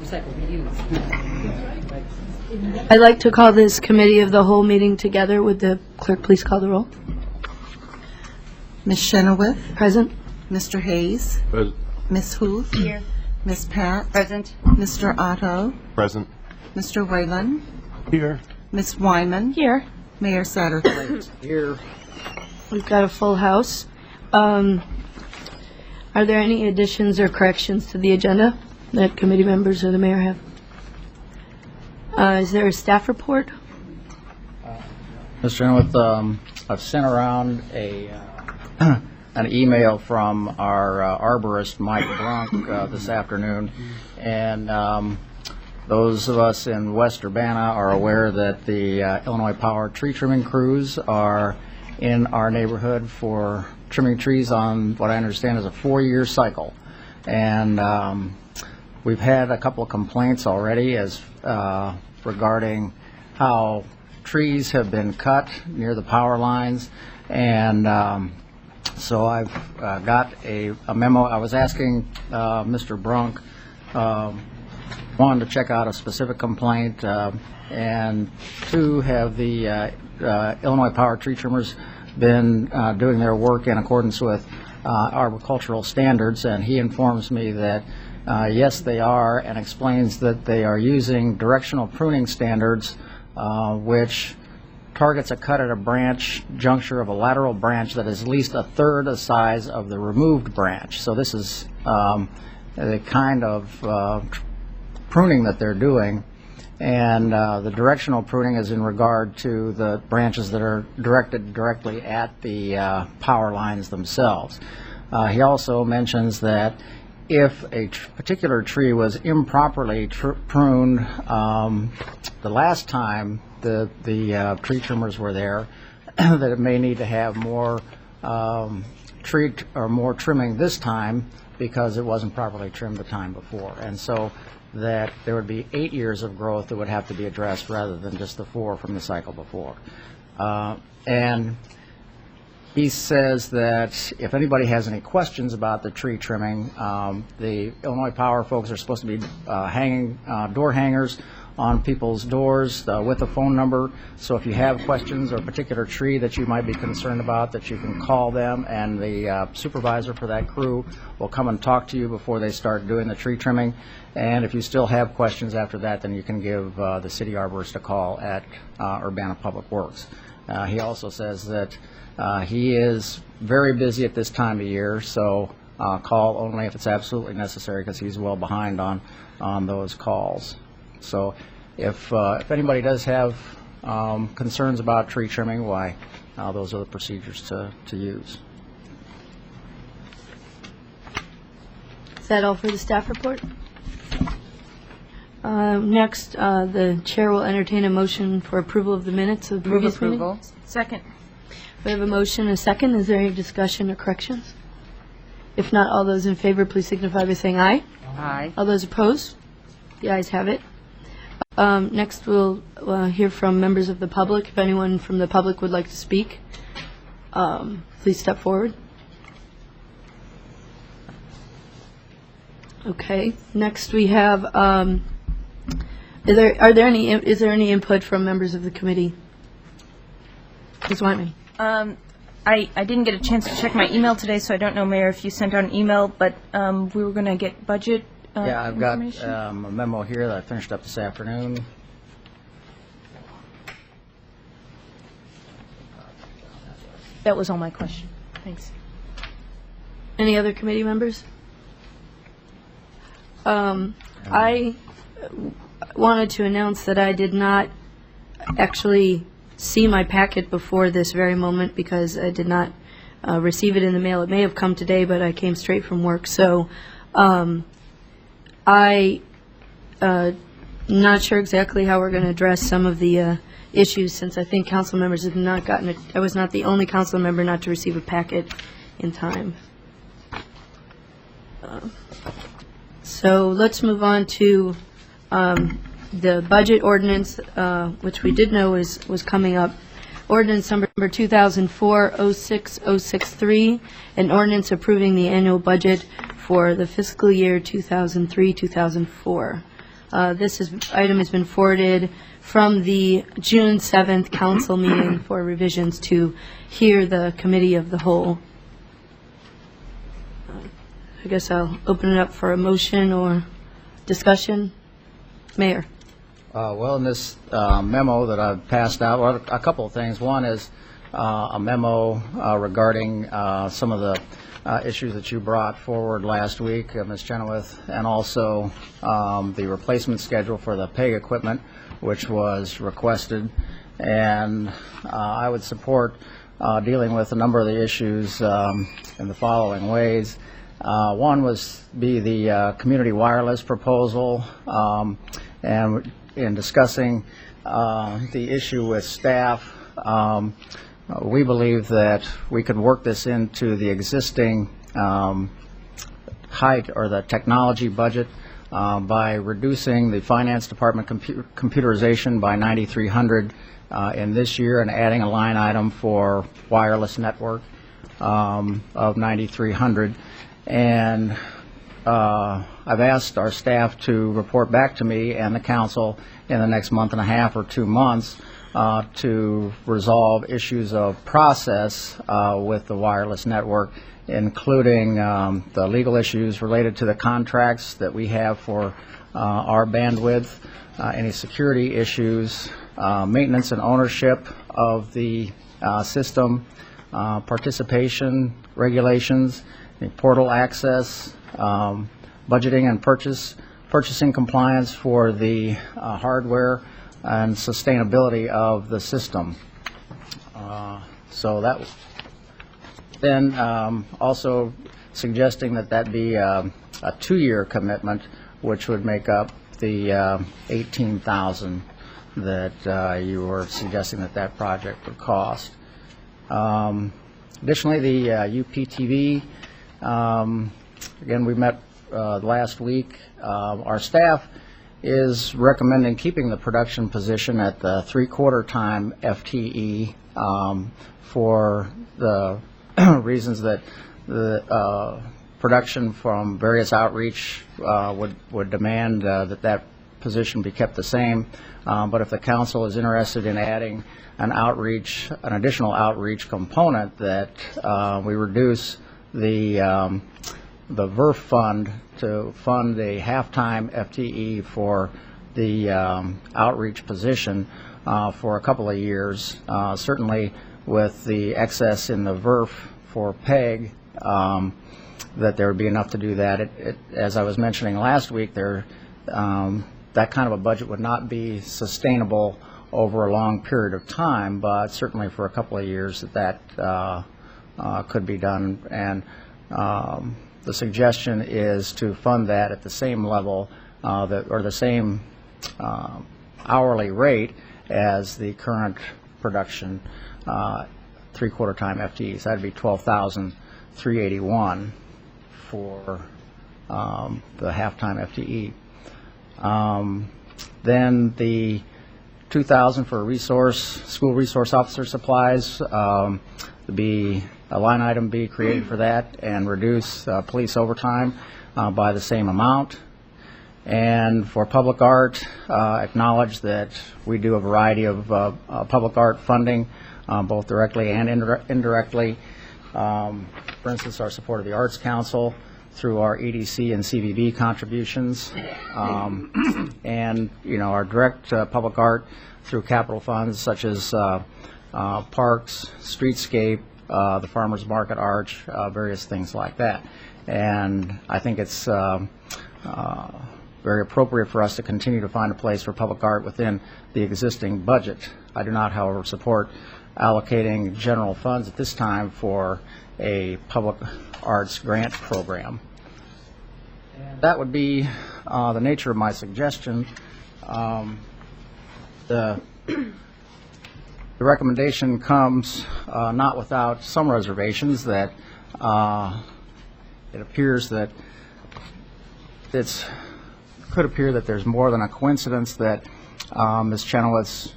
recycle, reuse. I'd like to call this committee of the whole meeting together. Would the clerk please call the roll? Ms. Chenoweth, Present. Mr. Hayes, Present. Ms. Huth, Here. Ms. Pat, Present. Mr. Otto, Present. Mr. Whalen, Here. Ms. Wyman, Here. Mayor Satterthwaite. Here. We've got a full house. Are there any additions or corrections to the agenda that committee members or the mayor have? Is there a staff report? Mr. Chenoweth, I've sent around an email from our arborist, Mike Brunk, this afternoon, and those of us in West Urbana are aware that the Illinois Power tree trimming crews are in our neighborhood for trimming trees on what I understand is a 4-year cycle. And we've had a couple of complaints already as regarding how trees have been cut near the power lines, and so I've got a memo. I was asking Mr. Brunk, one, to check out a specific complaint, and two, have the Illinois Power tree trimmers been doing their work in accordance with arboricultural standards, and he informs me that yes, they are, and explains that they are using directional pruning standards, which targets a cut at a branch juncture of a lateral branch that is at least a third the size of the removed branch. So this is the kind of pruning that they're doing, and the directional pruning is in regard to the branches that are directed directly at the power lines themselves. He also mentions that if a particular tree was improperly pruned the last time the tree trimmers were there, that it may need to have more more trimming this time because it wasn't properly trimmed the time before, and so that there would be 8 years of growth that would have to be addressed rather than just the 4 from the cycle before. And he says that if anybody has any questions about the tree trimming, the Illinois Power folks are supposed to be hanging door hangers on people's doors with a phone number. So if you have questions or a particular tree that you might be concerned about, that you can call them, and the supervisor for that crew will come and talk to you before they start doing the tree trimming. And if you still have questions after that, then you can give the city arborist a call at Urbana Public Works. He also says that he is very busy at this time of year, so call only if it's absolutely necessary, because he's well behind on those calls. So if anybody does have concerns about tree trimming, why, those are the procedures to use. Is that all for the staff report? Next, the chair will entertain a motion for approval of the minutes of the Move previous meeting. approval. Second. We have a motion and a second. Is there any discussion or corrections? If not, all those in favor, please signify by saying aye. Aye. All those opposed? The ayes have it. Next, we'll hear from members of the public. If anyone from the public would like to speak, please step forward. Okay. Next, we have. Is there any input from members of the committee? Ms. Wyman. I didn't get a chance to check my email today, so I don't know, Mayor, if you sent out an email, but we were going to get budget Yeah, I've got information. a memo here that I finished up this afternoon. That was all my question. Thanks. Any other committee members? I wanted to announce that I did not actually see my packet before this very moment because I did not receive it in the mail. It may have come today, but I came straight from work. So I not sure exactly how we're going to address some of the issues, since I think council members have not gotten it. I was not the only council member not to receive a packet in time. So let's move on to the budget ordinance, which we did know was coming up. Ordinance number 2004-06063, an ordinance approving the annual budget for the fiscal year 2003-2004. Item has been forwarded from the June 7th council meeting for revisions to hear the committee of the whole. I guess I'll open it up for a motion or discussion. Mayor. Well, in this memo that I've passed out, well, a couple of things. One is a memo regarding some of the issues that you brought forward last week, Ms. Chenoweth, and also the replacement schedule for the PEG equipment, which was requested. And I would support dealing with a number of the issues in the following ways. One was the community wireless proposal, and in discussing the issue with staff, we believe that we could work this into the existing height or the technology budget by reducing the finance department computerization by 9,300 in this year and adding a line item for wireless network of 9,300. And I've asked our staff to report back to me and the council in the next month and a half or 2 months to resolve issues of process with the wireless network, including the legal issues related to the contracts that we have for our bandwidth, any security issues, maintenance and ownership of the system, participation regulations, portal access, budgeting and purchasing compliance for the hardware and sustainability of the system. So that, then also suggesting that be a 2-year commitment, which would make up the 18,000 that you were suggesting that project would cost. Additionally, the UPTV, again, we met last week. Our staff is recommending keeping the production position at the 3/4 time FTE for the reasons that the production from various outreach would demand that position be kept the same. But if the council is interested in adding an additional outreach component, that we reduce the VERF fund to fund a half-time FTE for the outreach position for a couple of years. Certainly with the excess in the VERF for PEG, that there would be enough to do that. As I was mentioning last week, that kind of a budget would not be sustainable over a long period of time, but certainly for a couple of years that could be done. And the suggestion is to fund that at the same level or the same hourly rate as the current production 3/4 time FTEs. That'd be 12,381 for the half-time FTE. Then the 2,000 for school resource officer supplies, be a line item be created for that and reduce police overtime by the same amount. And for public art, acknowledge that we do a variety of public art funding, both directly and indirectly. For instance, our support of the Arts Council through our EDC and CVB contributions, and our direct public art through capital funds such as parks, streetscape, the farmers market arch, various things like that. And I think it's very appropriate for us to continue to find a place for public art within the existing budget. I do not, however, support allocating general funds at this time for a public arts grant program. And that would be the nature of my suggestion. The recommendation comes not without some reservations that it appears that could appear that there's more than a coincidence that Ms. Chenoweth's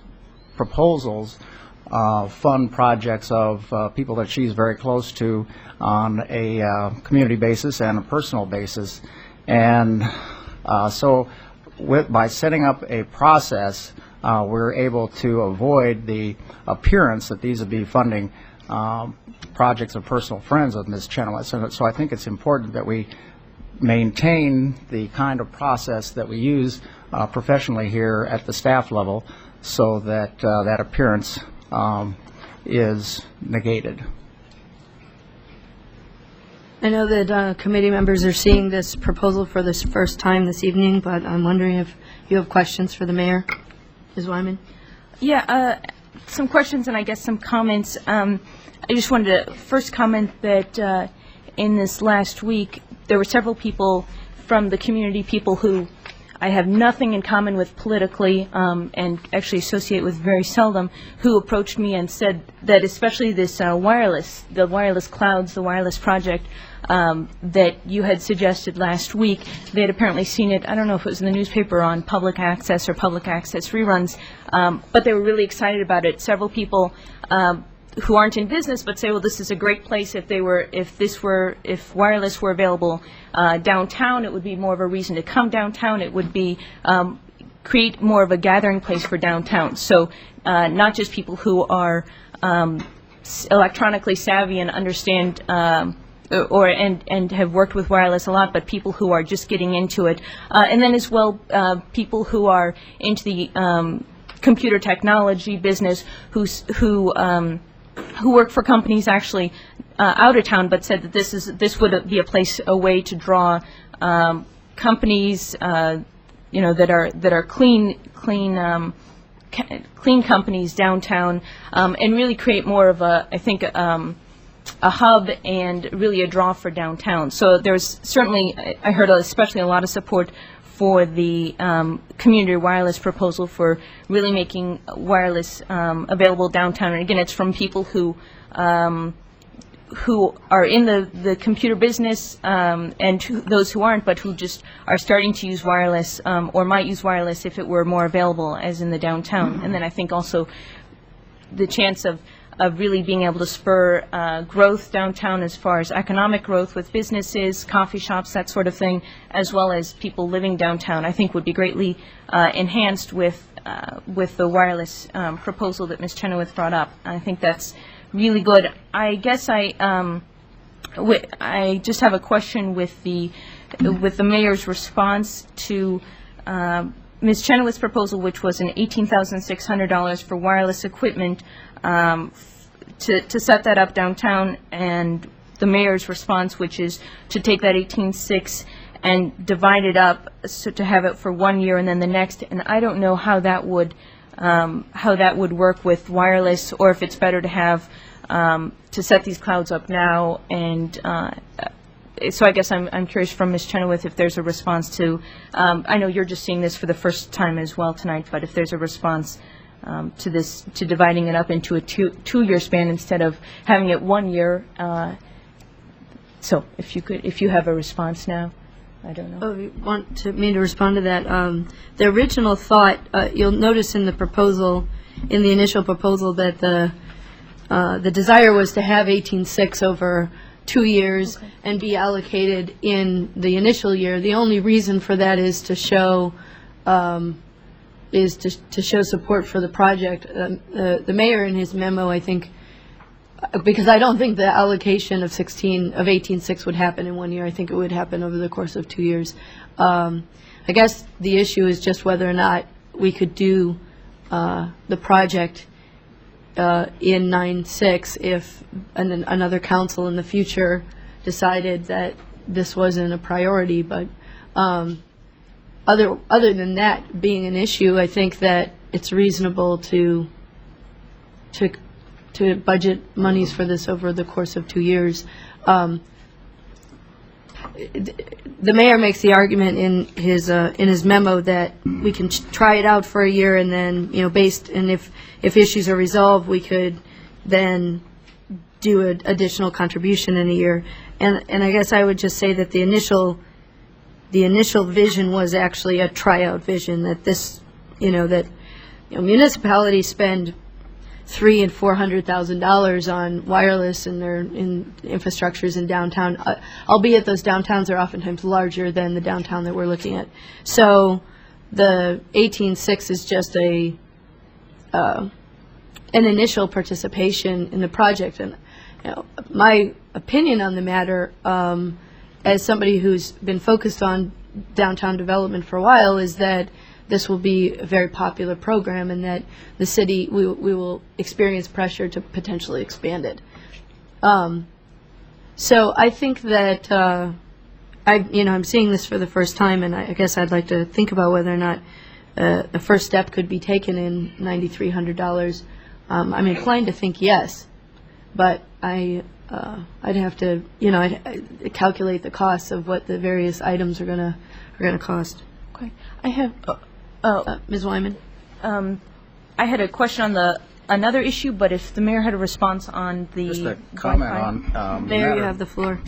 proposals fund projects of people that she's very close to on a community basis and a personal basis. And so by setting up a process, we're able to avoid the appearance that these would be funding projects of personal friends of Ms. Chenoweth. And so I think it's important that we maintain the kind of process that we use professionally here at the staff level, so that that appearance is negated. I know that committee members are seeing this proposal for the first time this evening, but I'm wondering if you have questions for the mayor. Ms. Wyman? Yeah, some questions and I guess some comments. I just wanted to first comment that in this last week, there were several people from the community, people who I have nothing in common with politically and actually associate with very seldom, who approached me and said that especially this the wireless clouds, the wireless project that you had suggested last week, they had apparently seen it, I don't know if it was in the newspaper on public access or public access reruns, but they were really excited about it. Several people who aren't in business but say, well, this is a great place. If wireless were available downtown, it would be more of a reason to come downtown. It would be create more of a gathering place for downtown. So not just people who are electronically savvy and understand and have worked with wireless a lot, but people who are just getting into it, and then as well people who are into the computer technology business who work for companies actually out of town, but said that this would be a way to draw companies, that are clean companies downtown, and really create more of a hub and really a draw for downtown. So there's certainly, I heard especially a lot of support for the community wireless proposal for really making wireless available downtown. And again, it's from people who are in the computer business and those who aren't, but who just are starting to use wireless or might use wireless if it were more available, as in the downtown. And then I think also the chance of really being able to spur growth downtown as far as economic growth with businesses, coffee shops, that sort of thing, as well as people living downtown, I think would be greatly enhanced with the wireless proposal that Ms. Chenoweth brought up. I think that's really good. I guess I just have a question with the mayor's response to Ms. Chenoweth's proposal, which was an $18,600 for wireless equipment to set that up downtown, and the mayor's response, which is to take that 18.6 and divide it up so to have it for 1 year and then the next. And I don't know how that would work with wireless, or if it's better to have to set these clouds up now. And so I guess I'm curious from Ms. Chenoweth if there's a response to. I know you're just seeing this for the first time as well tonight, but if there's a response to this, to dividing it up into a two-year span instead of having it 1 year. So if you have a response now, I don't know. Oh, you want me to respond to that? The original thought, you'll notice in the proposal, in the initial proposal, that the desire was to have 18.6 over 2 years and be allocated in the initial year. The only reason for that is to show support for the project. The mayor in his memo, I think, because I don't think the allocation of 18.6 would happen in 1 year. I think it would happen over the course of 2 years. I guess the issue is just whether or not we could do the project in 9.6 if another council in the future decided that this wasn't a priority. But other than that being an issue, I think that it's reasonable to budget monies for this over the course of 2 years. The mayor makes the argument in his memo that we can try it out for a year, and then if issues are resolved, we could then do an additional contribution in a year. And I guess I would just say that the initial vision was actually a tryout vision, that municipalities spend $300,000 and $400,000 on wireless in their infrastructures in downtown, albeit those downtowns are oftentimes larger than the downtown that we're looking at. So the 18.6 is just an initial participation in the project. And my opinion on the matter, as somebody who's been focused on downtown development for a while, is that this will be a very popular program, and that the city, we will experience pressure to potentially expand it. So I think that I'm seeing this for the first time, and I guess I'd like to think about whether or not a first step could be taken in $9,300. I'm inclined to think yes, but I'd have to, I'd calculate the costs of what the various items are gonna cost. Okay. I have, Ms. Wyman? I had a question on another issue, but if the mayor had a response on the Just a comment Wi-Fi. on. Mayor, you have the floor.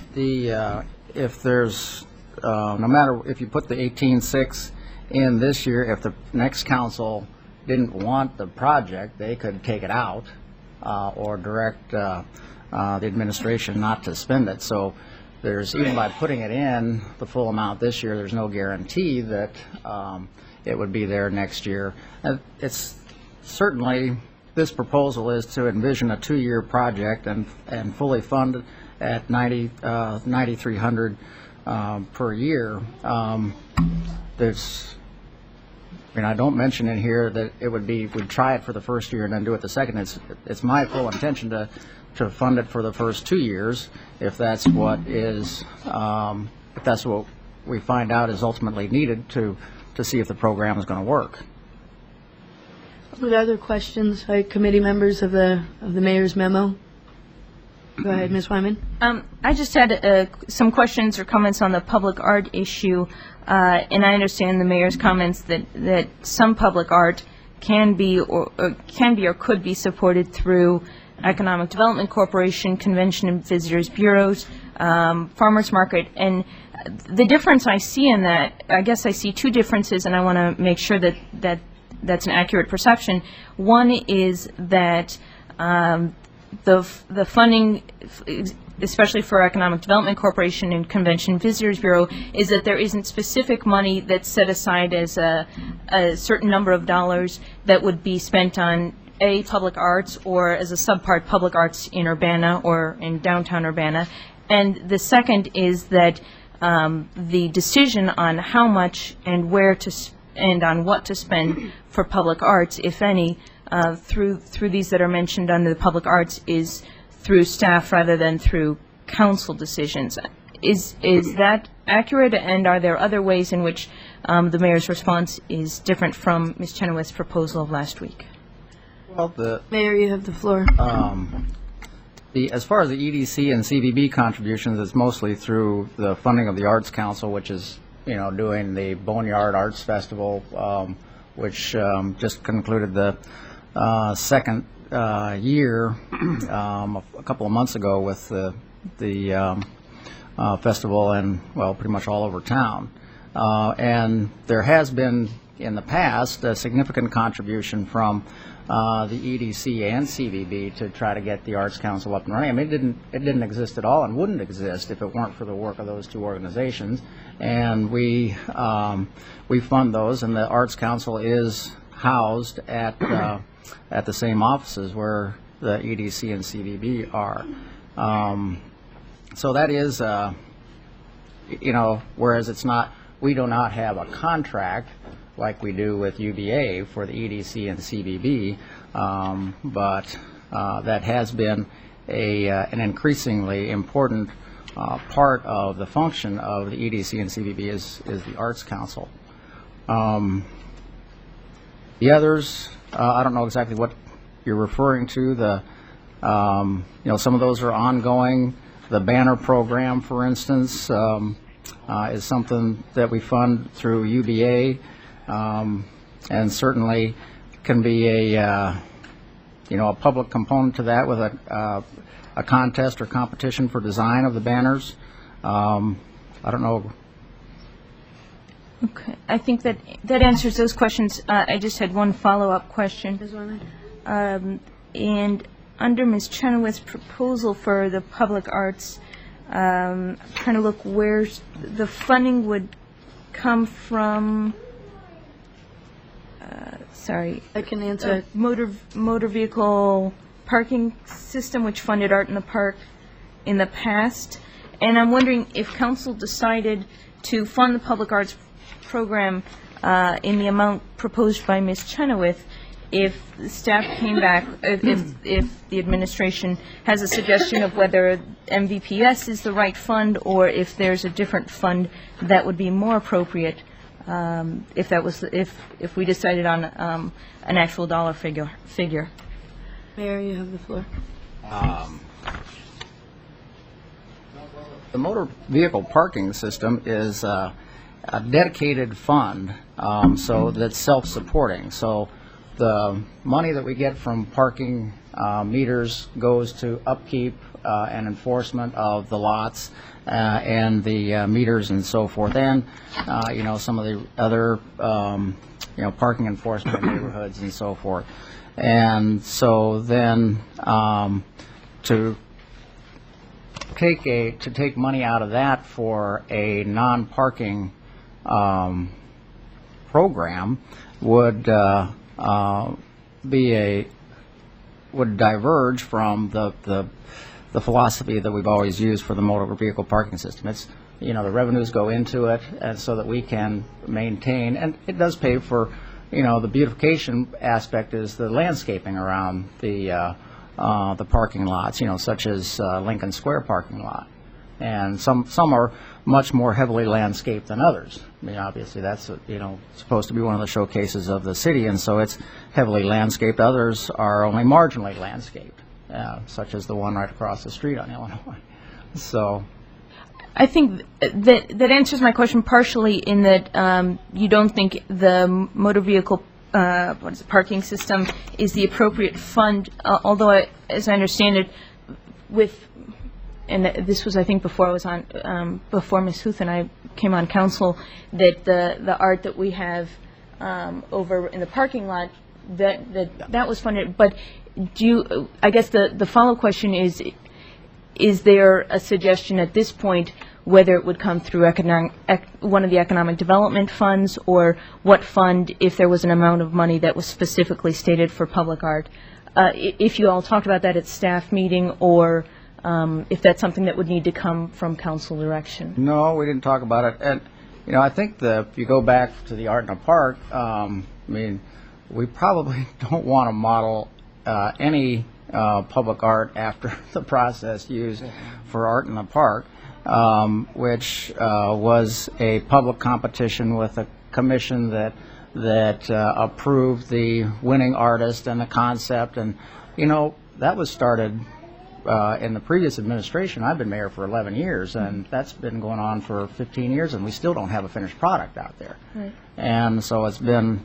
If there's, no matter if you put the 18.6 in this year, if the next council didn't want the project, they could take it out or direct the administration not to spend it. So there's, even by putting it in the full amount this year, there's no guarantee that it would be there next year. It's certainly, this proposal is to envision a 2-year project and fully fund at $9,300 per year. I don't mention in here that it would be, we'd try it for the first year and then do it the second. It's my full intention to fund it for the first 2 years, if that's what is, if that's what we find out is ultimately needed to see if the program is going to work. With other questions by committee members of the mayor's memo? Go ahead, Ms. Wyman. I just had some questions or comments on the public art issue, and I understand the mayor's comments that some public art can be or could be supported through Economic Development Corporation, Convention and Visitors Bureaus, Farmers Market. And the difference I see in that, I guess I see two differences, and I want to make sure that that's an accurate perception. One is that the funding, especially for Economic Development Corporation and Convention Visitors Bureau, is that there isn't specific money that's set aside as a certain number of dollars that would be spent on public arts or as a subpart public arts in Urbana or in downtown Urbana. And the second is that the decision on how much and where to and on what to spend for public arts, if any, through these that are mentioned under the public arts, is through staff rather than through council decisions. Is that accurate, and are there other ways in which the mayor's response is different from Ms. Chenoweth's proposal of last week? Well, Mayor, you have the floor. As far as the EDC and CVB contributions, it's mostly through the funding of the Arts Council, which is, doing the Boneyard Arts Festival, which just concluded the second year a couple of months ago with the festival, and, well, pretty much all over town. And there has been, in the past, a significant contribution from the EDC and CVB to try to get the Arts Council up and running. I mean, it didn't exist at all and wouldn't exist if it weren't for the work of those two organizations. And we fund those, and the Arts Council is housed at the same offices where the EDC and CVB are. So that is, whereas it's not, we do not have a contract like we do with UVA for the EDC and CVB, but that has been an increasingly important part of the function of the EDC and CVB is the Arts Council. The others, I don't know exactly what you're referring to. Some of those are ongoing. The banner program, for instance, is something that we fund through UVA. And certainly can be a public component to that with a contest or competition for design of the banners. I don't know. Okay, I think that answers those questions. I just had one follow-up question. And under Ms. Chenoweth's proposal for the public arts, trying to look where the funding would come from. sorry, I can answer. motor vehicle parking system, which funded Art in the Park in the past. And I'm wondering if council decided to fund the public arts program in the amount proposed by Ms. Chenoweth, if the staff came back, if the administration has a suggestion of whether MVPS is the right fund, or if there's a different fund that would be more appropriate, if we decided on an actual dollar figure. Mayor, you have the floor. The motor vehicle parking system is a dedicated fund, so that's self-supporting. So the money that we get from parking meters goes to upkeep and enforcement of the lots and the meters and so forth, and some of the other parking enforcement in neighborhoods and so forth. And so then to take money out of that for a non-parking program would would diverge from the philosophy that we've always used for the motor vehicle parking system. It's the revenues go into it, and so that we can maintain, and it does pay for the beautification aspect is the landscaping around the parking lots, such as Lincoln Square parking lot. And some are much more heavily landscaped than others. I mean, obviously, that's supposed to be one of the showcases of the city, and so it's heavily landscaped. Others are only marginally landscaped, such as the one right across the street on Illinois. So I think that answers my question partially in that you don't think the motor vehicle parking system is the appropriate fund, although as I understand it, and this was I think before I was on before Ms. Huth and I came on council, that the art that we have over in the parking lot that was funded. But I guess the follow-up question is there a suggestion at this point whether it would come through one of the economic development funds, or what fund, if there was an amount of money that was specifically stated for public art? If you all talked about that at staff meeting, or if that's something that would need to come from council direction. No, we didn't talk about it. And I think if you go back to the Art in a Park, we probably don't want to model any public art after the process used for Art in the Park, which was a public competition with a commission that approved the winning artist and the concept, and that was started in the previous administration. I've been mayor for 11 years, and that's been going on for 15 years, and we still don't have a finished product out there. Right. And so it's been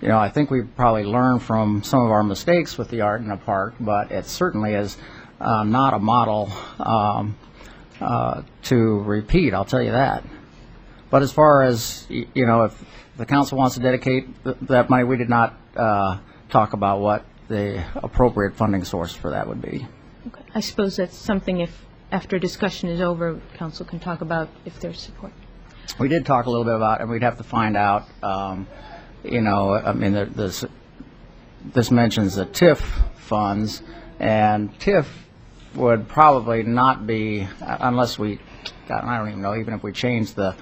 I think we've probably learned from some of our mistakes with the Art in the Park, but it certainly is not a model to repeat, I'll tell you that. But as far as, if the council wants to dedicate that money, we did not talk about what the appropriate funding source for that would be. Okay. I suppose that's something, if after discussion is over, council can talk about if there's support. We did talk a little bit about, and we'd have to find out, this mentions the TIF funds, and TIF would probably not be, unless I don't even know, even if we change the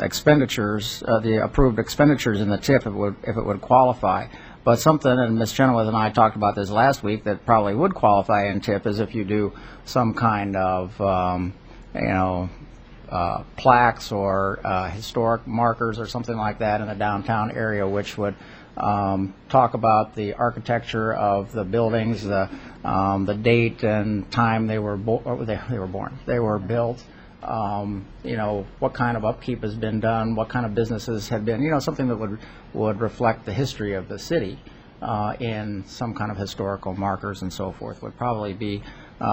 expenditures, the approved expenditures in the TIF, if it would qualify. But something, and Ms. Chenoweth and I talked about this last week, that probably would qualify in TIF is if you do some kind of, plaques or historic markers or something like that in the downtown area, which would talk about the architecture of the buildings, the date and time they were born, they were built, what kind of upkeep has been done, what kind of businesses have been, something that would reflect the history of the city in some kind of historical markers and so forth, would probably be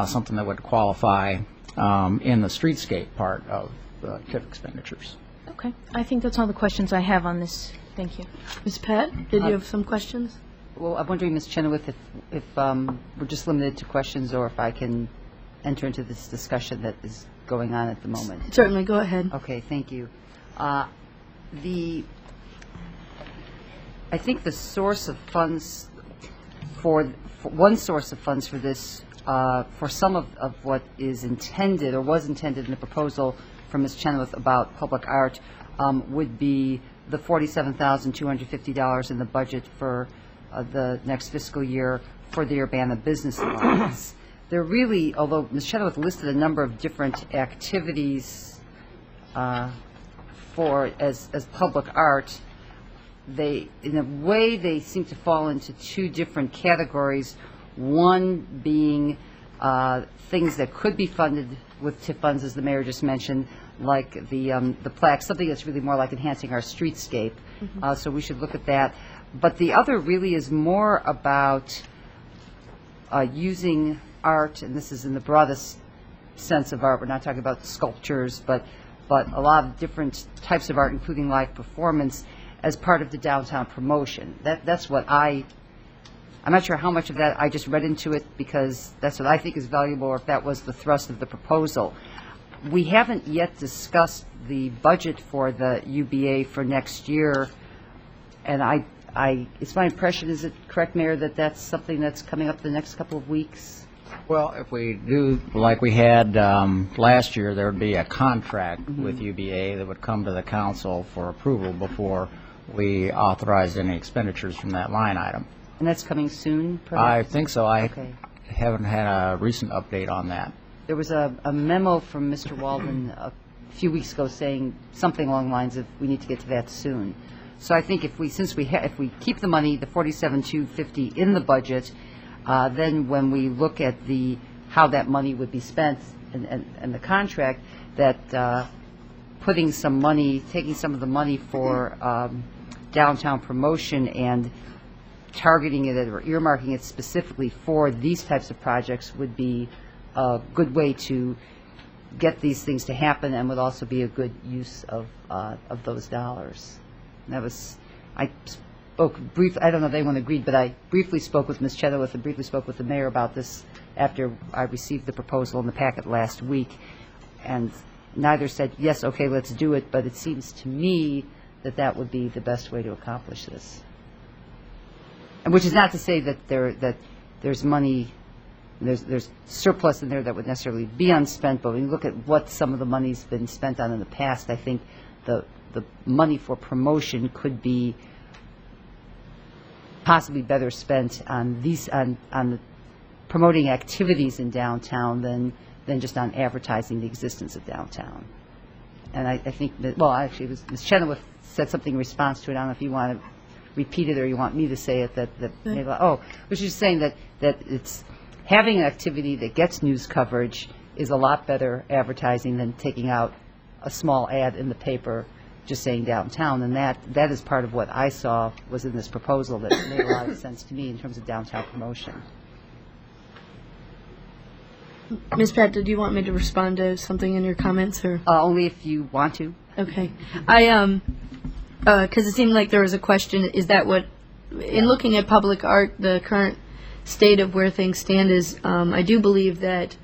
something that would qualify in the streetscape part of the TIF expenditures. Okay. I think that's all the questions I have on this. Thank you. Ms. Pat, did you have some questions? Well, I'm wondering, Ms. Chenoweth, if we're just limited to questions, or if I can enter into this discussion that is going on at the moment. Certainly, go ahead. Okay, thank you. I think the source of funds for one source of funds for this, for some of what is intended or was intended in the proposal from Ms. Chenoweth about public art, would be the $47,250 in the budget for the next fiscal year for the Urbana Business Alliance. There really, although Ms. Chenoweth listed a number of different activities as public art, they, in a way, they seem to fall into two different categories. One being things that could be funded with TIF funds, as the mayor just mentioned, like the plaque, something that's really more like enhancing our streetscape. So we should look at that. But the other really is more about using art, and this is in the broadest sense of art. We're not talking about sculptures, but a lot of different types of art, including live performance, as part of the downtown promotion. That's what I'm not sure how much of that I just read into it because that's what I think is valuable, or if that was the thrust of the proposal. We haven't yet discussed the budget for the UBA for next year, and it's my impression, is it correct, Mayor, that that's something that's coming up the next couple of weeks? Well, if we do like we had last year, there would be a contract with UBA that would come to the council for approval before we authorized any expenditures from that line item. And that's coming soon, I perhaps? think so. I Okay. haven't had a recent update on that. There was a memo from Mr. Walden a few weeks ago saying something along the lines of, we need to get to that soon. So I think if we keep the money, the $47,250 in the budget, then when we look at how that money would be spent and the contract, that taking some of the money for downtown promotion and targeting it or earmarking it specifically for these types of projects would be a good way to get these things to happen, and would also be a good use of those dollars. And that was, I spoke briefly, I don't know if anyone agreed, but I briefly spoke with Ms. Chenoweth and briefly spoke with the mayor about this after I received the proposal in the packet last week, and neither said, yes, okay, let's do it, but it seems to me that that would be the best way to accomplish this. And which is not to say that there's money, there's surplus in there that would necessarily be unspent, but when you look at what some of the money's been spent on in the past, I think the money for promotion could be possibly better spent on on promoting activities in downtown than just on advertising the existence of downtown. And I think that, well, actually, Ms. Chenoweth said something in response to it. I don't know if you want to repeat it or you want me to say it, maybe, which is saying that it's having an activity that gets news coverage is a lot better advertising than taking out a small ad in the paper just saying downtown, and that is part of what I saw was in this proposal that made a lot of sense to me in terms of downtown promotion. Ms. Pat, did you want me to respond to something in your comments, or? Only if you want to. Okay. Because it seemed like there was a question, is that what, in looking at public art, the current state of where things stand is, I do believe that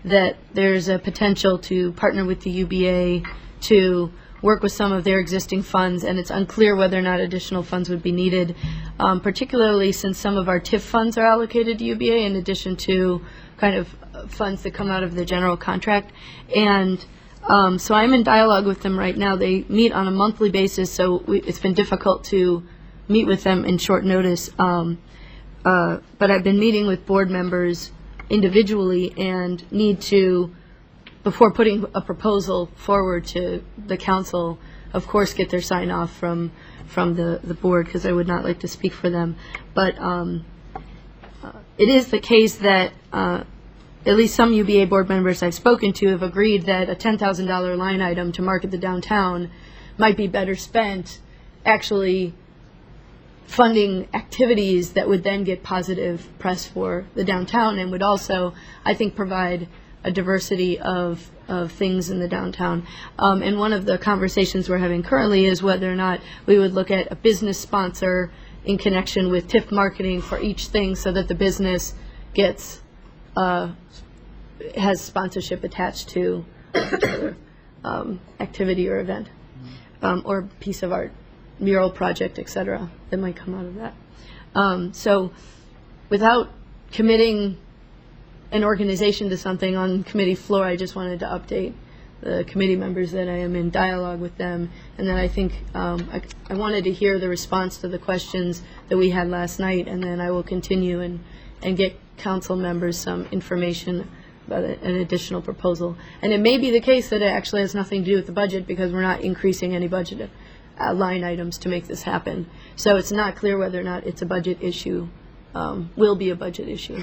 there's a potential to partner with the UBA to work with some of their existing funds, and it's unclear whether or not additional funds would be needed, particularly since some of our TIF funds are allocated to UBA in addition to kind of funds that come out of the general contract. And so I'm in dialogue with them right now. They meet on a monthly basis, so it's been difficult to meet with them in short notice. But I've been meeting with board members individually and need to, before putting a proposal forward to the council, of course, get their sign off from the board, because I would not like to speak for them. But it is the case that at least some UBA board members I've spoken to have agreed that a $10,000 line item to market the downtown might be better spent actually funding activities that would then get positive press for the downtown, and would also, I think, provide a diversity of things in the downtown. And one of the conversations we're having currently is whether or not we would look at a business sponsor in connection with TIF marketing for each thing, so that the business gets has sponsorship attached to a particular activity or event or piece of art. mural project, et cetera, that might come out of that. So without committing an organization to something on committee floor, I just wanted to update the committee members that I am in dialogue with them, and then I think I wanted to hear the response to the questions that we had last night, and then I will continue and get council members some information about an additional proposal. And it may be the case that it actually has nothing to do with the budget, because we're not increasing any budget line items to make this happen. So it's not clear whether or not it's a budget issue, will be a budget issue.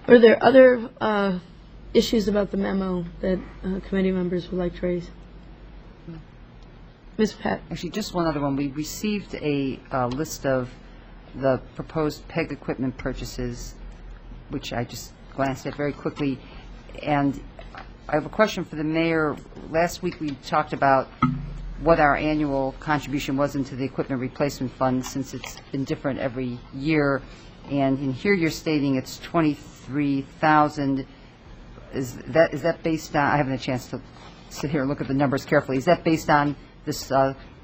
Are there other issues about the memo that committee members would like to raise? Ms. Pat? Actually, just one other one. We received a list of the proposed PEG equipment purchases, which I just glanced at very quickly. And I have a question for the mayor. Last week we talked about what our annual contribution was into the equipment replacement fund, since it's been different every year. And in here you're stating it's $23,000. Is that based on, I haven't had a chance to sit here and look at the numbers carefully. Is that based on this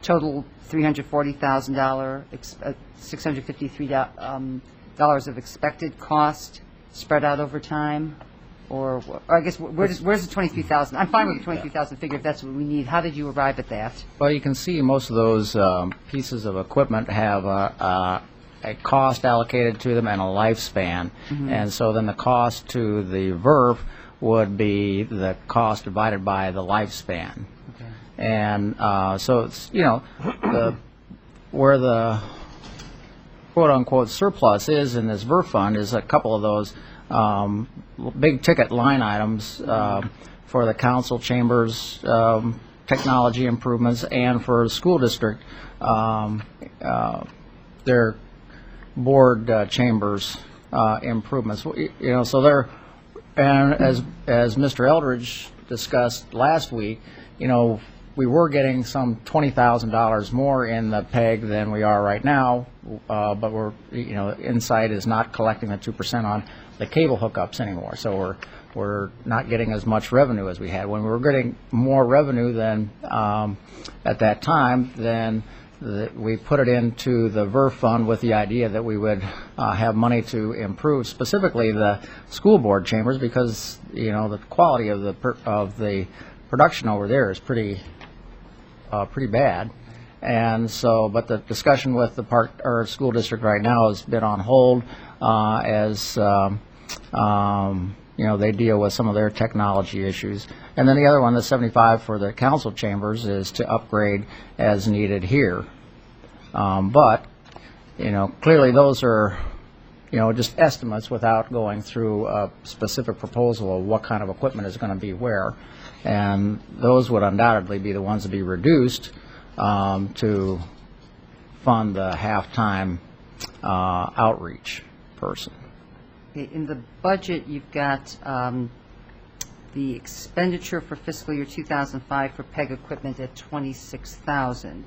total $340,000, $653 of expected cost spread out over time? Or I guess, where's the 23,000? I'm fine with the 23,000 figure if that's what we need. How did you arrive at that? Well, you can see most of those pieces of equipment have a cost allocated to them and a lifespan. And so then the cost to the VERF would be the cost divided by the lifespan. Okay. And so it's, where the quote-unquote surplus is in this VERF fund is a couple of those big ticket line items for the council chambers, technology improvements, and for the school district, their board chambers improvements. So they're, and as Mr. Eldridge discussed last week, we were getting some $20,000 more in the PEG than we are right now, but we're, Insight is not collecting the 2% on the cable hookups anymore, so we're not getting as much revenue as we had. When we were getting more revenue than at that time, then we put it into the VERF fund with the idea that we would have money to improve specifically the school board chambers, because the quality of the production over there is pretty bad. And so, but the discussion with the school district right now has been on hold as they deal with some of their technology issues. And then the other one, the 75 for the council chambers, is to upgrade as needed here. But clearly those are just estimates without going through a specific proposal of what kind of equipment is going to be where. And those would undoubtedly be the ones to be reduced to fund the half-time outreach person. Okay, in the budget, you've got the expenditure for fiscal year 2005 for PEG equipment at $26,000,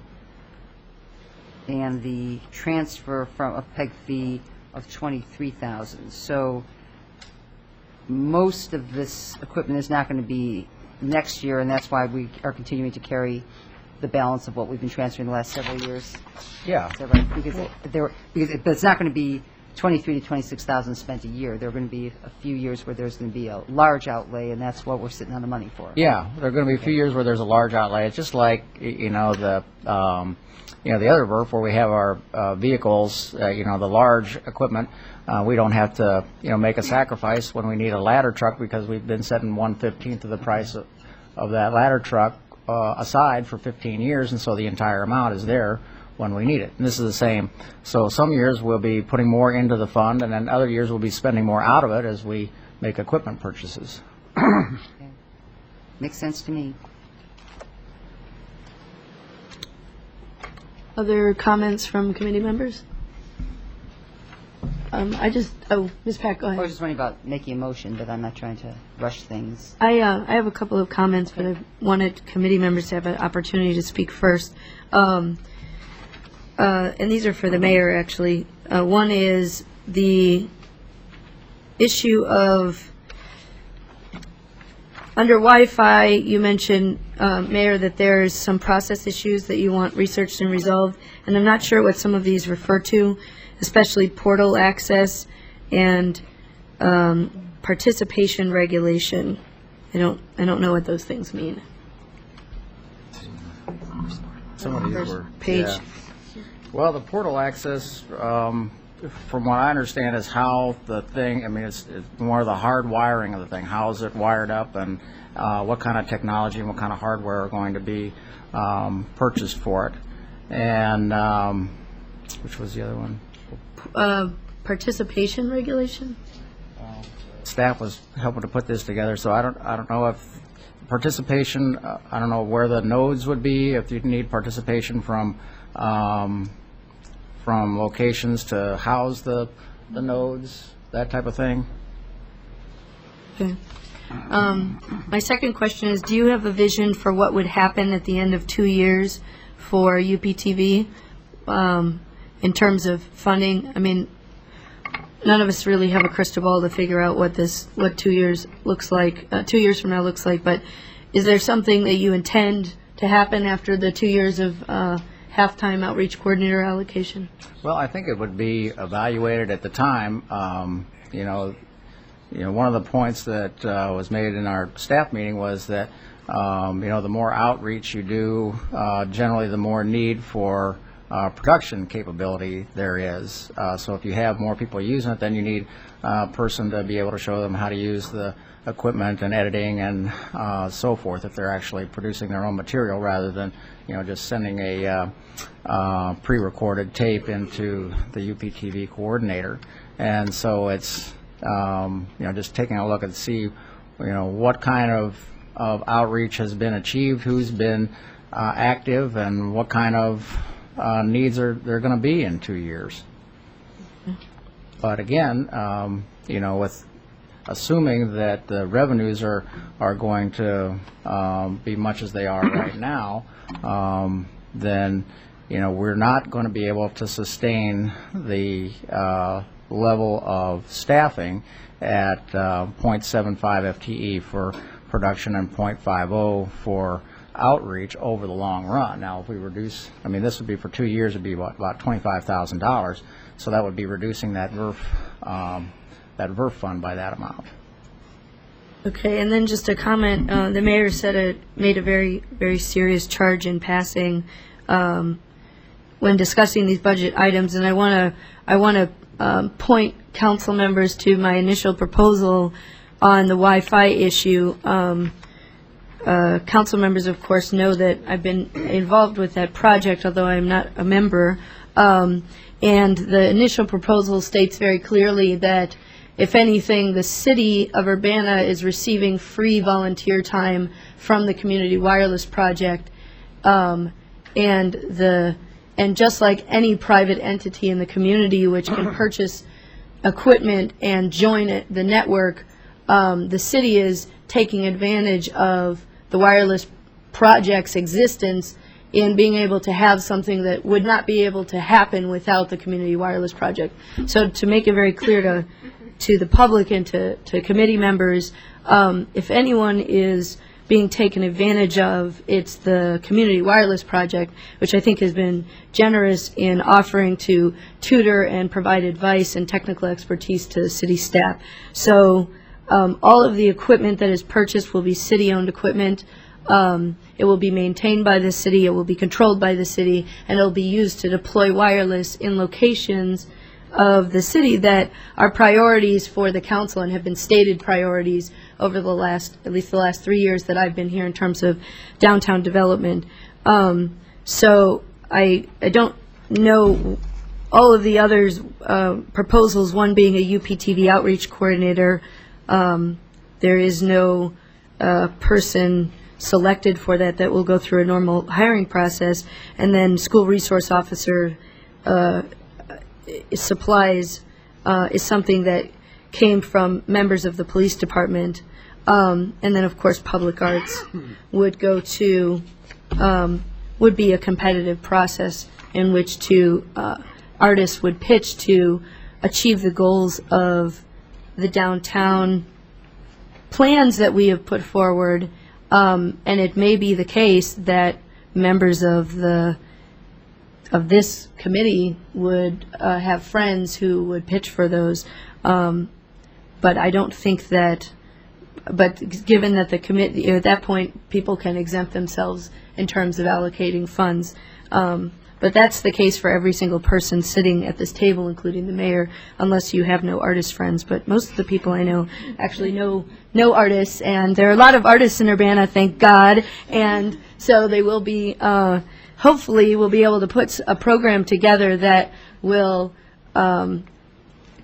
and the transfer from a PEG fee of $23,000. So most of this equipment is not going to be next year, and that's why we are continuing to carry the balance of what we've been transferring the last several years. Yeah. Is that right? But it's not going to be 23 to 26,000 spent a year. There are going to be a few years where there's going to be a large outlay, and that's what we're sitting on the money for. Yeah, there are going to be a few years where there's a large outlay. It's just like the other VERF where we have our vehicles, the large equipment. We don't have to make a sacrifice when we need a ladder truck, because we've been setting 1/15 of the price of that ladder truck aside for 15 years, and so the entire amount is there when we need it. And this is the same. So some years we'll be putting more into the fund, and then other years we'll be spending more out of it as we make equipment purchases. Okay. Makes sense to me. Other comments from committee members? Ms. Pack, go I ahead. was just wondering about making a motion, but I'm not trying to rush things. I have a couple of comments, but I wanted committee members to have an opportunity to speak first. And these are for the mayor, actually. One is the issue of, under Wi-Fi, you mentioned Mayor, that there's some process issues that you want researched and resolved, and I'm not sure what some of these refer to, especially portal access and participation regulation. I don't know what those things mean. Some of these First were. page. Yeah. Well, the portal access, from what I understand, is how the thing, I mean, it's more the hard wiring of the thing. How is it wired up, and what kind of technology and what kind of hardware are going to be purchased for it. And which was the other one? Participation regulation? Staff was helping to put this together, so I don't know if participation, I don't know where the nodes would be, if you'd need participation from locations to house the nodes, that type of thing. Okay. My second question is, do you have a vision for what would happen at the end of 2 years for UPTV in terms of funding? I mean, none of us really have a crystal ball to figure out what 2 years looks like, 2 years from now looks like, but is there something that you intend to happen after the 2 years of half-time outreach coordinator allocation? Well, I think it would be evaluated at the time. One of the points that was made in our staff meeting was that, the more outreach you do, generally the more need for production capability there is. So if you have more people using it, then you need a person to be able to show them how to use the equipment and editing and so forth, if they're actually producing their own material rather than, just sending a pre-recorded tape into the UPTV coordinator. And so it's, just taking a look and see, what kind of outreach has been achieved, who's been active, and what kind of needs are there going to be in 2 years. But again, with assuming that the revenues are going to be much as they are right now, then we're not going to be able to sustain the level of staffing at 0.75 FTE for production and 0.50 for outreach over the long run. Now, if we reduce, this would be for 2 years, it'd be about $25,000. So that would be reducing that VERF fund by that amount. Okay, and then just a comment. The mayor made a very, very serious charge in passing when discussing these budget items, and I want to point council members to my initial proposal on the Wi-Fi issue. Council members, of course, know that I've been involved with that project, although I'm not a member. And the initial proposal states very clearly that, if anything, the city of Urbana is receiving free volunteer time from the Community Wireless Project, and just like any private entity in the community which can purchase equipment and join the network, the city is taking advantage of the wireless project's existence in being able to have something that would not be able to happen without the Community Wireless Project. So to make it very clear to the public and to committee members, if anyone is being taken advantage of, it's the Community Wireless Project, which I think has been generous in offering to tutor and provide advice and technical expertise to city staff. So all of the equipment that is purchased will be city-owned equipment. It will be maintained by the city, it will be controlled by the city, and it will be used to deploy wireless in locations of the city that are priorities for the council and have been stated priorities over at least the last 3 years that I've been here in terms of downtown development. So I don't know all of the others proposals, one being a UPTV outreach coordinator. There is no person selected for that will go through a normal hiring process, and then school resource officer supplies is something that came from members of the police department, and then of course public arts would go to would be a competitive process in which artists would pitch to achieve the goals of the downtown plans that we have put forward, And it may be the case that members of this committee would have friends who would pitch for those. But I don't think that, but given that the committee, at that point, people can exempt themselves in terms of allocating funds. But that's the case for every single person sitting at this table, including the mayor, unless you have no artist friends. But most of the people I know actually know artists, and there are a lot of artists in Urbana, thank God. And so they will be, hopefully, we'll be able to put a program together that will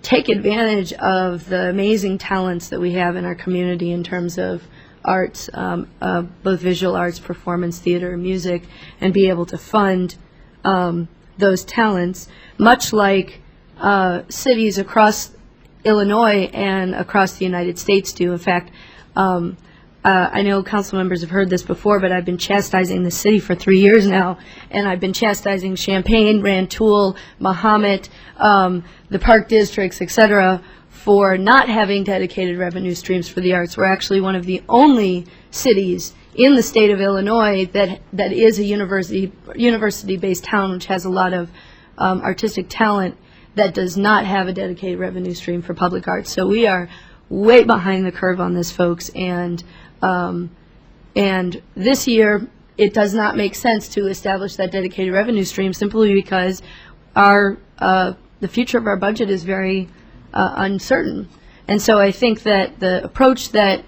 take advantage of the amazing talents that we have in our community in terms of arts, both visual arts, performance, theater, music, and be able to fund those talents, much like cities across Illinois and across the United States do. In fact, I know council members have heard this before, but I've been chastising the city for 3 years now, and I've been chastising Champaign, Rantoul, Mahomet, the park districts, et cetera, for not having dedicated revenue streams for the arts. We're actually one of the only cities in the state of Illinois that is a university-based town, which has a lot of artistic talent, that does not have a dedicated revenue stream for public arts. So we are way behind the curve on this, folks, and this year it does not make sense to establish that dedicated revenue stream simply because the future of our budget is very uncertain. And so I think that the approach that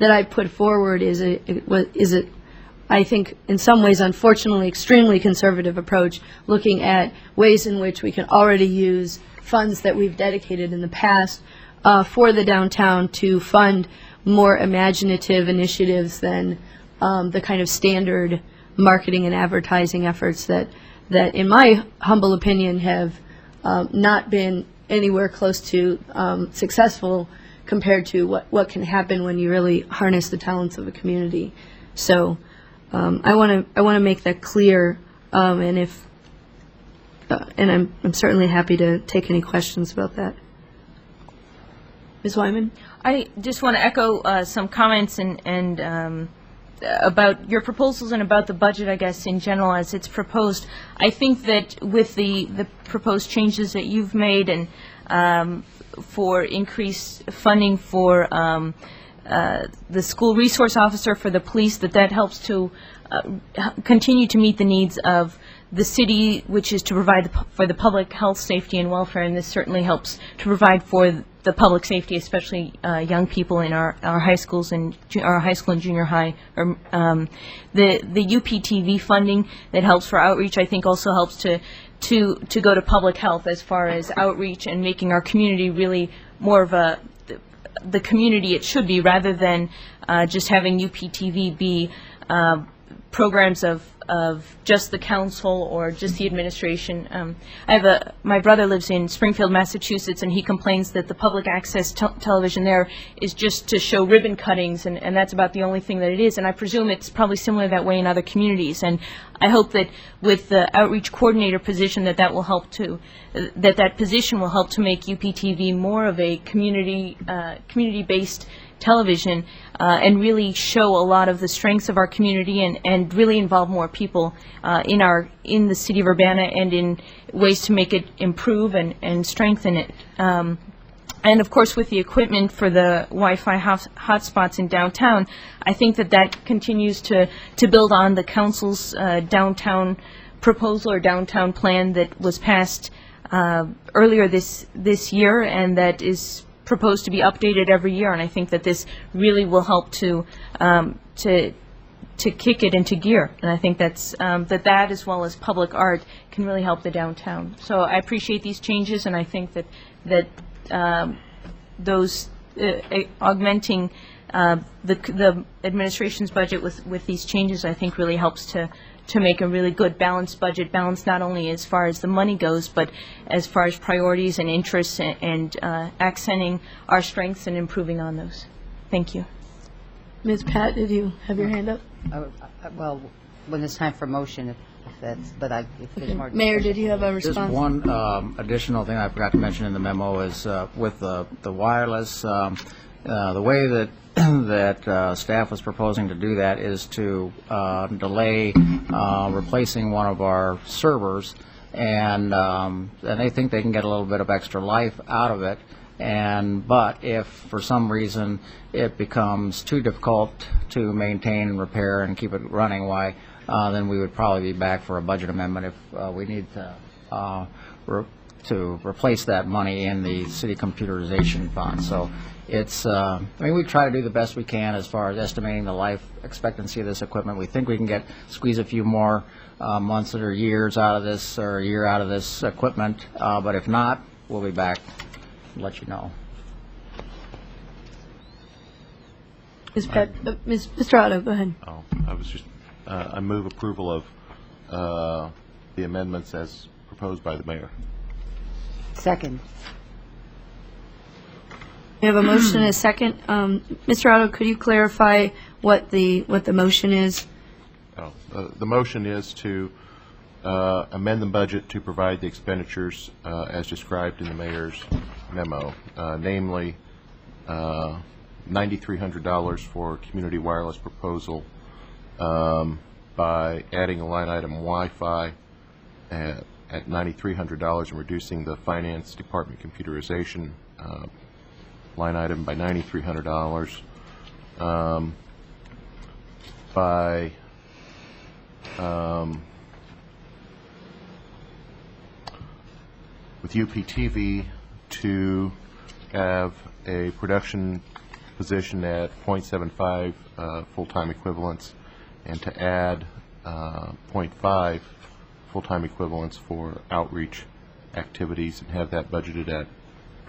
I put forward is I think in some ways, unfortunately, extremely conservative approach, looking at ways in which we can already use funds that we've dedicated in the past for the downtown to fund more imaginative initiatives than the kind of standard marketing and advertising efforts that in my humble opinion, have not been anywhere close to successful compared to what can happen when you really harness the talents of a community. So I want to make that clear, and I'm certainly happy to take any questions about that. Ms. Wyman? I just want to echo some comments and about your proposals and about the budget, I guess, in general as it's proposed. I think that with the proposed changes that you've made and for increased funding for the school resource officer, for the police, that helps to continue to meet the needs of the city, which is to provide for the public health, safety, and welfare, and this certainly helps to provide for the public safety, especially young people in our high schools and our high school and junior high. Or, the UPTV funding that helps for outreach, I think, also helps to go to public health as far as outreach and making our community really more of the community it should be, rather than just having UPTV be programs of just the council or just the administration. My brother lives in Springfield, Massachusetts, and he complains that the public access television there is just to show ribbon cuttings, and that's about the only thing that it is. And I presume it's probably similar that way in other communities. And I hope that with the outreach coordinator position, that will help to that position will help to make UPTV more of a community-based television and really show a lot of the strengths of our community and really involve more people in the city of Urbana and in ways to make it improve and strengthen it. And of course, with the equipment for the Wi-Fi hotspots in downtown, I think that continues to build on the council's downtown proposal or downtown plan that was passed earlier this year, and that is proposed to be updated every year. And I think that this really will help to kick it into gear. And I think that as well as public art can really help the downtown. So I appreciate these changes, and I think that those augmenting the administration's budget with these changes, I think, really helps to make a really good balanced budget, balanced not only as far as the money goes, but as far as priorities and interests and accenting our strengths and improving on those. Thank you. Ms. Pat, did you have your hand up? Well, when it's time for motion, if there's more. Mayor, did you have a response? Just one additional thing I forgot to mention in the memo is with the wireless, The way that that staff was proposing to do that is to delay replacing one of our servers, and they think they can get a little bit of extra life out of it. But if for some reason it becomes too difficult to maintain and repair and keep it running, then we would probably be back for a budget amendment if we need to replace that money in the city computerization fund. So it's, we try to do the best we can as far as estimating the life expectancy of this equipment. We think we can squeeze a few more months or years out of this, or a year out of this equipment. But if not, we'll be back and let you know. Mr. Otto, go ahead. Oh, I was just, I move approval of the amendments as proposed by the mayor. Second. We have a motion and a second. Mr. Otto, could you clarify what the motion is? The motion is to amend the budget to provide the expenditures as described in the mayor's memo, namely $9,300 for community wireless proposal by adding a line item Wi-Fi at $9,300 and reducing the finance department computerization line item by $9,300 by with UPTV to have a production position at 0.75 full-time equivalents, and to add 0.5 full-time equivalents for outreach activities, and have that budgeted at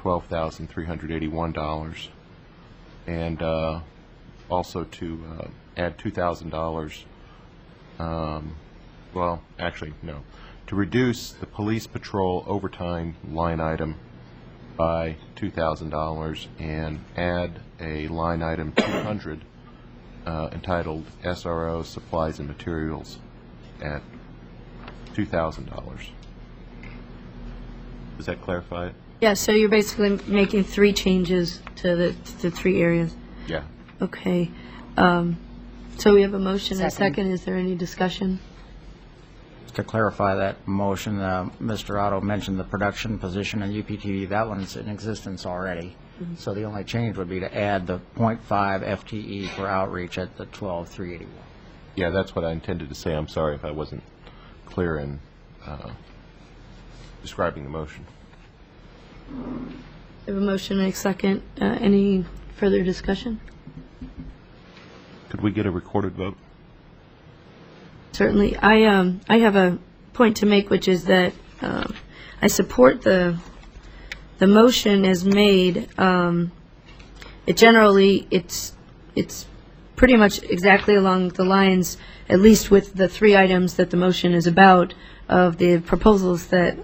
$12,381, and also to add $2,000, well, actually, no, to reduce the police patrol overtime line item by $2,000 and add a line item 200 entitled SRO Supplies and Materials at $2,000. Does that clarify it? Yeah, so you're basically making three changes to the three areas. Yeah. Okay. So we have a motion and a Second. second. Is there any discussion? To clarify that motion, Mr. Otto mentioned the production position in UPTV. That one's in existence already. So the only change would be to add the 0.5 FTE for outreach at the 12,381. Yeah, that's what I intended to say. I'm sorry if I wasn't clear in describing the motion. We have a motion and a second. Any further discussion? Could we get a recorded vote? Certainly. I have a point to make, which is that I support the motion as made. It's pretty much exactly along the lines, at least with the three items that the motion is about, of the proposals that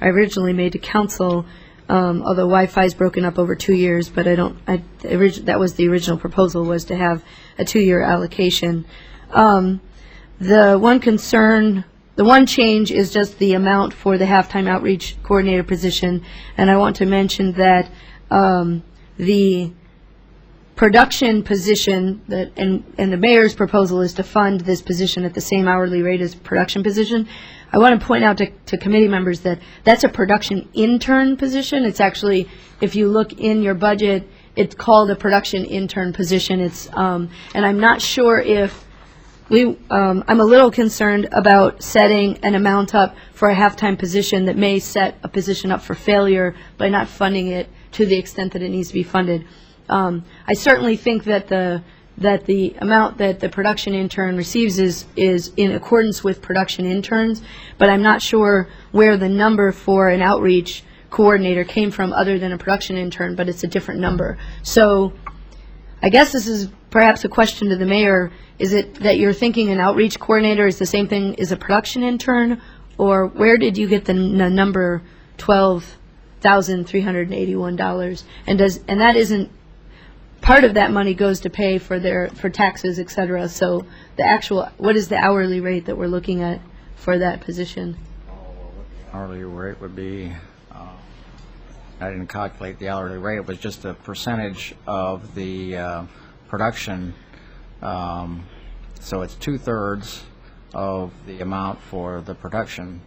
I originally made to council. Although Wi-Fi is broken up over 2 years, but that was the original proposal, was to have a 2-year allocation. The one change is just the amount for the halftime outreach coordinator position, and I want to mention that the production position and the mayor's proposal is to fund this position at the same hourly rate as production position. I want to point out to committee members that that's a production intern position. It's actually, if you look in your budget, it's called a production intern position. It's and I'm not sure if I'm a little concerned about setting an amount up for a halftime position that may set a position up for failure by not funding it to the extent that it needs to be funded. I certainly think that the amount that the production intern receives is in accordance with production interns, but I'm not sure where the number for an outreach coordinator came from other than a production intern, but it's a different number. So I guess this is perhaps a question to the mayor. Is it that you're thinking an outreach coordinator is the same thing as a production intern, or where did you get the number $12,381? And that isn't, part of that money goes to pay for taxes, et cetera. So what is the hourly rate that we're looking at for that position? Hourly rate would be I didn't calculate the hourly rate, it was just a percentage of the production. So it's 2/3 of the amount for the production.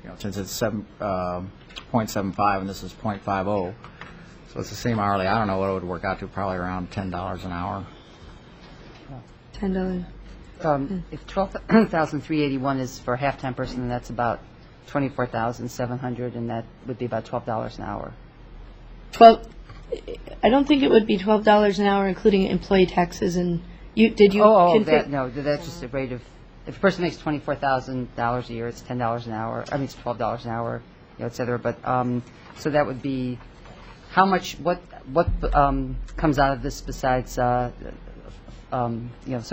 You know, since it's 0.75 and this is 0.50, so it's the same hourly. I don't know what it would work out to, probably around $10 an hour. $10. If 12,381 is for a half-time person, then that's about 24,700, and that would be about $12 an hour. 12, I don't think it would be $12 an hour, including employee taxes, and did you? That's just a rate of, if a person makes $24,000 a year, it's $10 an hour, I mean, it's $12 an hour, et cetera, but, so that would be, how much, what comes out of this besides, Social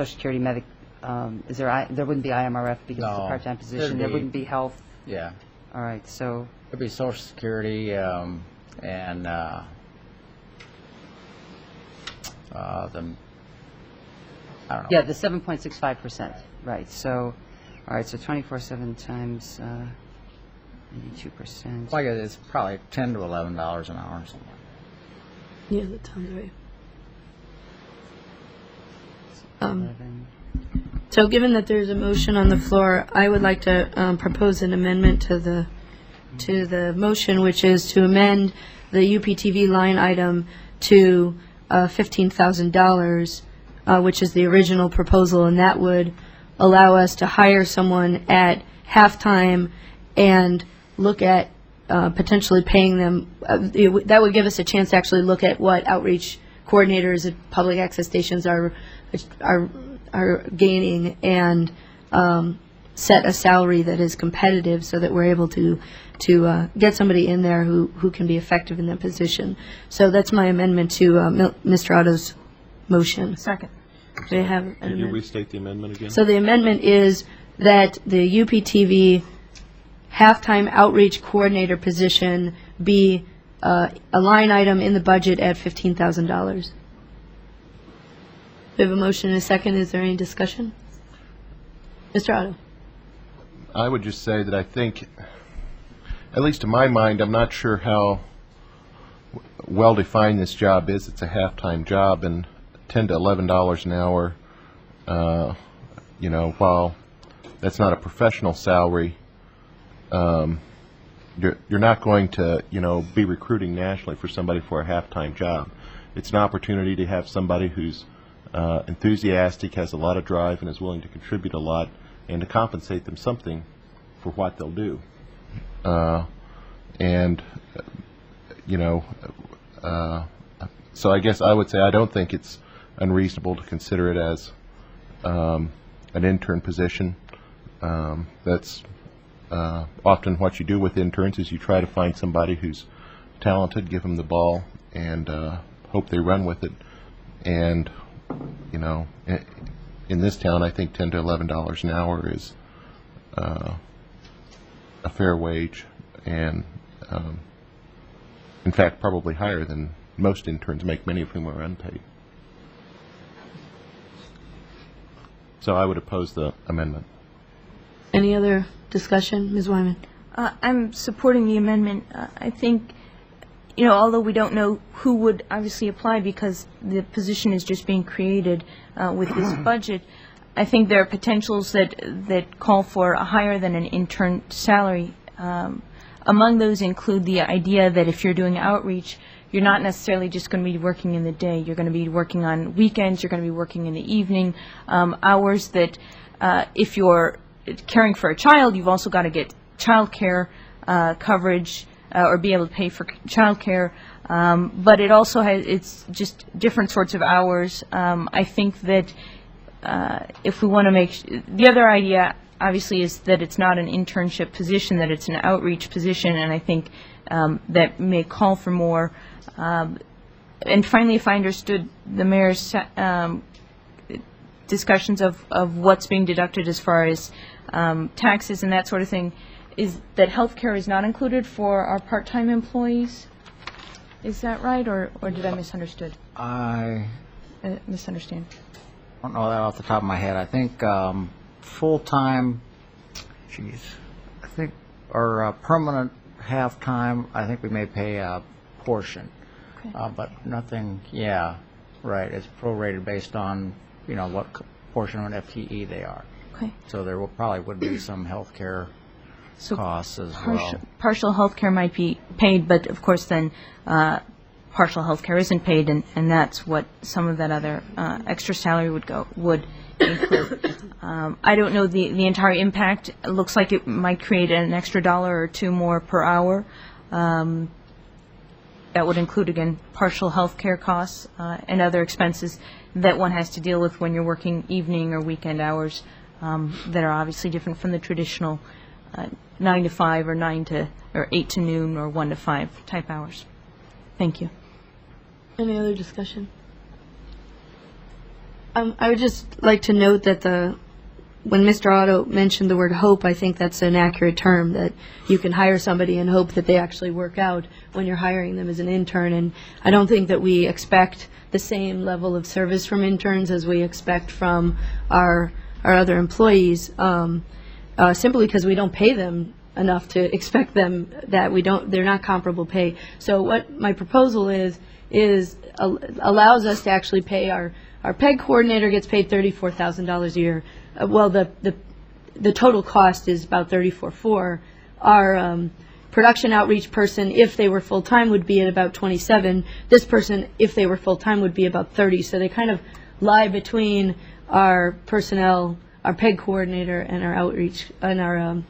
Security, there wouldn't be IMRF because it's a No, part-time position, there'd there be- wouldn't be health, Yeah. all right, so, It'd be Social Security and the, I don't know. yeah, the 7.65%, right, so, all right, so 24/7 times 82%. Like it's probably $10 to $11 an hour or something. Yeah, that sounds right. 11. So given that there's a motion on the floor, I would like to propose an amendment to the motion, which is to amend the UPTV line item to $15,000, which is the original proposal, and that would allow us to hire someone at halftime and look at potentially paying them. That would give us a chance to actually look at what outreach coordinators at public access stations are gaining and set a salary that is competitive so that we're able to get somebody in there who can be effective in that position. So that's my amendment to Mr. Otto's motion. Second. Do you have an Could you amendment? restate the amendment again? So the amendment is that the UPTV halftime outreach coordinator position be a line item in the budget at $15,000. We have a motion and a second. Is there any discussion? Mr. Otto? I would just say that I think, at least in my mind, I'm not sure how well-defined this job is. It's a half-time job, and $10 to $11 an hour, while that's not a professional salary, you're not going to, be recruiting nationally for somebody for a half-time job. It's an opportunity to have somebody who's enthusiastic, has a lot of drive, and is willing to contribute a lot, and to compensate them something for what they'll do. So I guess I would say I don't think it's unreasonable to consider it as an intern position. That's often what you do with interns is you try to find somebody who's talented, give them the ball, and hope they run with it. And in this town, I think $10 to $11 an hour is a fair wage, and in fact, probably higher than most interns make, many of whom are unpaid. So I would oppose the amendment. Any other discussion? Ms. Wyman? I'm supporting the amendment. I think, although we don't know who would obviously apply because the position is just being created with this budget, I think there are potentials that call for a higher than an intern salary. Among those include the idea that if you're doing outreach, you're not necessarily just going to be working in the day. You're going to be working on weekends. You're going to be working in the evening, hours that if you're caring for a child, you've also got to get child care coverage or be able to pay for child care. But it also has, it's just different sorts of hours. I think that if we want to make, the other idea obviously is that it's not an internship position, that it's an outreach position, and I think that may call for more. And finally, if I understood the mayor's discussions of what's being deducted as far as taxes and that sort of thing, is that health care is not included for our part-time employees? Is that right, or did I misunderstood? Misunderstand? I don't know that off the top of my head. I think full-time, I think our permanent half-time, I think we may pay a portion. But nothing, yeah, right, it's prorated based on, what portion of an FTE they are. Okay. So there probably would be some health care So costs as well. partial health care might be paid, but of course then partial health care isn't paid, and that's what some of that other extra salary would include. I don't know the entire impact. It looks like it might create an extra $1 or $2 more per hour. That would include, again, partial health care costs and other expenses that one has to deal with when you're working evening or weekend hours that are obviously different from the traditional 9 to 5 or 8 to noon or 1 to 5 type hours. Thank you. Any other discussion? I would just like to note that when Mr. Otto mentioned the word hope, I think that's an accurate term, that you can hire somebody and hope that they actually work out when you're hiring them as an intern. And I don't think that we expect the same level of service from interns as we expect from our other employees, simply because we don't pay them enough to expect them that they're not comparable pay. So what my proposal is allows us to actually pay our PEG coordinator gets paid $34,000 a year. Well, the total cost is about $34,400. Our production outreach person, if they were full-time, would be at about $27,000. This person, if they were full-time, would be about $30,000. So they kind of lie between our personnel, our PEG coordinator, and our outreach and our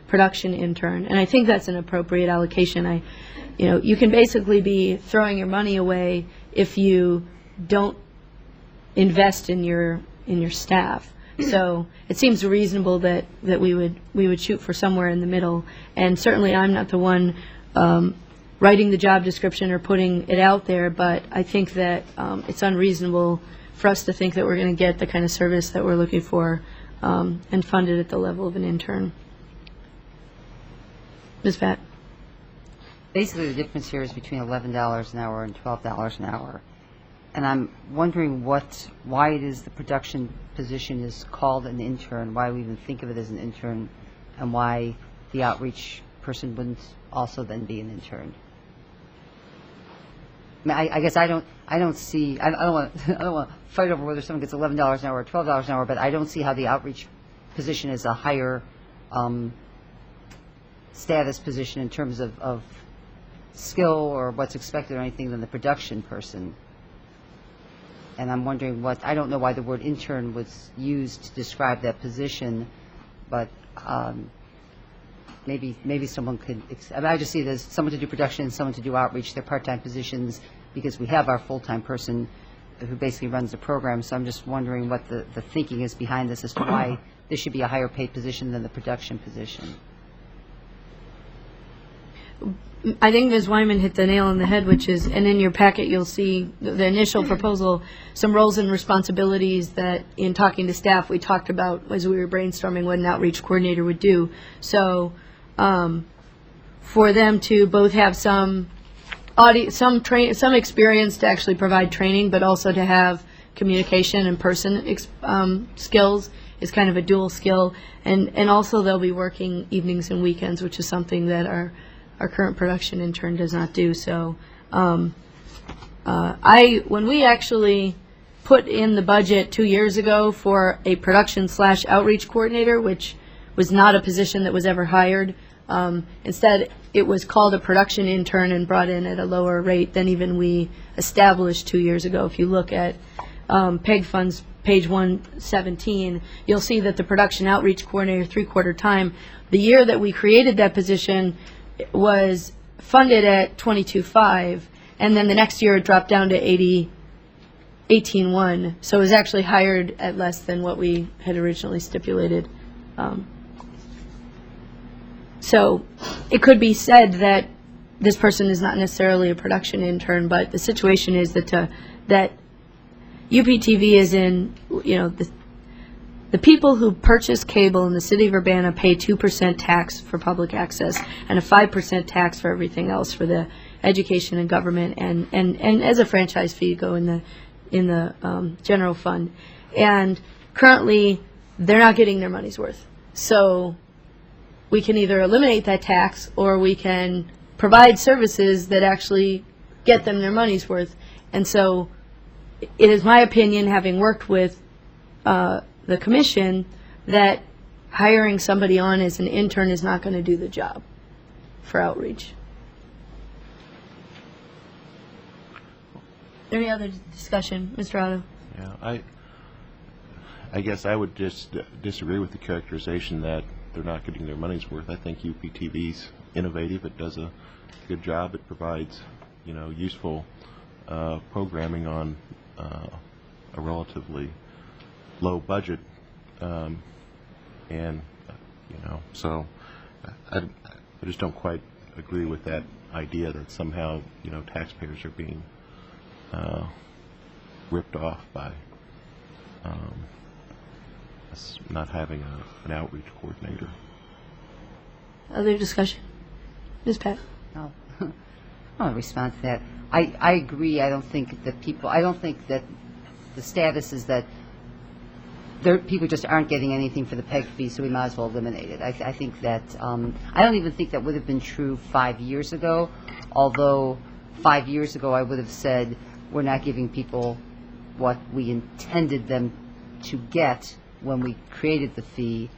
production intern. And I think that's an appropriate allocation. You can basically be throwing your money away if you don't invest in your staff. So it seems reasonable that we would shoot for somewhere in the middle. And certainly I'm not the one writing the job description or putting it out there, but I think that it's unreasonable for us to think that we're going to get the kind of service that we're looking for and funded at the level of an intern. Ms. Pat? Basically, the difference here is between $11 an hour and $12 an hour. And I'm wondering why it is the production position is called an intern, why we even think of it as an intern, and why the outreach person wouldn't also then be an intern. I mean, I guess I don't want to fight over whether someone gets $11 an hour or $12 an hour, but I don't see how the outreach position is a higher status position in terms of skill or what's expected or anything than the production person. And I'm wondering I don't know why the word intern was used to describe that position, but maybe someone could, I just see it as someone to do production, someone to do outreach. They're part-time positions because we have our full-time person who basically runs the program. So I'm just wondering what the thinking is behind this as to why this should be a higher paid position than the production position. I think Ms. Wyman hit the nail on the head, which is, and in your packet you'll see the initial proposal, some roles and responsibilities that in talking to staff we talked about as we were brainstorming what an outreach coordinator would do. So for them to both have some experience to actually provide training, but also to have communication and person skills is kind of a dual skill. And also they'll be working evenings and weekends, which is something that our current production intern does not do. So when we actually put in the budget 2 years ago for a production/outreach coordinator, which was not a position that was ever hired, instead it was called a production intern and brought in at a lower rate than even we established 2 years ago. If you look at PEG funds, page 117, you'll see that the production outreach coordinator 3/4 time, the year that we created that position, was funded at $22,500, and then the next year it dropped down to $18,100. So it was actually hired at less than what we had originally stipulated. So it could be said that this person is not necessarily a production intern, but the situation is that UPTV is in, the people who purchase cable in the city of Urbana pay 2% tax for public access and a 5% tax for everything else, for the education and government, and as a franchise fee go in the general fund. And currently, they're not getting their money's worth. So we can either eliminate that tax or we can provide services that actually get them their money's worth. And so it is my opinion, having worked with the commission, that hiring somebody on as an intern is not going to do the job for outreach. Any other discussion, Mr. Otto? Yeah, I guess I would just disagree with the characterization that they're not getting their money's worth. I think UPTV's innovative. It does a good job. It provides, useful programming on a relatively low budget, and so I just don't quite agree with that idea that somehow taxpayers are being ripped off by us not having an outreach coordinator. Other discussion? Ms. Pat? No. I want to respond to that. I agree. I don't think that the status is that people just aren't getting anything for the PEG fee, so we might as well eliminate it. I think that, I don't even think that would have been true 5 years ago, although 5 years ago I would have said we're not giving people what we intended them to get when we created the fee.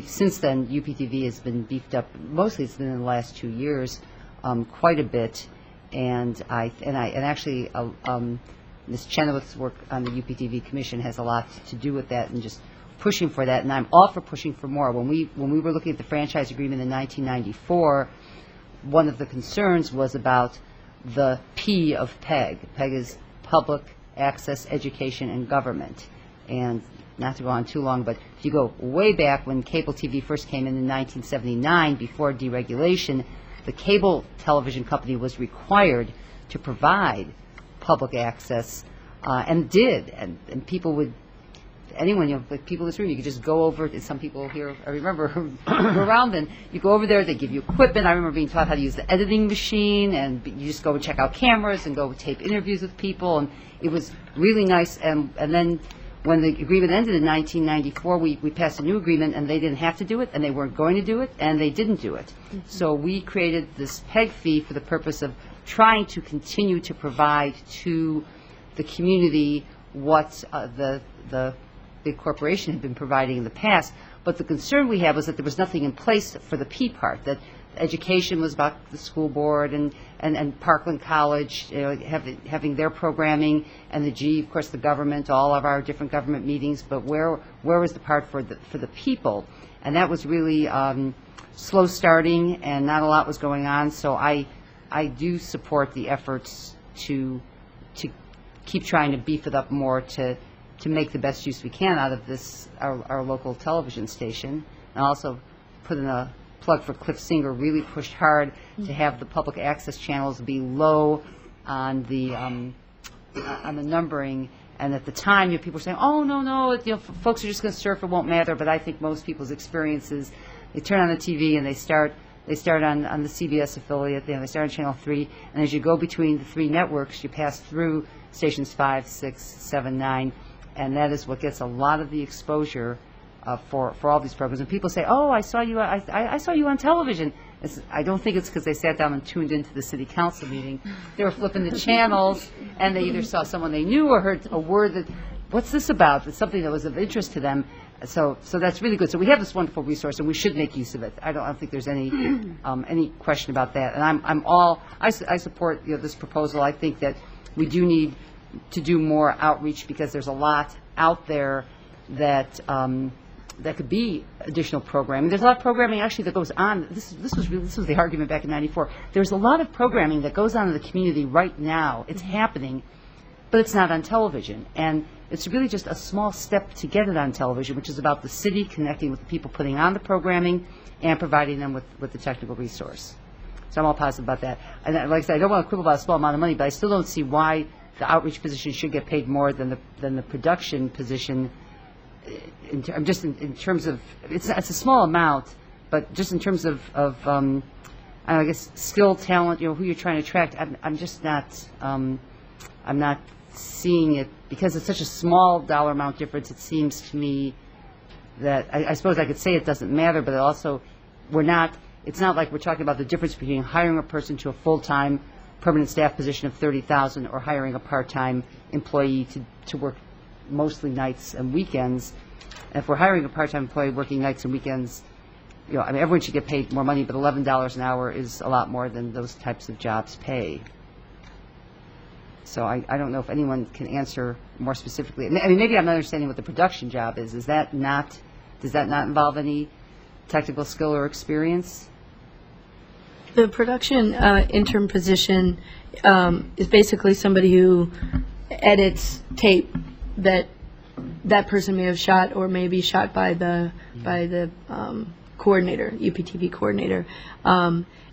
Since then, UPTV has been beefed up. Mostly, it's been in the last 2 years, quite a bit. And actually, Ms. Chenoweth's work on the UPTV Commission has a lot to do with that, and just pushing for that. And I'm all for pushing for more. When we were looking at the franchise agreement in 1994, one of the concerns was about the P of PEG. PEG is public access, education, and government. And not to go on too long, but if you go way back when cable TV first came in 1979, before deregulation, the cable television company was required to provide public access, and did. And people would, anyone, like people in this room, you could just go over, and some people here, I remember, who were around then, you go over there, they give you equipment. I remember being taught how to use the editing machine, and you just go and check out cameras and go tape interviews with people, and it was really nice. And then when the agreement ended in 1994, we passed a new agreement, and they didn't have to do it, and they weren't going to do it, and they didn't do it. Mm-hmm. So we created this PEG fee for the purpose of trying to continue to provide to the community what the big corporation had been providing in the past. But the concern we had was that there was nothing in place for the P part, that education was about the school board and Parkland College, having their programming, and the G, of course, the government, all of our different government meetings. But where was the part for the people? And that was really slow starting, and not a lot was going on. So I do support the efforts to keep trying to beef it up more, to make the best use we can out of this, our local television station. And also put in a plug for Cliff Singer, really pushed hard to have the public access channels be low on the numbering. And at the time, people were saying, "Oh, no, folks are just going to surf; it won't matter." But I think most people's experiences, they turn on the TV and they start on the CBS affiliate. They start on Channel 3, and as you go between the three networks, you pass through stations 5, 6, 7, 9, and that is what gets a lot of the exposure for all these programs. And people say, "Oh, I saw you on television." I don't think it's because they sat down and tuned into the city council meeting. They were flipping the channels, and they either saw someone they knew or heard a word that, "What's this about?" It's something that was of interest to them. So that's really good. So we have this wonderful resource, and we should make use of it. I don't think there's any question about that. And I support this proposal. I think that we do need to do more outreach, because there's a lot out there that could be additional programming. There's a lot of programming actually that goes on. This was the argument back in '94. There's a lot of programming that goes on in the community right now. It's happening, but it's not on television. And it's really just a small step to get it on television, which is about the city connecting with the people putting on the programming and providing them with the technical resource. So I'm all positive about that. And like I said, I don't want to quibble about a small amount of money, but I still don't see why the outreach position should get paid more than the production position. In terms of, it's a small amount, but just in terms of I guess skill, talent, who you're trying to attract, I'm just not I'm not seeing it, because it's such a small dollar amount difference. It seems to me that, I suppose I could say it doesn't matter, but it also, it's not like we're talking about the difference between hiring a person to a full-time permanent staff position of 30,000 or hiring a part-time employee to work mostly nights and weekends. And if we're hiring a part-time employee working nights and weekends, I mean, everyone should get paid more money, but $11 an hour is a lot more than those types of jobs pay. So I don't know if anyone can answer more specifically. I mean, maybe I'm not understanding what the production job is. Does that not involve any technical skill or experience? The production intern position is basically somebody who edits tape that person may have shot or may be shot by the coordinator, UPTV coordinator.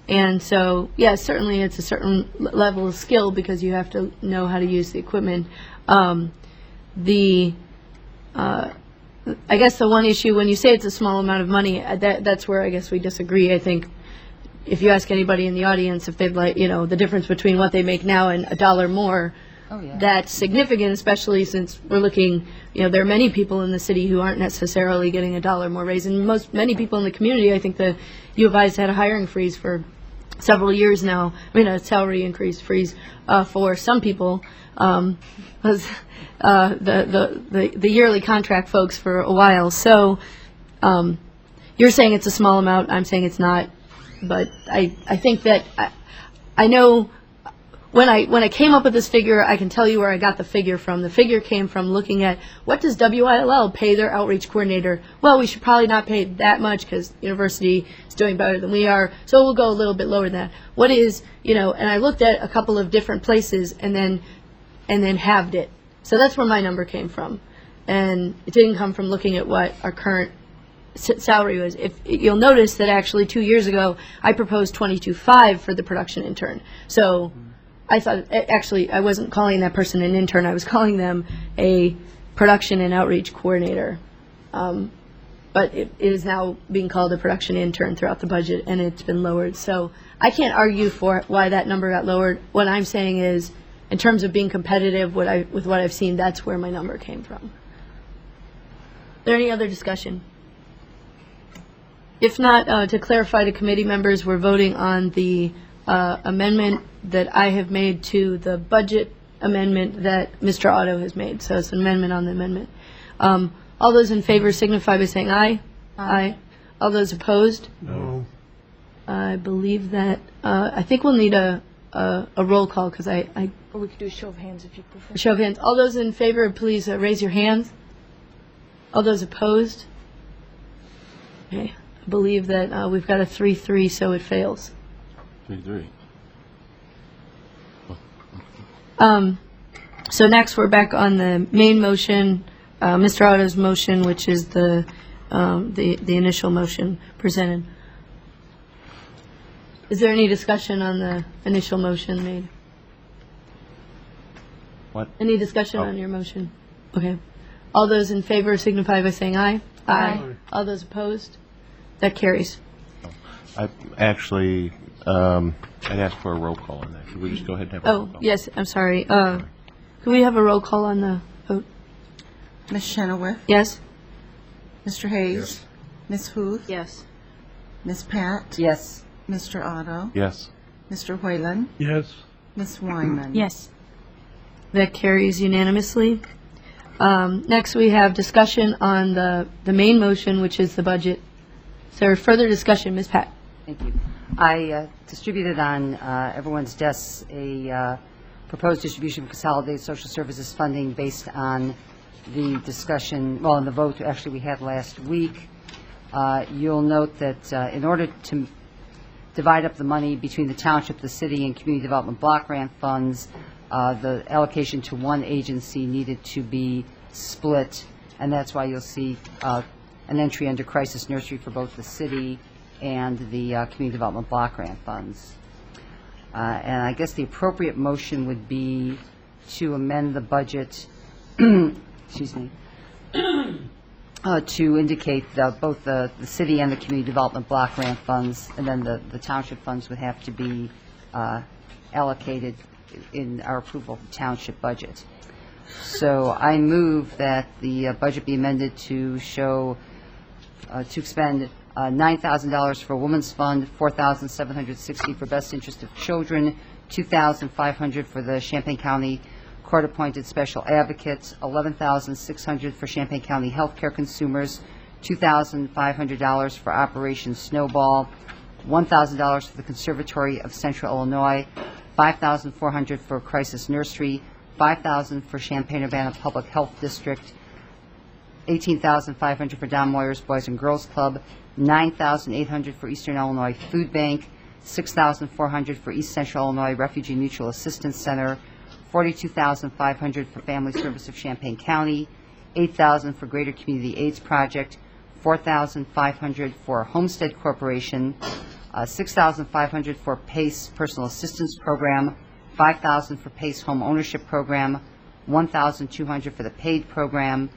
And so, yeah, certainly it's a certain level of skill because you have to know how to use the equipment. I guess the one issue, when you say it's a small amount of money, that's where I guess we disagree. I think if you ask anybody in the audience if they'd like, the difference between what they make now and $1 more, that's significant, especially since we're looking, there are many people in the city who aren't necessarily getting $1 more raise. And many people in the community, I think the U of I has had a hiring freeze for several years now. I mean, a salary increase freeze for some people. Was the yearly contract folks for a while. So you're saying it's a small amount. I'm saying it's not. But I think that I know when I came up with this figure, I can tell you where I got the figure from. The figure came from looking at what does WILL pay their outreach coordinator? Well, we should probably not pay that much because university is doing better than we are, so we'll go a little bit lower than that. What is, and I looked at a couple of different places and then halved it. So that's where my number came from. And it didn't come from looking at what our current salary was. If you'll notice that actually 2 years ago I proposed $22,500 for the production intern. So I thought, actually, I wasn't calling that person an intern. I was calling them a production and outreach coordinator. But it is now being called a production intern throughout the budget, and it's been lowered. So I can't argue for why that number got lowered. What I'm saying is, in terms of being competitive with what I've seen, that's where my number came from. Is there any other discussion? If not, to clarify to committee members, we're voting on the amendment that I have made to the budget amendment that Mr. Otto has made. So it's an amendment on the amendment. All those in favor signify by saying aye. Aye. All those opposed? No. I believe that, I think we'll need a roll call because Or we could do a show of hands if you prefer. show of hands. All those in favor, please raise your hands. All those opposed? Okay. I believe that we've got a 3-3, so it fails. 3-3. So next, we're back on the main motion, Mr. Otto's motion, which is the initial motion presented. Is there any discussion on the initial motion made? What? Any discussion on your motion? Okay. All those in favor signify by saying aye. Aye. All those opposed? That carries. I'd ask for a roll call on that. Could we just go ahead and have a roll Oh, call? yes, I'm sorry. Could we have a roll call on the vote? Ms. Chenoweth? Yes? Mr. Hayes? Ms. Huth? Yes. Ms. Pat? Yes. Mr. Otto? Yes. Mr. Whalen? Yes. Ms. Wyman? Yes. That carries unanimously. Next, we have discussion on the main motion, which is the budget. Is there further discussion? Ms. Pat? Thank you. I distributed on everyone's desks a proposed distribution of consolidated social services funding based on the discussion, and the vote actually we had last week. You'll note that in order to divide up the money between the township, the city, and community development block grant funds, the allocation to one agency needed to be split, and that's why you'll see an entry under crisis nursery for both the city and the community development block grant funds. And I guess the appropriate motion would be to amend the budget, excuse me, to indicate both the city and the community development block grant funds, and then the township funds would have to be allocated in our approval of the township budget. So I move that the budget be amended to show to expend $9,000 for Women's Fund, $4,760 for Best Interest of Children, $2,500 for the Champaign County Court-Appointed Special Advocates, $11,600 for Champaign County Healthcare Consumers, $2,500 for Operation Snowball, $1,000 for the Conservatory of Central Illinois, $5,400 for Crisis Nursery, $5,000 for Champaign-Urbana Public Health District, $18,500 for Don Moyer's Boys and Girls Club, $9,800 for Eastern Illinois Food Bank, $6,400 for East Central Illinois Refugee Mutual Assistance Center, $42,500 for Family Service of Champaign County, $8,000 for Greater Community AIDS Project, $4,500 for Homestead Corporation, $6,500 for PACE Personal Assistance Program, $5,000 for PACE Home Ownership Program, $1,200 for the PAID Program,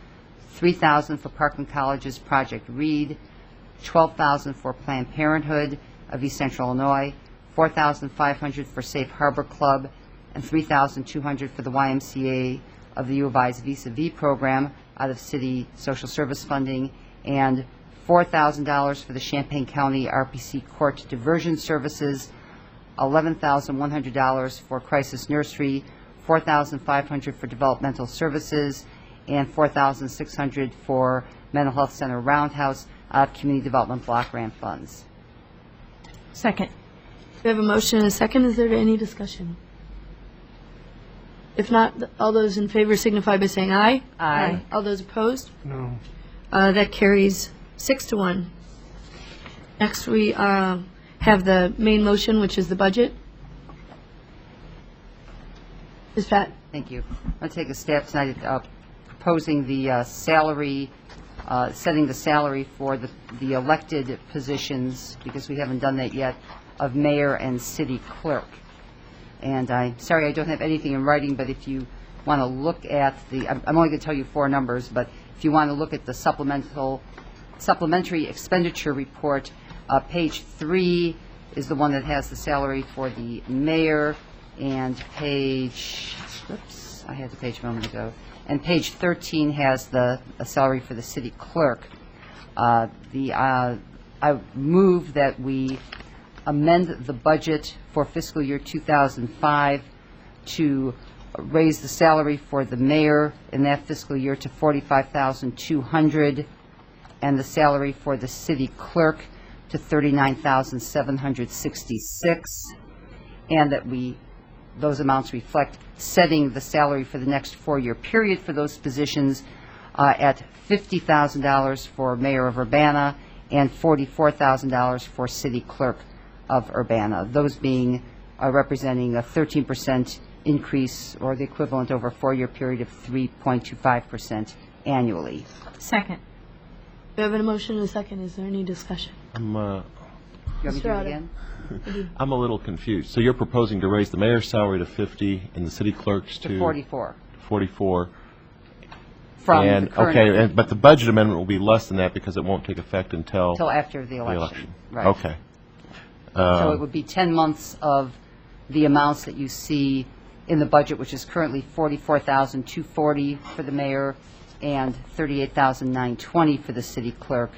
$3,000 for Parkland College's Project READ, $12,000 for Planned Parenthood of East Central Illinois, $4,500 for Safe Harbor Club, and $3,200 for the YMCA of the U of I's Vis-a-Vis program out of city social service funding, and $4,000 for the Champaign County RPC Court Diversion Services, $11,100 for Crisis Nursery, $4,500 for Developmental Services, and $4,600 for Mental Health Center Roundhouse out of Community Development Block Grant funds. Second. We have a motion and a second. Is there any discussion? If not, all those in favor signify by saying aye. Aye. All those opposed? No. That carries 6-1. Next, we have the main motion, which is the budget. Ms. Pat? Thank you. I'm going to take a stab tonight at proposing the salary, setting the salary for the elected positions, because we haven't done that yet, of mayor and city clerk. And I'm sorry I don't have anything in writing, but if you want to look at the, I'm only going to tell you 4 numbers, but if you want to look at the supplementary expenditure report, page 3 is the one that has the salary for the mayor, and page, oops, I had the page a moment ago, and page 13 has the salary for the city clerk. I move that we amend the budget for fiscal year 2005 to raise the salary for the mayor in that fiscal year to $45,200 and the salary for the city clerk to $39,766, and that those amounts reflect setting the salary for the next 4-year period for those positions at $50,000 for mayor of Urbana and $44,000 for city clerk of Urbana, those being representing a 13% increase, or the equivalent over a 4-year period of 3.25% annually. Second. We have a motion and a second. Is there any discussion? You want me to do it again? I'm a little confused. So you're proposing to raise the mayor's salary to 50 and the city clerk's to 44. 44. From And the current, okay, but the budget amendment will be less than that because it won't take effect until after the the election. election. Right. Okay. So it would be 10 months of the amounts that you see in the budget, which is currently $44,240 for the mayor and $38,920 for the city clerk.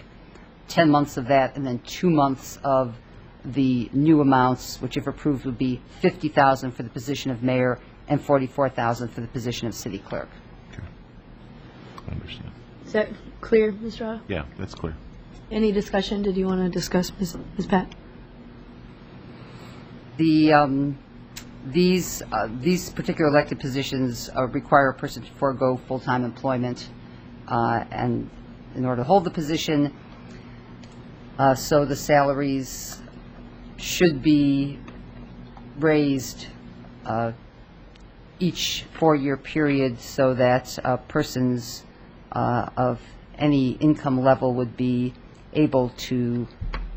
10 months of that, and then 2 months of the new amounts, which if approved would be $50,000 for the position of mayor and $44,000 for the position of city clerk. I understand. Is that clear, Mr. Otto? Yeah, that's clear. Any discussion? Did you want to discuss, Ms. Pat? These particular elected positions require a person to forego full-time employment, and in order to hold the position, so the salaries should be raised each 4-year period, so that persons of any income level would be able to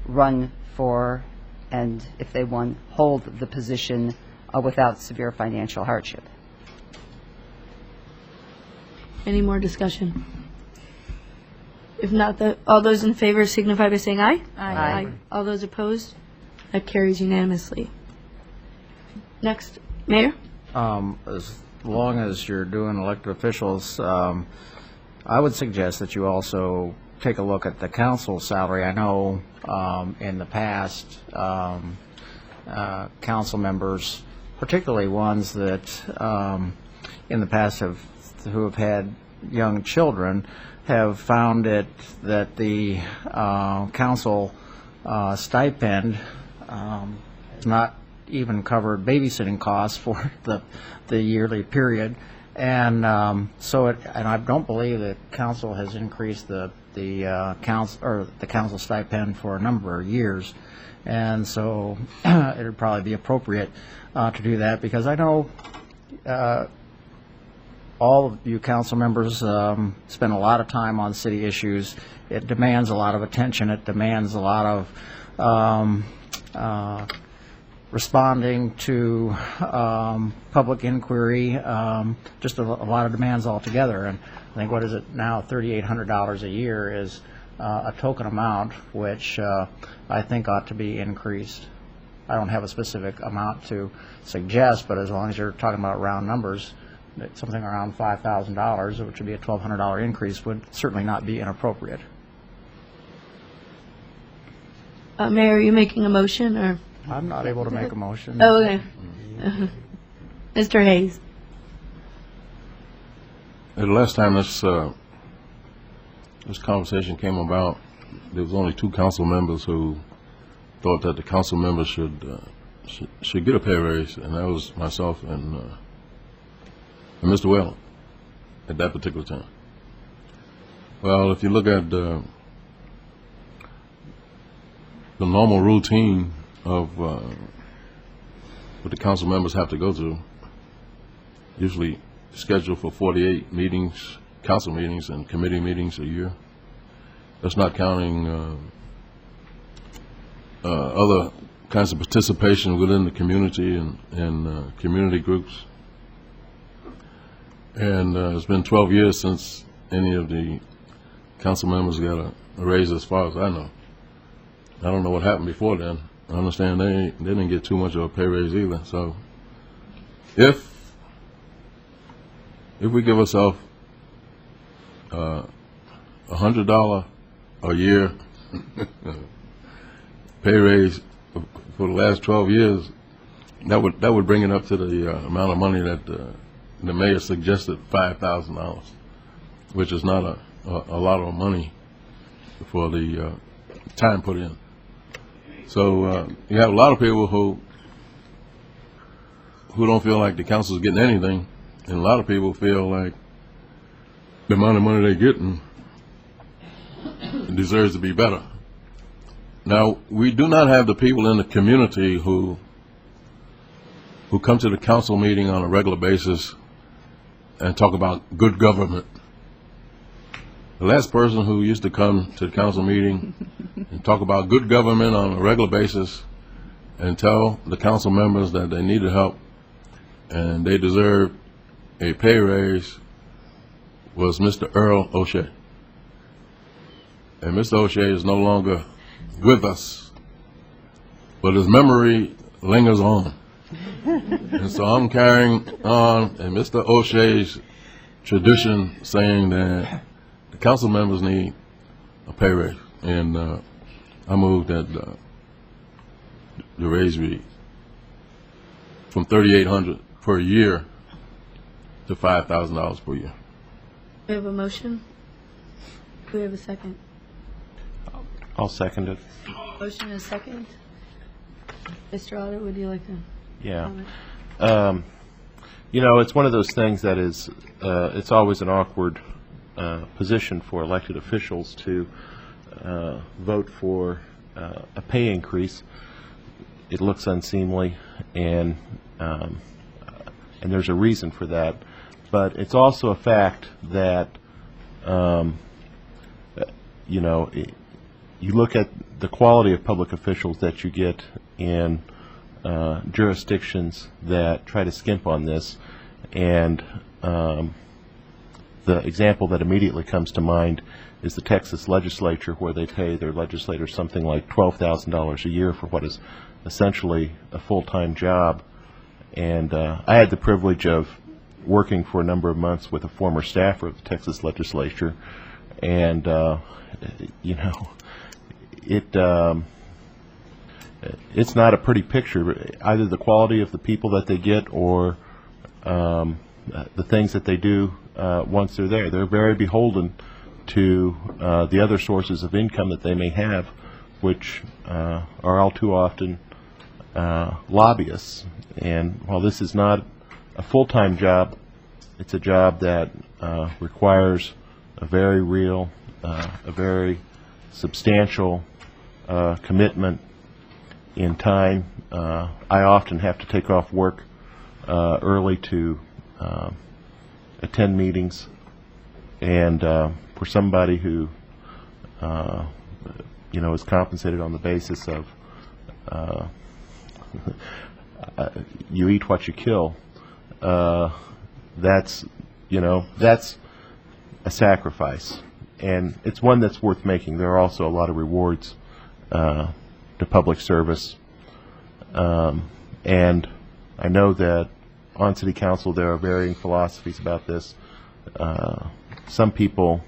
run for, and if they won, hold the position without severe financial hardship. Any more discussion? If not, all those in favor signify by saying aye. Aye. All those opposed? That carries unanimously. Next, Mayor? As long as you're doing elected officials, I would suggest that you also take a look at the council salary. I know in the past, council members, particularly ones that in the past who have had young children, have found it that the council stipend has not even covered babysitting costs for the yearly period. And and I don't believe that council has increased the council stipend for a number of years, and so it would probably be appropriate to do that, because I know all of you council members spend a lot of time on city issues. It demands a lot of attention. It demands a lot of responding to public inquiry, just a lot of demands altogether. And I think, what is it now, $3,800 a year is a token amount, which I think ought to be increased. I don't have a specific amount to suggest, but as long as you're talking about round numbers, something around $5,000, which would be a $1,200 increase, would certainly not be inappropriate. Mayor, are you making a motion, or? I'm not able to make a motion. Oh, okay. Mr. Hayes. The last time this conversation came about, there was only 2 council members who thought that the council members should get a pay raise, and that was myself and Mr. Whalen at that particular time. Well, if you look at the normal routine of what the council members have to go through, usually scheduled for 48 meetings, council meetings and committee meetings a year. That's not counting other kinds of participation within the community and community groups. And it's been 12 years since any of the council members got a raise, as far as I know. I don't know what happened before then. I understand they didn't get too much of a pay raise either. So if we give ourselves $100 a year pay raise for the last 12 years, that would bring it up to the amount of money that the mayor suggested, $5,000, which is not a lot of money for the time put in. So you have a lot of people who don't feel like the council is getting anything, and a lot of people feel like the amount of money they're getting deserves to be better. Now, we do not have the people in the community who come to the council meeting on a regular basis and talk about good government. The last person who used to come to the council meeting and talk about good government on a regular basis and tell the council members that they needed help and they deserved a pay raise was Mr. Earl O'Shea. And Mr. O'Shea is no longer with us, but his memory lingers on. And so I'm carrying on in Mr. O'Shea's tradition, saying that the council members need a pay raise. And I move that the raise be from $3,800 per year to $5,000 per year. We have a motion. Do we have a second? I'll second it. Motion and a second. Mr. Otter, would you like to Yeah. comment? You know, it's one of those things that is, it's always an awkward position for elected officials to vote for a pay increase. It looks unseemly, and there's a reason for that. But it's also a fact that, you know, you look at the quality of public officials that you get in jurisdictions that try to skimp on this, and the example that immediately comes to mind is the Texas legislature, where they pay their legislators something like $12,000 a year for what is essentially a full-time job. And I had the privilege of working for a number of months with a former staffer of the Texas legislature, And, you know, it's not a pretty picture, either the quality of the people that they get or the things that they do once they're there. They're very beholden to the other sources of income that they may have, which are all too often lobbyists. And while this is not a full-time job, it's a job that requires a very real, a very substantial commitment in time. I often have to take off work early to attend meetings, and for somebody who you know, is compensated on the basis of you eat what you kill, that's, you know, that's a sacrifice, and it's one that's worth making. There are also a lot of rewards to public service, and I know that on City Council there are varying philosophies about this. Some people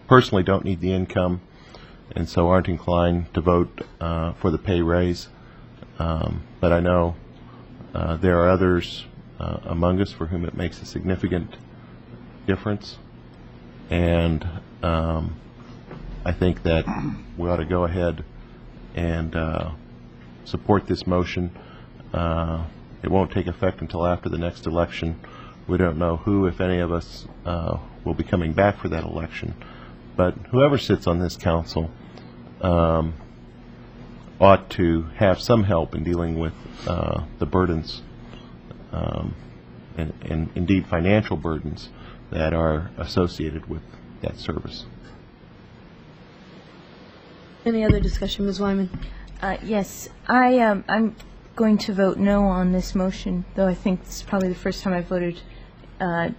personally don't need the income, and so aren't inclined to vote for the pay raise. But I know there are others among us for whom it makes a significant difference, and I think that we ought to go ahead and support this motion. It won't take effect until after the next election. We don't know who, if any of us, will be coming back for that election. But whoever sits on this council ought to have some help in dealing with the burdens and indeed financial burdens that are associated with that service. Any other discussion, Ms. Wyman? Yes, I'm going to vote no on this motion, though I think this is probably the first time I've voted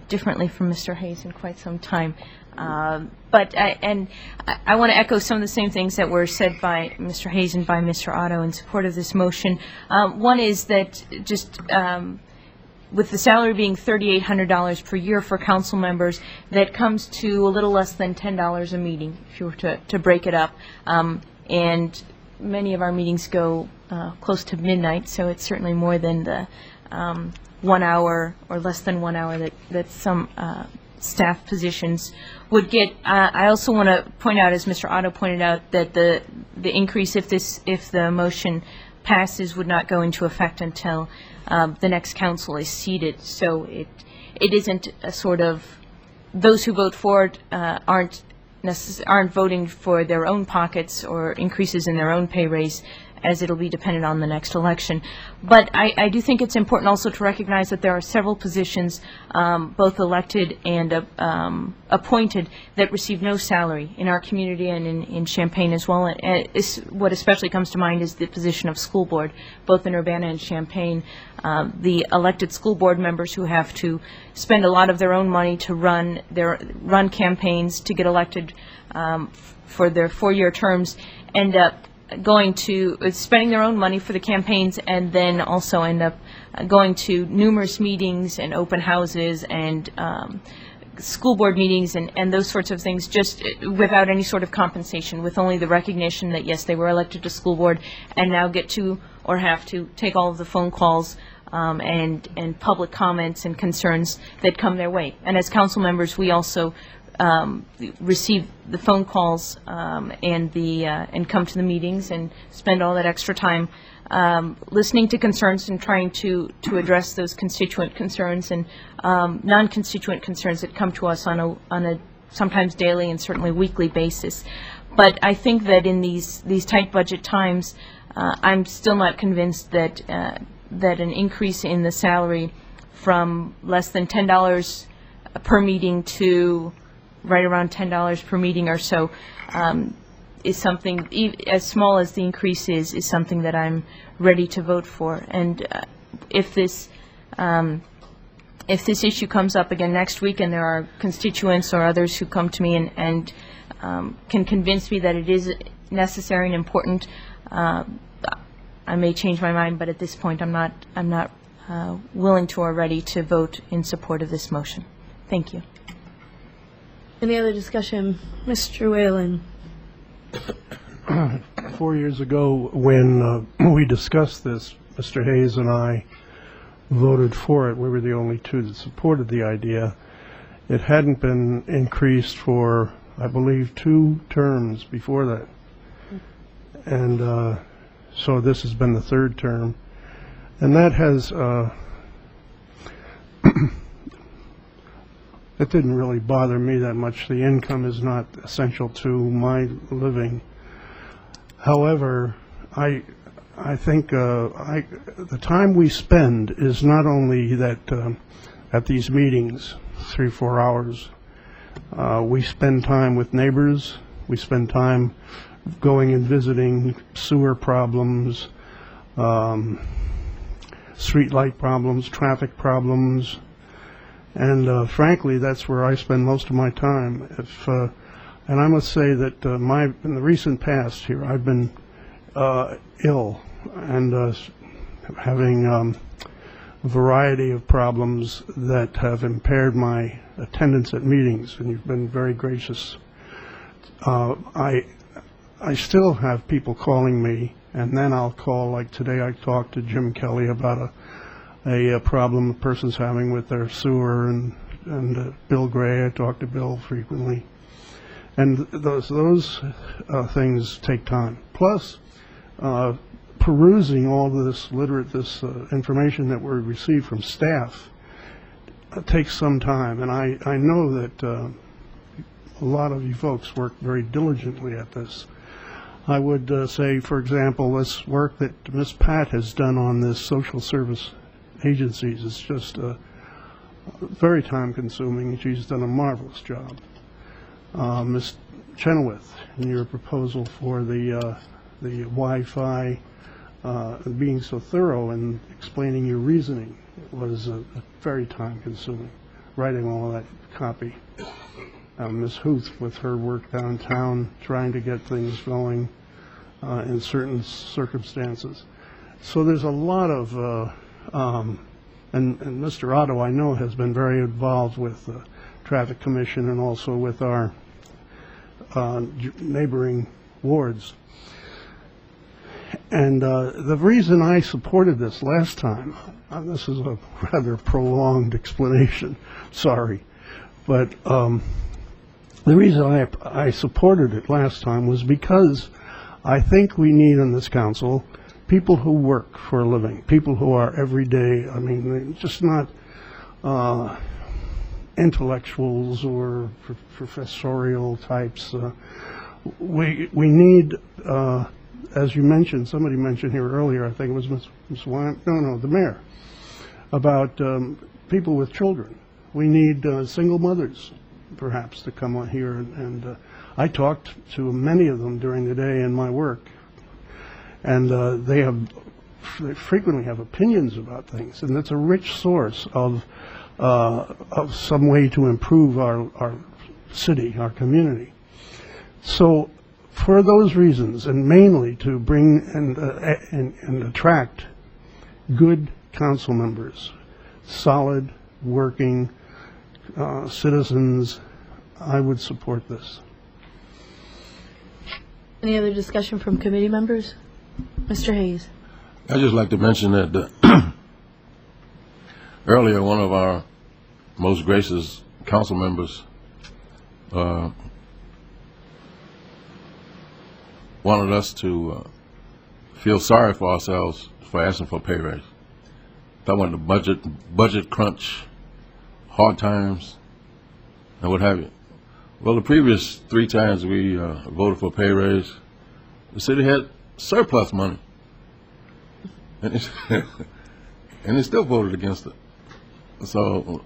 differently from Mr. Hayes in quite some time. But I want to echo some of the same things that were said by Mr. Hayes and by Mr. Otto in support of this motion. One is that just with the salary being $3,800 per year for council members, that comes to a little less than $10 a meeting, if you were to break it up. And many of our meetings go close to midnight, so it's certainly more than the 1 hour or less than 1 hour that some staff positions would get. I also want to point out, as Mr. Otto pointed out, that the increase, if the motion passes, would not go into effect until the next council is seated. So it isn't a sort of, those who vote for it aren't voting for their own pockets or increases in their own pay raise, as it'll be dependent on the next election. But I do think it's important also to recognize that there are several positions, both elected and appointed, that receive no salary in our community and in Champaign as well. And what especially comes to mind is the position of school board, both in Urbana and Champaign. The elected school board members who have to spend a lot of their own money to run campaigns to get elected for their 4-year terms end up spending their own money for the campaigns, and then also end up going to numerous meetings and open houses and school board meetings and those sorts of things, just without any sort of compensation, with only the recognition that, yes, they were elected to school board and now get to or have to take all of the phone calls and public comments and concerns that come their way. And as council members, we also receive the phone calls and come to the meetings and spend all that extra time listening to concerns and trying to address those constituent concerns and non-constituent concerns that come to us on a sometimes daily and certainly weekly basis. But I think that in these tight budget times, I'm still not convinced that that an increase in the salary from less than $10 per meeting to right around $10 per meeting or so is something, as small as the increase is something that I'm ready to vote for. And if this issue comes up again next week and there are constituents or others who come to me and can convince me that it is necessary and important, I may change my mind, but at this point I'm not willing to or ready to vote in support of this motion. Thank you. Any other discussion? Mr. Whalen? 4 years ago, when we discussed this, Mr. Hayes and I voted for it. We were the only two that supported the idea. It hadn't been increased for, I believe, 2 terms before that. And so this has been the 3rd term. And that has, it didn't really bother me that much. The income is not essential to my living. However, I think the time we spend is not only that at these meetings, 3-4 hours. We spend time with neighbors. We spend time going and visiting sewer problems, street light problems, traffic problems, and frankly, that's where I spend most of my time. And I must say that in the recent past here, I've been ill and having a variety of problems that have impaired my attendance at meetings, and you've been very gracious. I still have people calling me, and then I'll call, like today I talked to Jim Kelly about a problem a person's having with their sewer, and Bill Gray, I talk to Bill frequently. And those things take time. Plus, perusing all this information that we receive from staff takes some time. And I know that a lot of you folks work very diligently at this. I would say, for example, this work that Ms. Pat has done on this social service agencies is just very time-consuming. She's done a marvelous job. Ms. Chenoweth, in your proposal for the Wi-Fi, being so thorough and explaining your reasoning was very time-consuming, writing all that copy. Ms. Huth, with her work downtown, trying to get things going in certain circumstances. So there's a lot of, and Mr. Otto, I know, has been very involved with the Traffic Commission and also with our neighboring wards. And the reason I supported this last time, this is a rather prolonged explanation, sorry, but the reason I supported it last time was because I think we need in this council people who work for a living, people who are everyday, I mean, just not intellectuals or professorial types. We need, as you mentioned, somebody mentioned here earlier, I think it was Ms. Wine, no, the mayor, about people with children. We need single mothers, perhaps, to come on here, and I talked to many of them during the day in my work, and they frequently have opinions about things, and it's a rich source of some way to improve our city, our community. So for those reasons, and mainly to bring and attract good council members, solid, working citizens, I would support this. Any other discussion from committee members? Mr. Hayes. I'd just like to mention that earlier one of our most gracious council members wanted us to feel sorry for ourselves for asking for a pay raise. That went to budget crunch, hard times, and what have you. Well, the previous 3 times we voted for a pay raise, the city had surplus money, and it still voted against it. So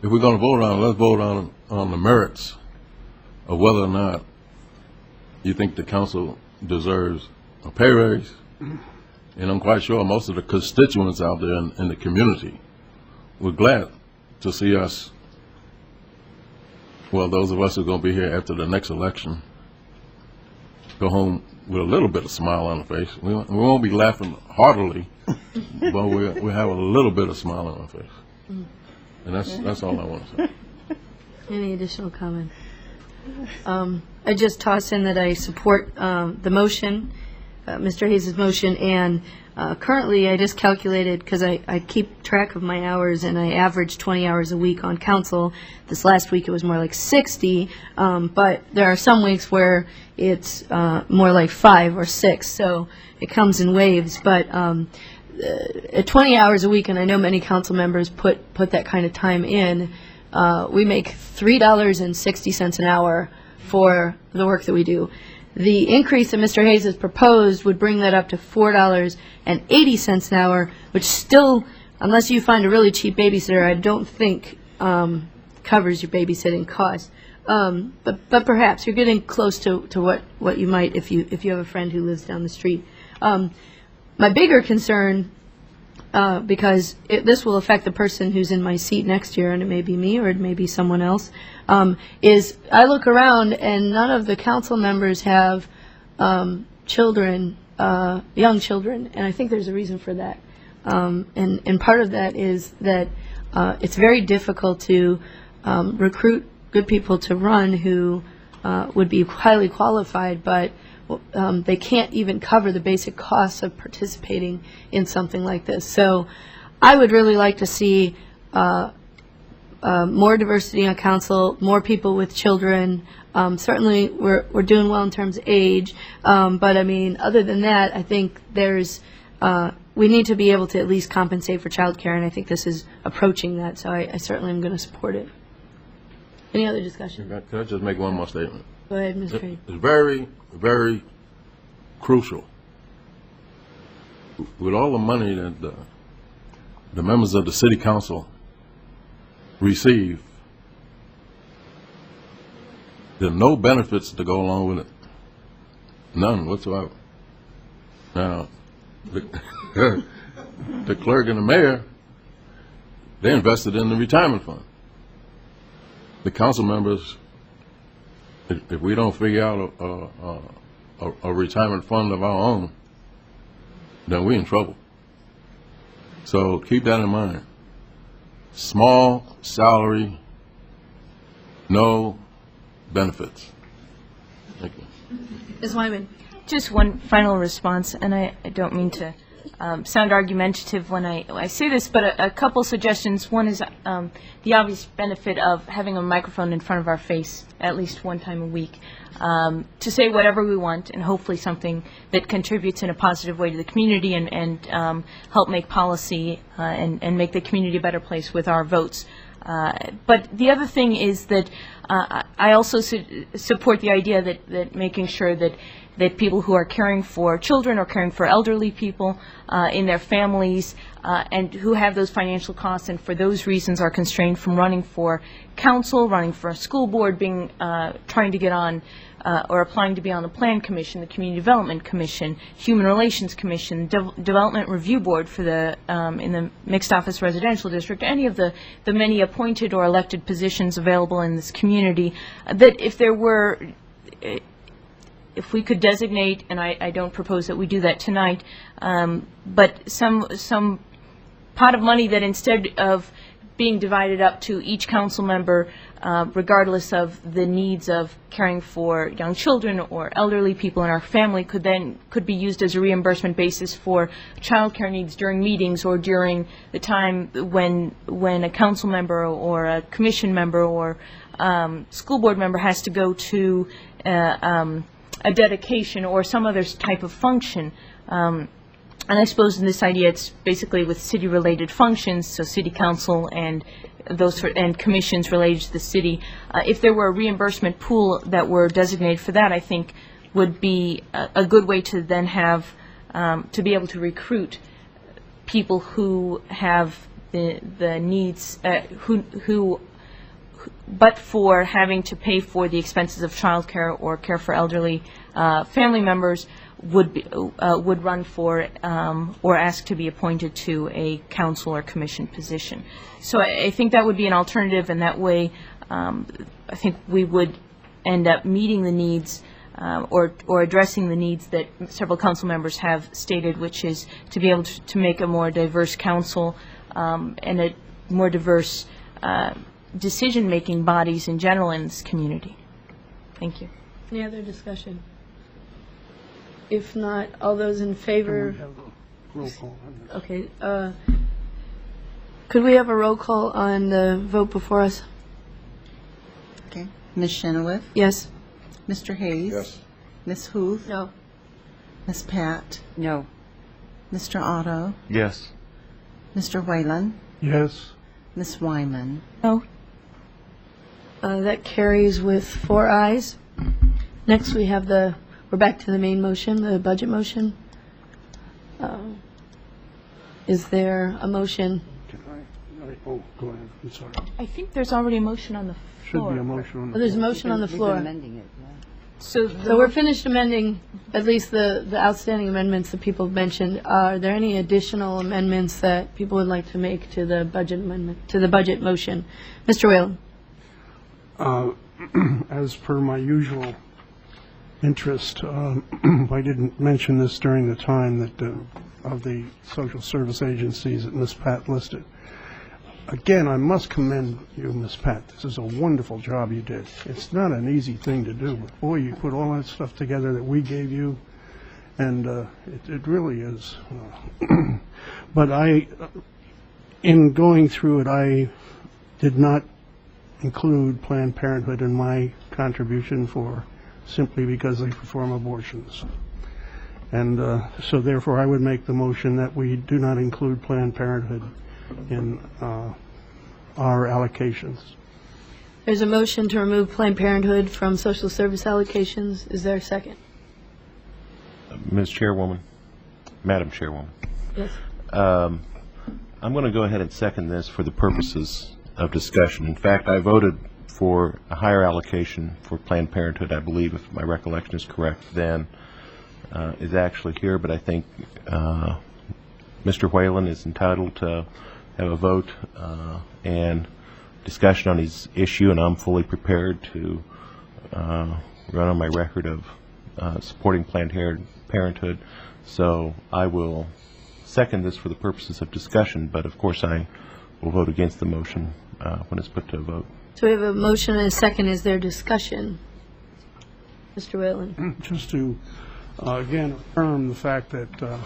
if we're going to vote on it, let's vote on the merits of whether or not you think the council deserves a pay raise. And I'm quite sure most of the constituents out there in the community were glad to see us, well, those of us who are going to be here after the next election, go home with a little bit of smile on our face. We won't be laughing heartily, but we'll have a little bit of smile on our face. And that's all I want to say. Any additional comment? I just toss in that I support the motion, Mr. Hayes' motion, and currently I just calculated, because I keep track of my hours, and I average 20 hours a week on council. This last week it was more like 60, but there are some weeks where it's more like 5 or 6, so it comes in waves. But at 20 hours a week, and I know many council members put that kind of time in, we make $3.60 an hour for the work that we do. The increase that Mr. Hayes has proposed would bring that up to $4.80 an hour, which still, unless you find a really cheap babysitter, I don't think covers your babysitting costs. But perhaps you're getting close to what you might if you have a friend who lives down the street. My bigger concern, because this will affect the person who's in my seat next year, and it may be me or it may be someone else, is I look around and none of the council members have children, young children, and I think there's a reason for that. And part of that is that it's very difficult to recruit good people to run who would be highly qualified, but they can't even cover the basic costs of participating in something like this. So I would really like to see more diversity on council, more people with children. Certainly, we're doing well in terms of age, but I mean, other than that, I think we need to be able to at least compensate for childcare, and I think this is approaching that. So I certainly am going to support it. Any other discussion? Can I just make one more statement? Go ahead, Ms. Craig. It's very, very crucial. With all the money that the members of the city council receive, there are no benefits to go along with it. None whatsoever. Now, the clerk and the mayor, they invested in the retirement fund. The council members, if we don't figure out a retirement fund of our own, then we're in trouble. So keep that in mind. Small salary, no benefits. Thank you. Ms. Wyman. Just one final response, and I don't mean to sound argumentative when I say this, but a couple suggestions. One is the obvious benefit of having a microphone in front of our face at least one time a week to say whatever we want, and hopefully something that contributes in a positive way to the community and help make policy and make the community a better place with our votes. But the other thing is that I also support the idea that making sure that people who are caring for children or caring for elderly people in their families and who have those financial costs and for those reasons are constrained from running for council, running for a school board, trying to get on or applying to be on the Plan Commission, the Community Development Commission, Human Relations Commission, Development Review Board for in the Mixed Office Residential District, any of the many appointed or elected positions available in this community, that if we could designate, and I don't propose that we do that tonight, but some pot of money that instead of being divided up to each council member, regardless of the needs of caring for young children or elderly people in our family, could be used as a reimbursement basis for child care needs during meetings or during the time when a council member or a commission member or school board member has to go to a dedication or some other type of function. And I suppose in this idea it's basically with city-related functions, so city council and and commissions related to the city. If there were a reimbursement pool that were designated for that, I think would be a good way to then have to be able to recruit people who have the needs who but for having to pay for the expenses of childcare or care for elderly family members would run for or ask to be appointed to a council or commission position. So I think that would be an alternative, and that way I think we would end up meeting the needs or addressing the needs that several council members have stated, which is to be able to make a more diverse council and a more diverse decision-making bodies in general in this community. Thank you. Any other discussion? If not, all those in favor? Have a roll call on this. Okay. Could we have a roll call on the vote before us? Okay. Ms. Chenoweth? Yes? Mr. Hayes? Yes. Ms. Huth? No. Ms. Pat? No. Mr. Otto? Yes. Mr. Whalen? Yes, Ms. Wyman? No? That carries with 4 ayes. Next, we have we're back to the main motion, the budget motion. Is there a motion? oh, go ahead, I'm sorry. I think there's already a motion on the Should floor. be a motion on Oh, the there's a motion on the We've been floor. amending it, yeah. So we're finished amending at least the outstanding amendments that people have mentioned. Are there any additional amendments that people would like to make to the budget amendment, to the budget motion? Mr. Whalen? As per my usual interest, I didn't mention this during the time that of the social service agencies that Ms. Pat listed. Again, I must commend you, Ms. Pat. This is a wonderful job you did. It's not an easy thing to do, but boy, you put all that stuff together that we gave you, and it really is. But in going through it, I did not include Planned Parenthood in my contribution simply because they perform abortions. And so therefore, I would make the motion that we do not include Planned Parenthood in our allocations. There's a motion to remove Planned Parenthood from social service allocations. Is there a second? Ms. Chairwoman, Madam Chairwoman, Yes. I'm going to go ahead and second this for the purposes of discussion. In fact, I voted for a higher allocation for Planned Parenthood, I believe, if my recollection is correct, than is actually here, but I think Mr. Whalen is entitled to have a vote and discussion on his issue, and I'm fully prepared to run on my record of supporting Planned Parenthood. So I will second this for the purposes of discussion, but of course I will vote against the motion when it's put to a vote. So we have a motion and a second. Is there discussion? Mr. Whalen? Just to, again, affirm the fact that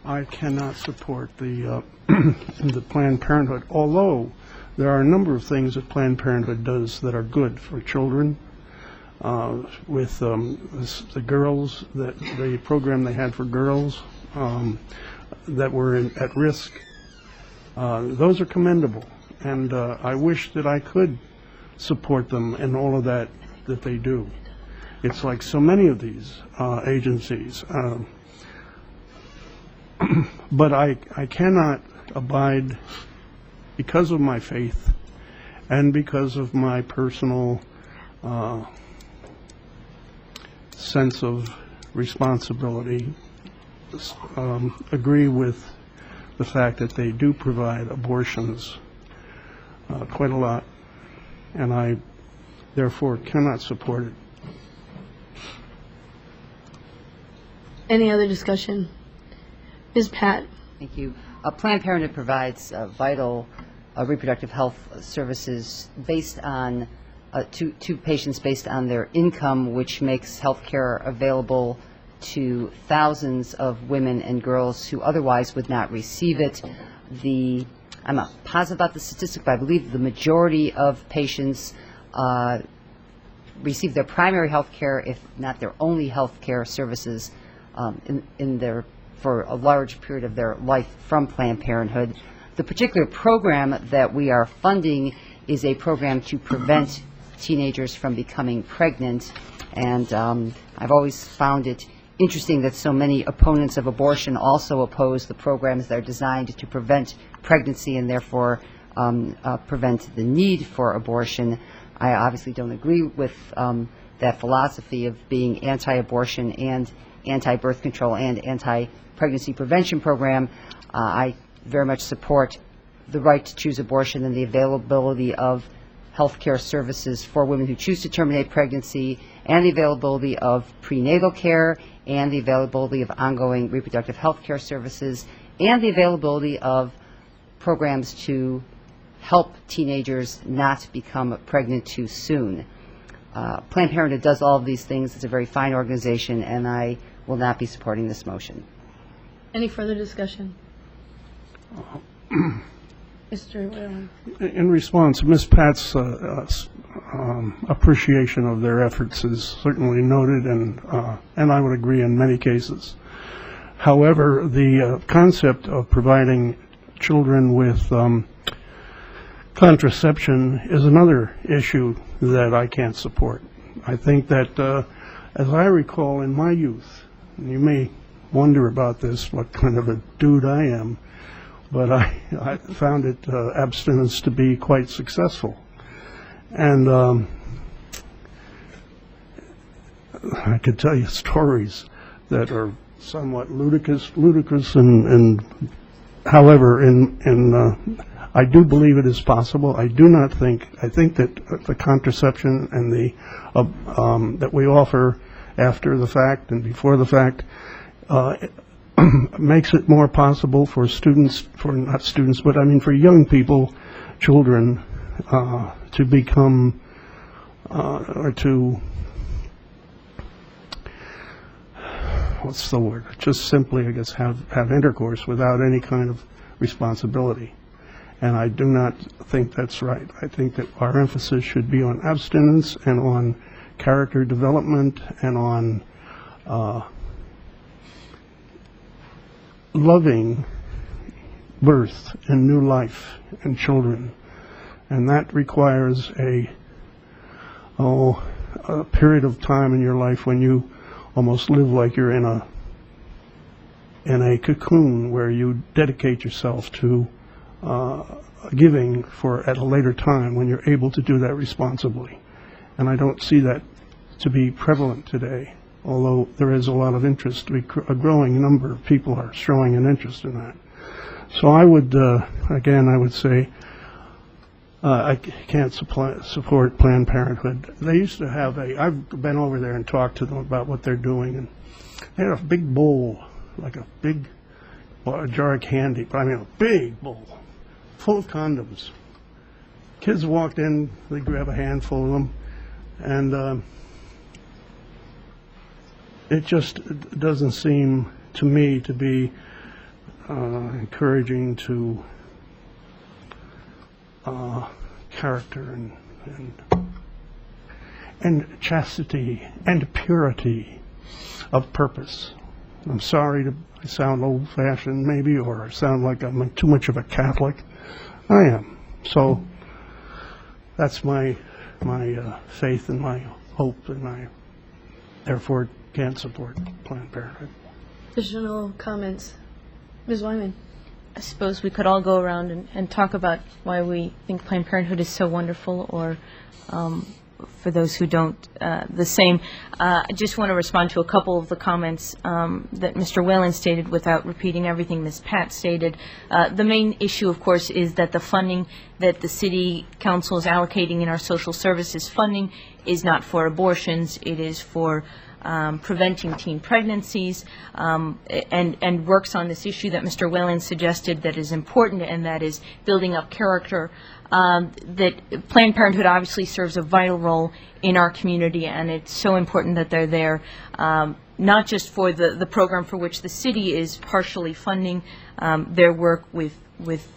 I cannot support the the Planned Parenthood, although there are a number of things that Planned Parenthood does that are good for children. With the girls, the program they had for girls that were at risk, those are commendable, and I wish that I could support them in all of that they do. It's like so many of these agencies. But I cannot abide, because of my faith and because of my personal sense of responsibility, agree with the fact that they do provide abortions quite a lot, and I therefore cannot support it. Any other discussion? Ms. Pat? Thank you. Planned Parenthood provides vital reproductive health services based on to patients based on their income, which makes health care available to thousands of women and girls who otherwise would not receive it. I'm not positive about the statistic, but I believe the majority of patients receive their primary health care, if not their only health care services, for a large period of their life from Planned Parenthood. The particular program that we are funding is a program to prevent teenagers from becoming pregnant, and I've always found it interesting that so many opponents of abortion also oppose the programs that are designed to prevent pregnancy and therefore prevent the need for abortion. I obviously don't agree with that philosophy of being anti-abortion and anti-birth control and anti-pregnancy prevention program. I very much support the right to choose abortion and the availability of health care services for women who choose to terminate pregnancy, and the availability of prenatal care, and the availability of ongoing reproductive health care services, and the availability of programs to help teenagers not become pregnant too soon. Planned Parenthood does all of these things. It's a very fine organization, and I will not be supporting this motion. Any further discussion? Mr. Whalen. In response, Ms. Pat's appreciation of their efforts is certainly noted, and I would agree in many cases. However, the concept of providing children with contraception is another issue that I can't support. I think that, as I recall in my youth, and you may wonder about this, what kind of a dude I am, but I found it abstinence to be quite successful. And I could tell you stories that are somewhat ludicrous and however, I do believe it is possible. I think that the contraception and the that we offer after the fact and before the fact makes it more possible for students, not students, but I mean for young people, children, to become or to, what's the word? Just simply, I guess, have intercourse without any kind of responsibility. And I do not think that's right. I think that our emphasis should be on abstinence and on character development and on loving birth and new life and children. And that requires a period of time in your life when you almost live like you're in a cocoon where you dedicate yourself to giving for at a later time when you're able to do that responsibly. And I don't see that to be prevalent today, although there is a lot of interest. A growing number of people are showing an interest in that. So I would, again, I would say I can't support Planned Parenthood. They used to have I've been over there and talked to them about what they're doing, and they had a big bowl, like a big a jar of candy, but I mean a big bowl, full of condoms. Kids walked in, they grab a handful of them, and it just doesn't seem to me to be encouraging to character and chastity and purity of purpose. I'm sorry to sound old-fashioned maybe, or sound like I'm too much of a Catholic. I am. So that's my faith and my hope, and I therefore can't support Planned Parenthood. Additional comments? Ms. Wyman. I suppose we could all go around and talk about why we think Planned Parenthood is so wonderful, or for those who don't, the same. I just want to respond to a couple of the comments that Mr. Whalen stated without repeating everything Ms. Pat stated. The main issue, of course, is that the funding that the City Council is allocating in our social services funding is not for abortions. It is for preventing teen pregnancies, and works on this issue that Mr. Whalen suggested that is important, and that is building up character. That Planned Parenthood obviously serves a vital role in our community, and it's so important that they're there, not just for the program for which the city is partially funding their work with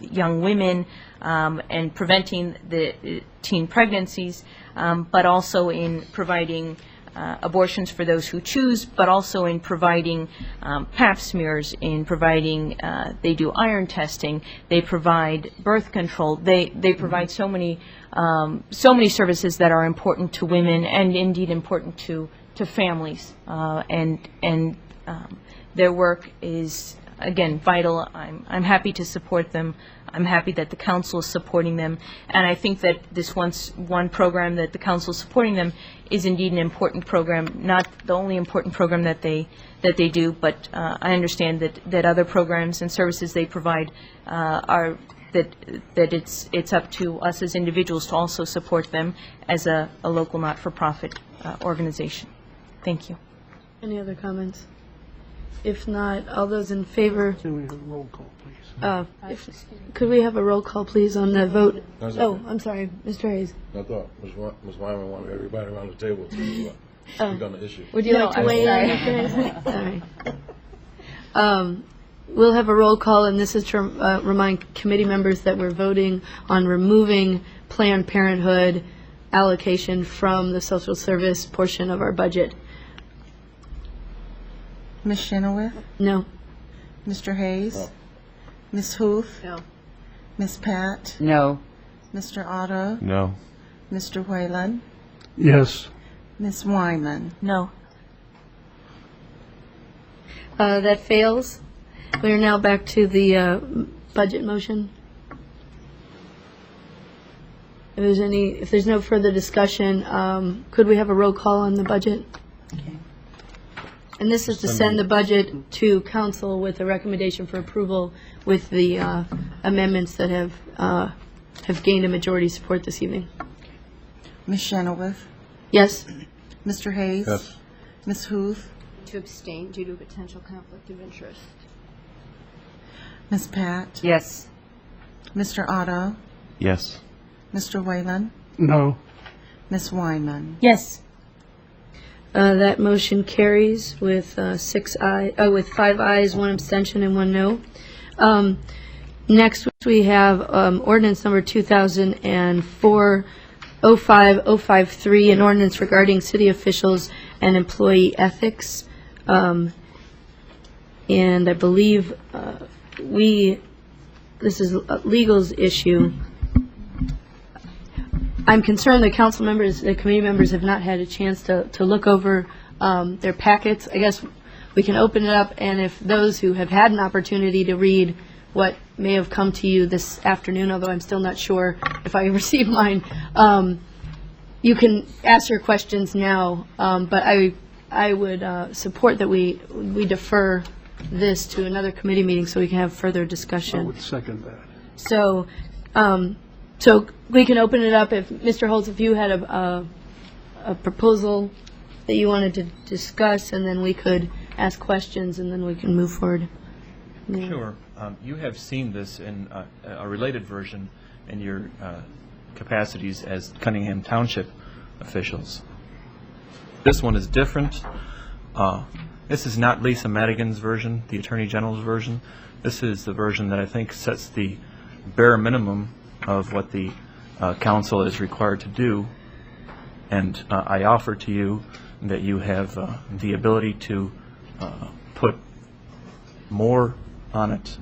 young women and preventing the teen pregnancies, but also in providing abortions for those who choose, but also in providing pap smears, in providing, they do iron testing, they provide birth control, they provide so many services that are important to women and indeed important to families, and their work is, again, vital. I'm happy to support them. I'm happy that the council is supporting them, and I think that this one program that the council is supporting them is indeed an important program, not the only important program that they do, but I understand that other programs and services they provide are that it's up to us as individuals to also support them as a local not-for-profit organization. Thank you. Any other comments? If not, all those in favor, Can we have a roll call, please? could we have a roll call, please, on the vote? That's Oh, okay. I'm sorry, Mr. Hayes. I thought Ms. Wyman wanted everybody around the table to speak on the issue. Would you like to weigh in, Mr. Hayes? All right. We'll have a roll call, and this is to remind committee members that we're voting on removing Planned Parenthood allocation from the social service portion of our budget. Ms. Chenoweth? No. Mr. Hayes? No. Ms. Huth? No. Ms. Pat? No. Mr. Otto? No. Mr. Whalen? Yes. Ms. Wyman? No. That fails. We are now back to the budget motion. If there's no further discussion, could we have a roll call on the budget? And this is to send the budget to council with a recommendation for approval with the amendments that have gained a majority support this evening. Ms. Chenoweth? Yes? Mr. Hayes? Yes. Ms. Huth? To abstain due to a potential conflict of interest. Ms. Pat? Yes. Mr. Otto? Yes. Mr. Whalen? No. Ms. Wyman? Yes. That motion carries with 5 ayes, 1 abstention, and 1 no. Next, we have ordinance number 2004-05053, an ordinance regarding city officials and employee ethics. And I believe this is a legal's issue. I'm concerned that council members, the committee members have not had a chance to look over their packets. I guess we can open it up, and if those who have had an opportunity to read what may have come to you this afternoon, although I'm still not sure if I received mine, you can ask your questions now, but I would support that we defer this to another committee meeting so we can have further I discussion. would second that. So we can open it up. If Mr. Holtz, if you had a proposal that you wanted to discuss, and then we could ask questions, and then we can move forward. Yeah. Sure. You have seen this in a related version in your capacities as Cunningham Township officials. This one is different. This is not Lisa Madigan's version, the Attorney General's version. This is the version that I think sets the bare minimum of what the council is required to do. And I offer to you that you have the ability to put more on it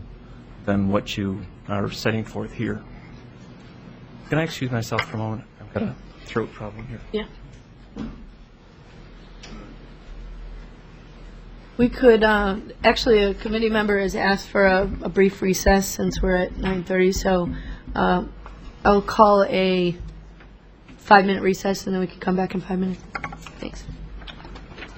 than what you are setting forth here. Can I excuse myself for a moment? I've got a throat problem here. Yeah. We could, actually, a committee member has asked for a brief recess since we're at 9:30, so I'll call a 5-minute recess, and then we can come back in 5 minutes. Thanks.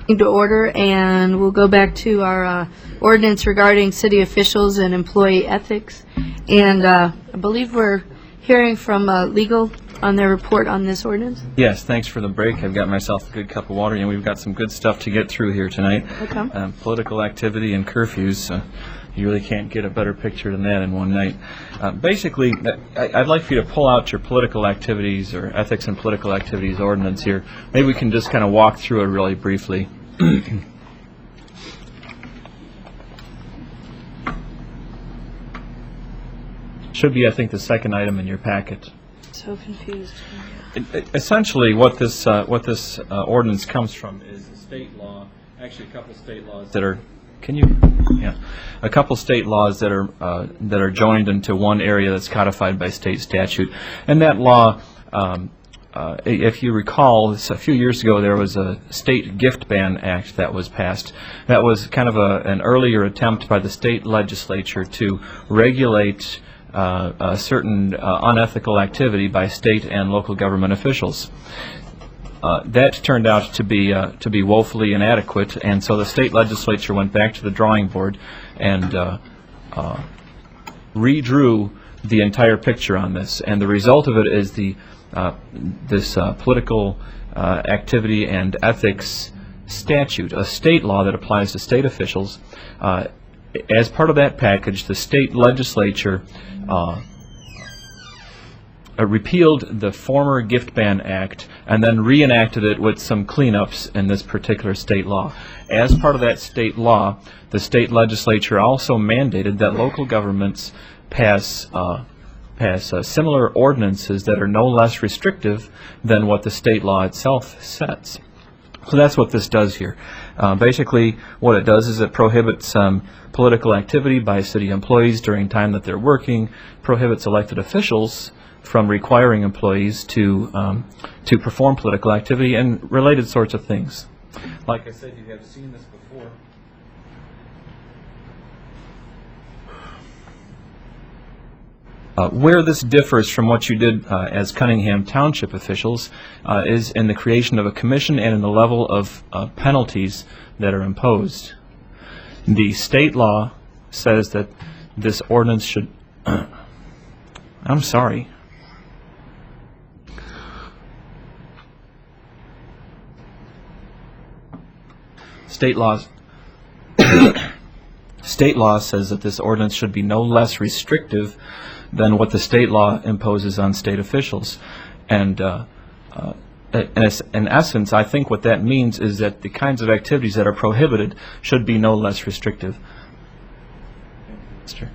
To order, and we'll go back to our ordinance regarding city officials and employee ethics. And I believe we're hearing from legal on their report on this ordinance. Yes, thanks for the break. I've got myself a good cup of water, and we've got some good stuff to get through here tonight. Okay. Political activity and curfews. You really can't get a better picture than that in one night. Basically, I'd like for you to pull out your political activities or ethics and political activities ordinance here. Maybe we can just kind of walk through it really briefly. Should be, I think, the second item in your packet. So confused. Essentially, what this ordinance comes from is a state law. Actually, a couple state laws that are. Can you? Yeah, a couple state laws that are joined into one area that's codified by state statute, and that law. If you recall, a few years ago there was a State Gift Ban Act that was passed. That was kind of an earlier attempt by the state legislature to regulate a certain unethical activity by state and local government officials. That turned out to be woefully inadequate, and so the state legislature went back to the drawing board and redrew the entire picture on this. And the result of it is this political activity and ethics statute, a state law that applies to state officials. As part of that package, the state legislature repealed the former Gift Ban Act and then reenacted it with some cleanups in this particular state law. As part of that state law, the state legislature also mandated that local governments pass similar ordinances that are no less restrictive than what the state law itself sets. So that's what this does here. Basically, what it does is it prohibits political activity by city employees during time that they're working, prohibits elected officials from requiring employees to perform political activity and related sorts of things. Like I said, you have seen this before. Where this differs from what you did as Cunningham Township officials is in the creation of a commission and in the level of penalties that are imposed. The state law says that this ordinance should... I'm sorry. State law says that this ordinance should be no less restrictive than what the state law imposes on state officials. And in essence, I think what that means is that the kinds of activities that are prohibited should be no less restrictive. Mr.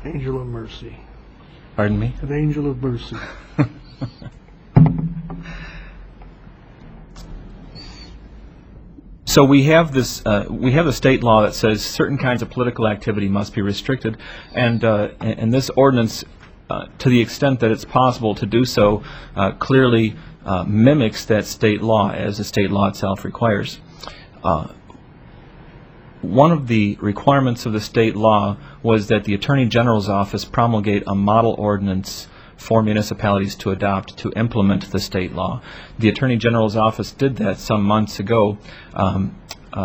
Angel of mercy. Pardon me? An angel of mercy. So we have this. We have a state law that says certain kinds of political activity must be restricted, and this ordinance, to the extent that it's possible to do so, clearly mimics that state law as the state law itself requires. One of the requirements of the state law was that the Attorney General's office promulgate a model ordinance for municipalities to adopt to implement the state law. The Attorney General's office did that some months ago,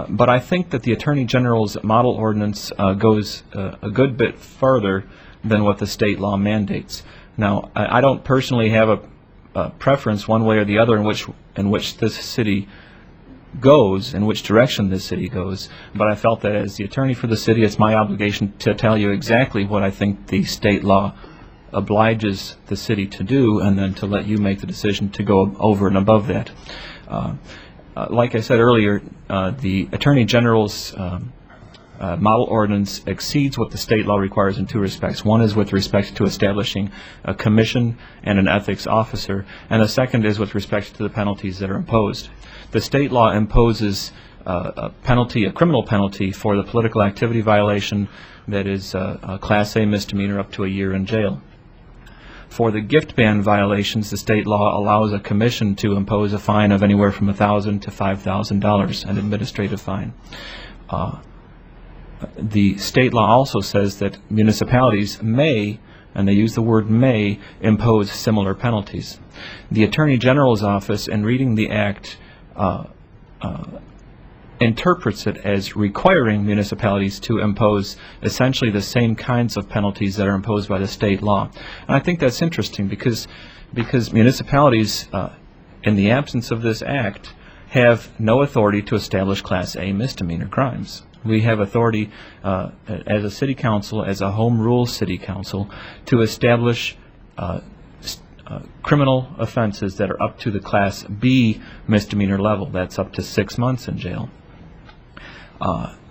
but I think that the Attorney General's model ordinance goes a good bit further than what the state law mandates. Now, I don't personally have a preference one way or the other in which this city goes, in which direction this city goes, but I felt that as the attorney for the city, it's my obligation to tell you exactly what I think the state law obliges the city to do, and then to let you make the decision to go over and above that. Like I said earlier, the Attorney General's model ordinance exceeds what the state law requires in two respects. One is with respect to establishing a commission and an ethics officer, and the second is with respect to the penalties that are imposed. The state law imposes a penalty, a criminal penalty, for the political activity violation that is a Class A misdemeanor up to a year in jail. For the gift ban violations, the state law allows a commission to impose a fine of anywhere from $1,000 to $5,000, an administrative fine. The state law also says that municipalities may, and they use the word may, impose similar penalties. The Attorney General's office, in reading the act, interprets it as requiring municipalities to impose essentially the same kinds of penalties that are imposed by the state law. And I think that's interesting because municipalities, in the absence of this act, have no authority to establish Class A misdemeanor crimes. We have authority as a city council, as a home rule city council, to establish criminal offenses that are up to the Class B misdemeanor level. That's up to 6 months in jail.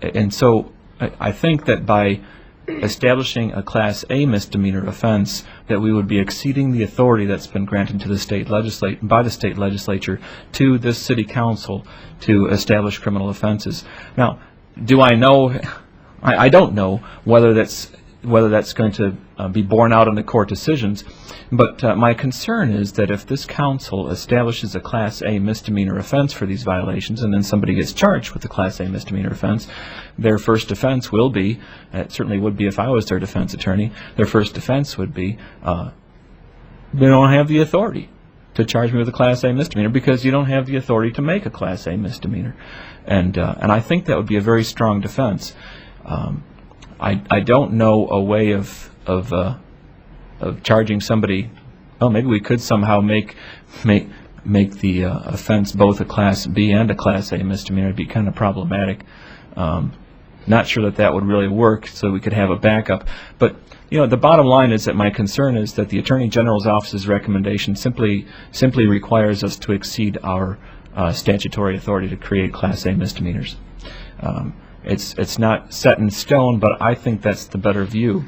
And so I think that by establishing a Class A misdemeanor offense, that we would be exceeding the authority that's been granted to the state by the state legislature to this city council to establish criminal offenses. Now, do I know? I don't know whether that's going to be borne out in the court decisions, but my concern is that if this council establishes a Class A misdemeanor offense for these violations, and then somebody gets charged with a Class A misdemeanor offense, their first defense will be, it certainly would be if I was their defense attorney, their first defense would be, they don't have the authority to charge me with a Class A misdemeanor because you don't have the authority to make a Class A misdemeanor. And I think that would be a very strong defense. I don't know a way of charging somebody. Oh, maybe we could somehow make make the offense both a Class B and a Class A misdemeanor. It'd be kind of problematic. Not sure that that would really work, so we could have a backup. But the bottom line is that my concern is that the Attorney General's office's recommendation simply requires us to exceed our statutory authority to create Class A misdemeanors. It's not set in stone, but I think that's the better view.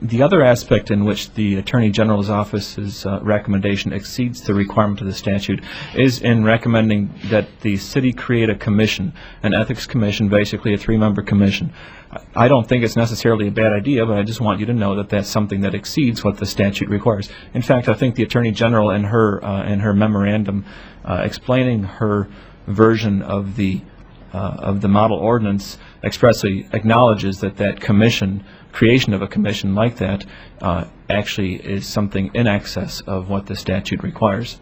The other aspect in which the Attorney General's office's recommendation exceeds the requirement of the statute is in recommending that the city create a commission, an ethics commission, basically a 3-member commission. I don't think it's necessarily a bad idea, but I just want you to know that that's something that exceeds what the statute requires. In fact, I think the Attorney General in her memorandum explaining her version of the model ordinance expressly acknowledges that creation of a commission like that actually is something in excess of what the statute requires.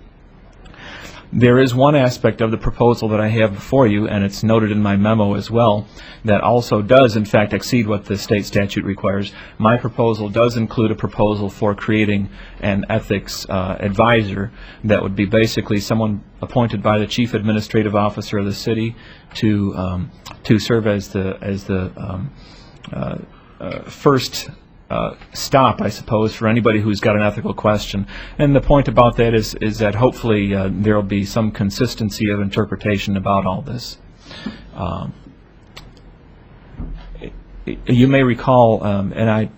There is one aspect of the proposal that I have before you, and it's noted in my memo as well, that also does in fact exceed what the state statute requires. My proposal does include a proposal for creating an ethics advisor that would be basically someone appointed by the chief administrative officer of the city to serve as the first stop, I suppose, for anybody who's got an ethical question. And the point about that is that hopefully there will be some consistency of interpretation about all this. You may recall, and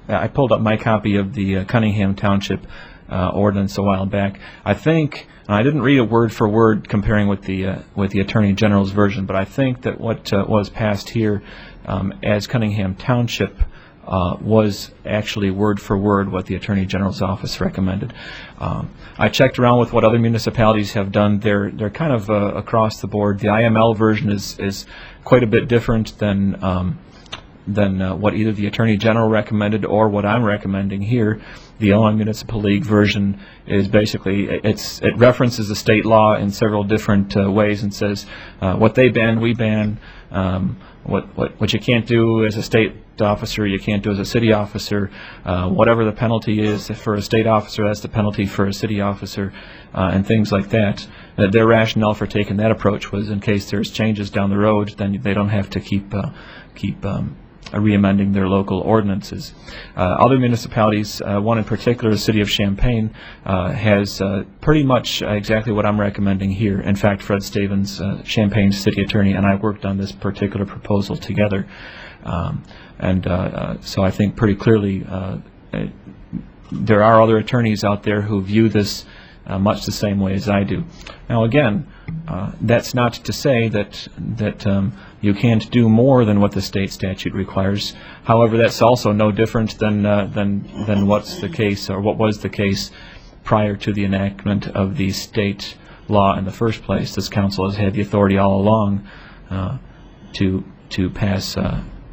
I pulled up my copy of the Cunningham Township ordinance a while back. I think, and I didn't read it word for word comparing with the Attorney General's version, but I think that what was passed here as Cunningham Township was actually word for word what the Attorney General's office recommended. I checked around with what other municipalities have done. They're kind of across the board. The IML version is quite a bit different than what either the Attorney General recommended or what I'm recommending here. The Illinois Municipal League version is basically, it references the state law in several different ways and says what they ban, we ban. What you can't do as a state officer, you can't do as a city officer. Whatever the penalty is for a state officer, that's the penalty for a city officer, and things like that. Their rationale for taking that approach was in case there's changes down the road, then they don't have to keep re-amending their local ordinances. Other municipalities, one in particular, the city of Champaign, has pretty much exactly what I'm recommending here. In fact, Fred Stavens, Champaign's city attorney, and I worked on this particular proposal together. So I think pretty clearly there are other attorneys out there who view this much the same way as I do. Now again, that's not to say that you can't do more than what the state statute requires. However, that's also no different than what's the case, or what was the case prior to the enactment of the state law in the first place. This council has had the authority all along to pass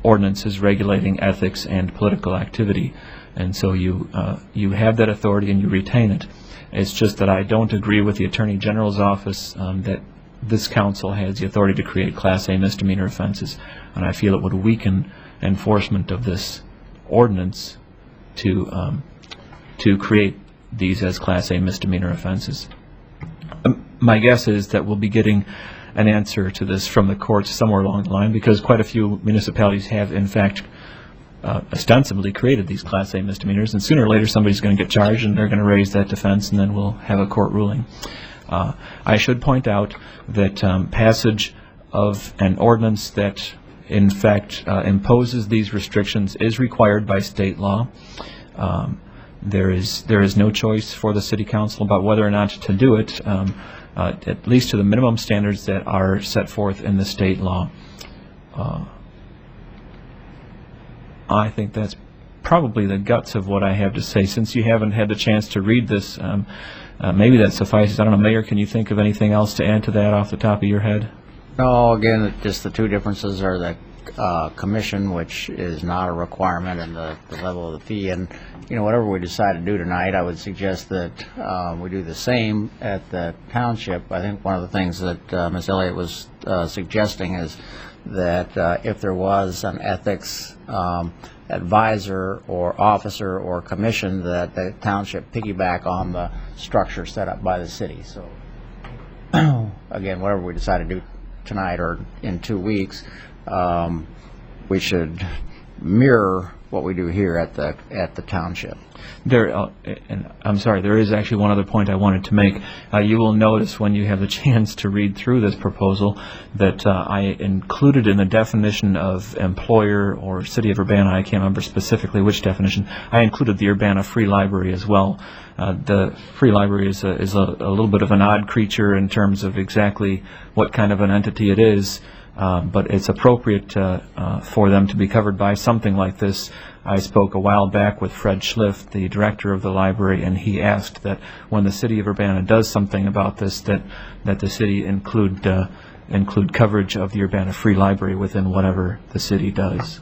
ordinances regulating ethics and political activity, and so you have that authority and you retain it. It's just that I don't agree with the Attorney General's office that this council has the authority to create Class A misdemeanor offenses, and I feel it would weaken enforcement of this ordinance to create these as Class A misdemeanor offenses. My guess is that we'll be getting an answer to this from the courts somewhere along the line, because quite a few municipalities have, in fact, ostensibly created these Class A misdemeanors, and sooner or later somebody's going to get charged and they're going to raise that defense, and then we'll have a court ruling. I should point out that passage of an ordinance that in fact imposes these restrictions is required by state law. There is no choice for the City Council about whether or not to do it, at least to the minimum standards that are set forth in the state law. I think that's probably the guts of what I have to say. Since you haven't had the chance to read this, maybe that suffices. I don't know, Mayor, can you think of anything else to add to that off the top of your head? No, again, just the two differences are that commission, which is not a requirement in the level of the fee. And, whatever we decide to do tonight, I would suggest that we do the same at the township. I think one of the things that Ms. Elliott was suggesting is that if there was an ethics advisor or officer or commission, that the township piggyback on the structure set up by the city. So, again, whatever we decide to do tonight or in 2 weeks, we should mirror what we do here at the township. And I'm sorry, there is actually one other point I wanted to make. You will notice when you have the chance to read through this proposal that I included in the definition of employer or City of Urbana, I can't remember specifically which definition, I included the Urbana Free Library as well. The Free Library is a little bit of an odd creature in terms of exactly what kind of an entity it is. But it's appropriate for them to be covered by something like this. I spoke a while back with Fred Schliff, the director of the library, and he asked that when the City of Urbana does something about this, that the city include coverage of the Urbana Free Library within whatever the city does.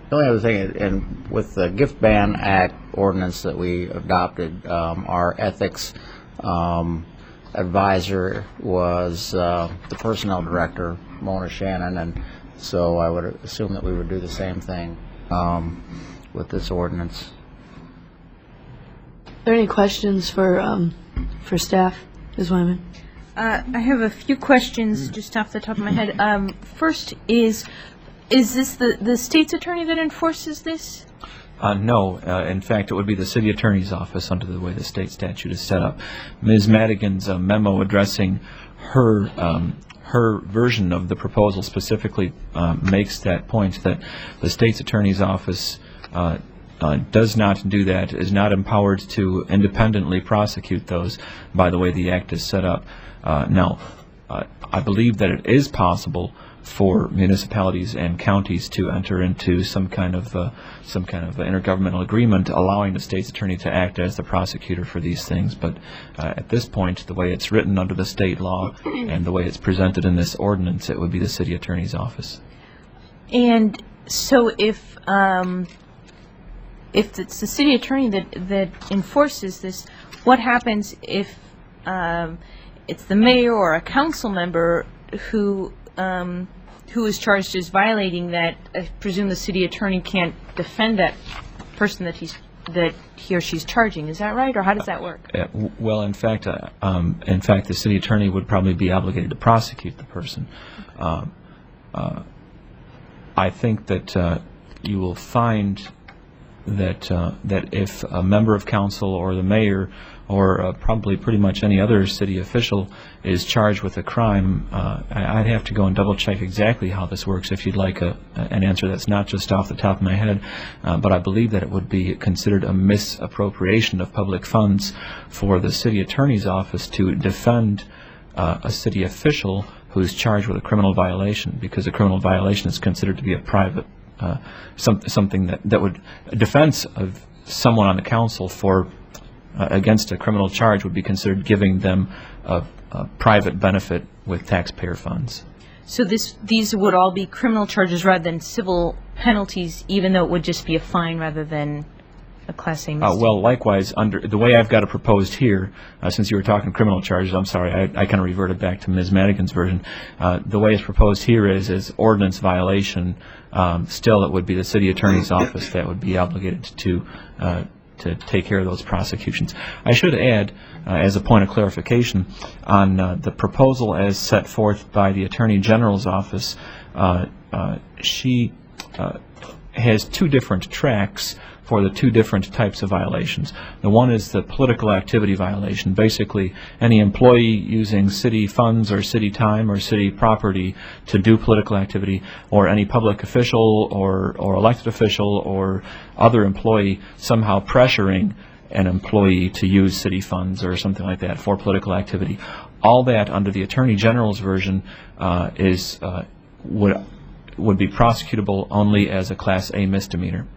The only other thing, and with the Gift Ban Act ordinance that we adopted, our ethics advisor was the personnel director, Mona Shannon, and so I would assume that we would do the same thing with this ordinance. Are there any questions for staff, Ms. Wyman? I have a few questions just off the top of my head. First is this the state's attorney that enforces this? No. In fact, it would be the city attorney's office under the way the state statute is set up. Ms. Madigan's memo addressing her version of the proposal specifically makes that point that the state's attorney's office does not do that, is not empowered to independently prosecute those by the way the act is set up. Now, I believe that it is possible for municipalities and counties to enter into some kind of intergovernmental agreement allowing the state's attorney to act as the prosecutor for these things. But at this point, the way it's written under the state law and the way it's presented in this ordinance, it would be the city attorney's office. And so if it's the city attorney that enforces this, what happens if it's the mayor or a council member who is charged as violating that? I presume the city attorney can't defend that person that he or she's charging. Is that right, or how does that work? Well, in fact, the city attorney would probably be obligated to prosecute the person. I think that you will find that if a member of council or the mayor or probably pretty much any other city official is charged with a crime, I'd have to go and double check exactly how this works if you'd like an answer that's not just off the top of my head, but I believe that it would be considered a misappropriation of public funds for the city attorney's office to defend a city official who's charged with a criminal violation, because a criminal violation is considered to be a private something that would a defense of someone on the council for against a criminal charge would be considered giving them a private benefit with taxpayer funds. So these would all be criminal charges rather than civil penalties, even though it would just be a fine rather than a Class A misdemeanor? Well, likewise, under the way I've got it proposed here, since you were talking criminal charges, I'm sorry, I kind of reverted back to Ms. Madigan's version. The way it's proposed here is ordinance violation. Still, it would be the city attorney's office that would be obligated to take care of those prosecutions. I should add, as a point of clarification, on the proposal as set forth by the Attorney General's office, she has two different tracks for the two different types of violations. The one is the political activity violation. Basically, any employee using city funds or city time or city property to do political activity, or any public official or elected official or other employee somehow pressuring an employee to use city funds or something like that for political activity. All that under the Attorney General's version would be prosecutable only as a Class A misdemeanor.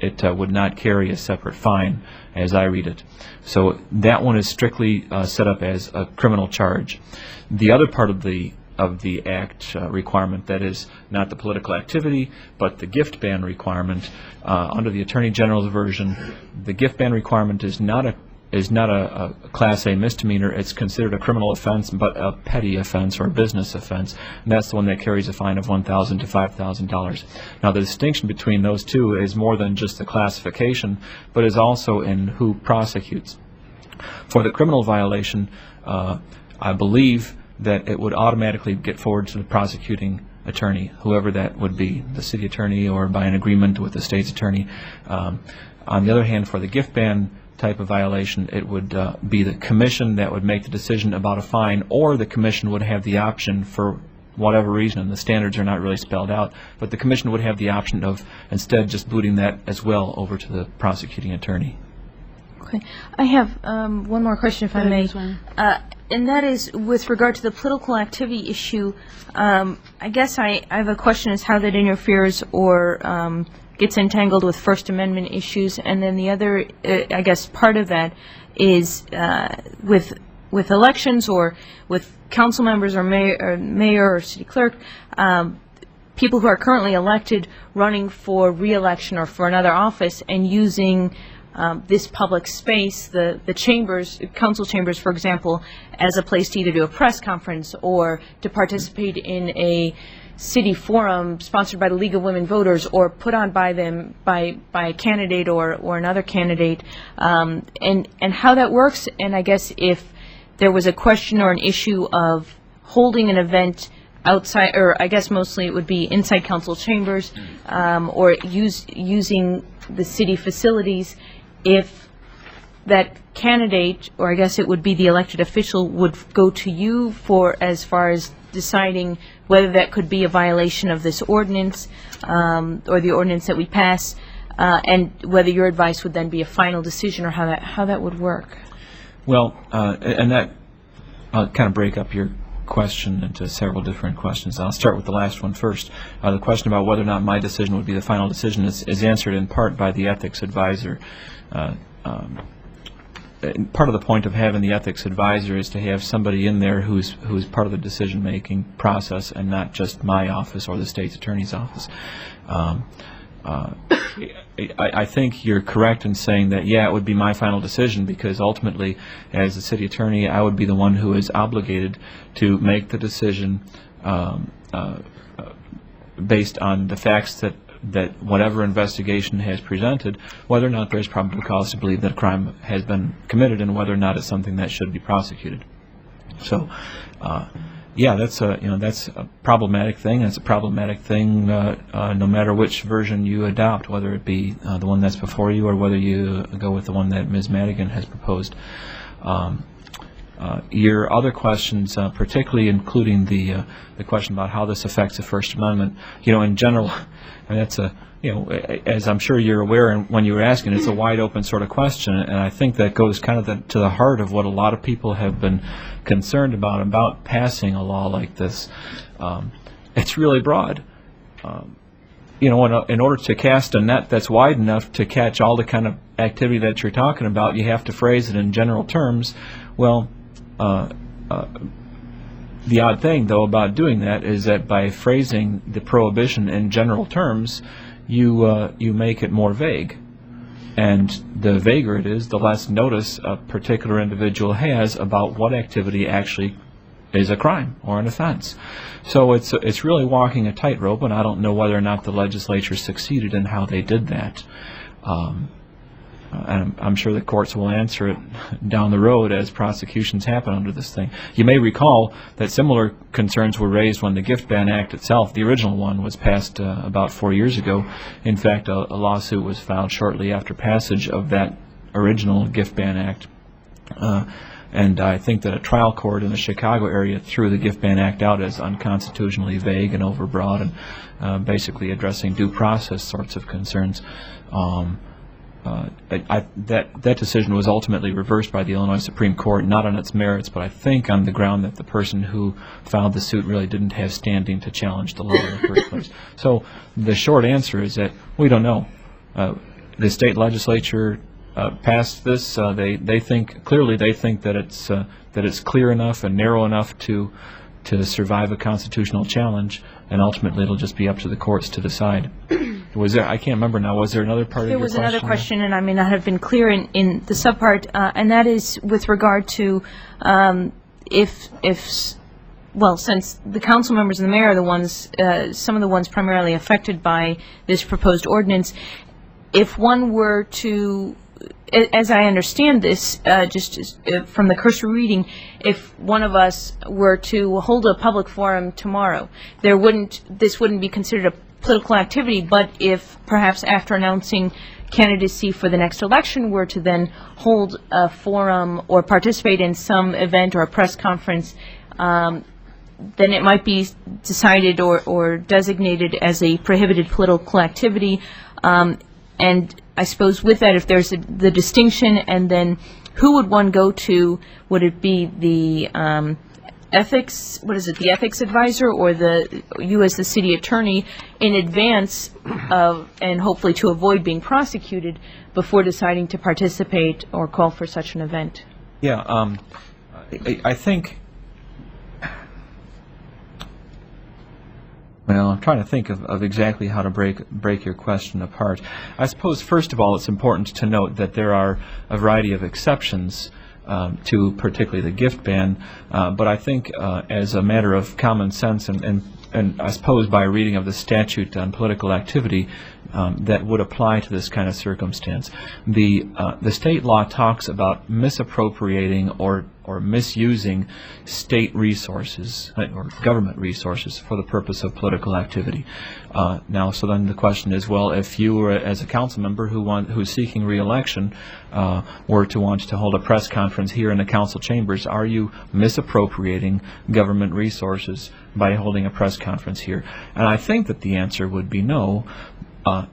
It would not carry a separate fine, as I read it. So that one is strictly set up as a criminal charge. The other part of the of the Act requirement, that is, not the political activity, but the gift ban requirement. Under the Attorney General's version, the gift ban requirement is not a Class A misdemeanor. It's considered a criminal offense, but a petty offense or a business offense, and that's the one that carries a fine of $1,000 to $5,000. Now, the distinction between those two is more than just the classification, but is also in who prosecutes. For the criminal violation, I believe that it would automatically get forwarded to the prosecuting attorney, whoever that would be, the city attorney or by an agreement with the state's attorney. On the other hand, for the gift ban type of violation, it would be the commission that would make the decision about a fine, or the commission would have the option, for whatever reason, and the standards are not really spelled out, but the commission would have the option of instead just booting that as well over to the prosecuting attorney. Okay. I have one more question, if I may. And that is with regard to the political activity issue. I guess I have a question as how that interferes or gets entangled with First Amendment issues. And then the other, I guess, part of that is with elections or with council members or mayor or city clerk, people who are currently elected running for re-election or for another office and using this public space, the chambers, council chambers, for example, as a place to either do a press conference or to participate in a city forum sponsored by the League of Women Voters or put on by them by a candidate or another candidate, and how that works. And I guess if there was a question or an issue of holding an event outside, or I guess mostly it would be inside council chambers, or using the city facilities, if that candidate, or I guess it would be the elected official, would go to you for as far as deciding whether that could be a violation of this ordinance or the ordinance that we pass, and whether your advice would then be a final decision, or how that would work. Well, and that I'll kind of break up your question into several different questions. I'll start with the last one first. The question about whether or not my decision would be the final decision is answered in part by the ethics advisor. Part of the point of having the ethics advisor is to have somebody in there who's part of the decision-making process, and not just my office or the state's attorney's office. I think you're correct in saying that, yeah, it would be my final decision, because ultimately, as the city attorney, I would be the one who is obligated to make the decision based on the facts that whatever investigation has presented, whether or not there's probable cause to believe that a crime has been committed, and whether or not it's something that should be prosecuted. So, yeah, that's a problematic thing. That's a problematic thing no matter which version you adopt, whether it be the one that's before you or whether you go with the one that Ms. Madigan has proposed. Your other questions, particularly including the question about how this affects the First Amendment, in general, and that's as I'm sure you're aware, and when you were asking, it's a wide open sort of question, and I think that goes kind of to the heart of what a lot of people have been concerned about passing a law like this. It's really broad. In order to cast a net that's wide enough to catch all the kind of activity that you're talking about, you have to phrase it in general terms. Well, the odd thing, though, about doing that is that by phrasing the prohibition in general terms, you make it more vague. And the vaguer it is, the less notice a particular individual has about what activity actually is a crime or an offense. So it's really walking a tightrope, and I don't know whether or not the legislature succeeded in how they did that. And I'm sure the courts will answer it down the road as prosecutions happen under this thing. You may recall that similar concerns were raised when the Gift Ban Act itself, the original one, was passed about 4 years ago. In fact, a lawsuit was filed shortly after passage of that original Gift Ban Act. And I think that a trial court in the Chicago area threw the Gift Ban Act out as unconstitutionally vague and overbroad, and basically addressing due process sorts of concerns. That decision was ultimately reversed by the Illinois Supreme Court, not on its merits, but I think on the ground that the person who filed the suit really didn't have standing to challenge the law in the first place. So the short answer is that we don't know. The state legislature passed this. They think that it's clear enough and narrow enough to to survive a constitutional challenge, and ultimately it'll just be up to the courts to decide. Was there? I can't remember now. Was there another part of your question? There was another question, and I may not have been clear in the subpart, and that is with regard to well, since the council members and the mayor are the ones, some of the ones primarily affected by this proposed ordinance, if one were to, as I understand this, from the cursory reading, if one of us were to hold a public forum tomorrow, this wouldn't be considered a political activity, but if perhaps after announcing candidacy for the next election were to then hold a forum or participate in some event or a press conference, then it might be decided or designated as a prohibited political activity. And I suppose with that, if there's the distinction, and then who would one go to? Would it be the ethics, the ethics advisor, or you as the city attorney in advance of, and hopefully to avoid being prosecuted before deciding to participate or call for such an event? Yeah, I think, well, I'm trying to think of exactly how to break your question apart. I suppose, first of all, it's important to note that there are a variety of exceptions to particularly the gift ban, but I think as a matter of common sense and I suppose by reading of the statute on political activity, that would apply to this kind of circumstance. The state law talks about misappropriating or misusing state resources or government resources for the purpose of political activity. Now, so then the question is, well, if you were, as a council member who's seeking re-election, were to want to hold a press conference here in the council chambers, are you misappropriating government resources by holding a press conference here? And I think that the answer would be no,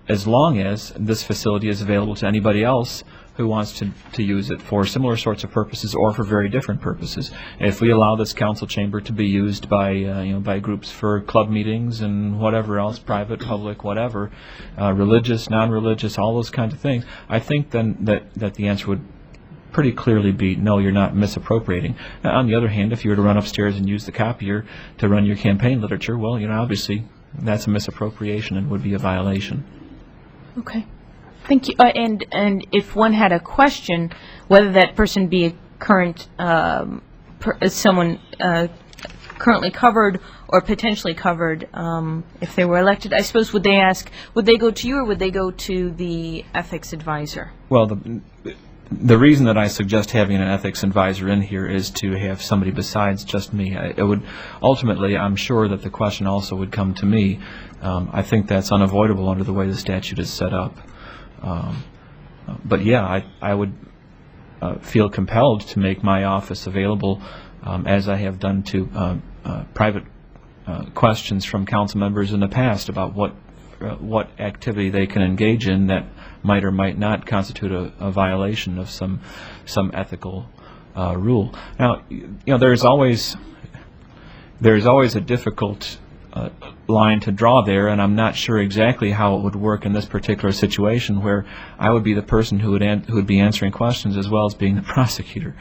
as long as this facility is available to anybody else who wants to use it for similar sorts of purposes or for very different purposes. If we allow this council chamber to be used by by groups for club meetings and whatever else, private, public, whatever, religious, non-religious, all those kinds of things, I think then that the answer would pretty clearly be no, you're not misappropriating. On the other hand, if you were to run upstairs and use the copier to run your campaign literature, well, obviously that's a misappropriation and would be a violation. Okay. Thank you. And if one had a question, whether that person be a current someone currently covered or potentially covered, if they were elected, I suppose would they go to you or would they go to the ethics advisor? Well, the reason that I suggest having an ethics advisor in here is to have somebody besides just me. It would ultimately, I'm sure that the question also would come to me. I think that's unavoidable under the way the statute is set up. But yeah, I would feel compelled to make my office available, as I have done to private questions from council members in the past about what activity they can engage in that might or might not constitute a violation of some ethical rule. Now, there's always a difficult line to draw there, and I'm not sure exactly how it would work in this particular situation, where I would be the person who would be answering questions as well as being the prosecutor.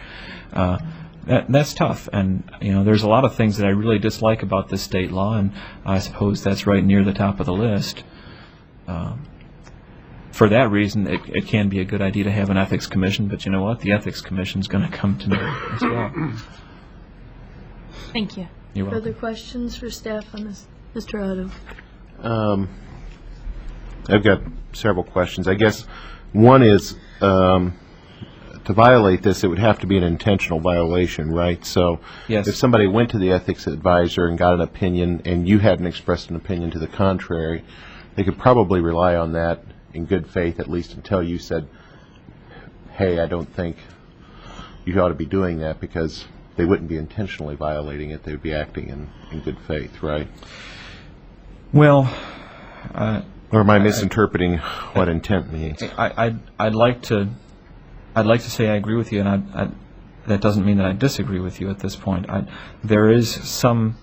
That's tough, and there's a lot of things that I really dislike about this state law, and I suppose that's right near the top of the list. For that reason, it can be a good idea to have an ethics commission, but you know what? The ethics commission is going to come to me as well. Thank you. You're welcome. Further questions for staff on this, Mr. Otto? I've got several questions. I guess one is, to violate this, it would have to be an intentional violation, right? So yes. If somebody went to the ethics advisor and got an opinion and you hadn't expressed an opinion to the contrary, they could probably rely on that in good faith, at least until you said, hey, I don't think you ought to be doing that, because they wouldn't be intentionally violating it. They would be acting in good faith, right? Well, or am I misinterpreting what intent means? I'd like to say I agree with you, and that doesn't mean that I disagree with you at this point. There is some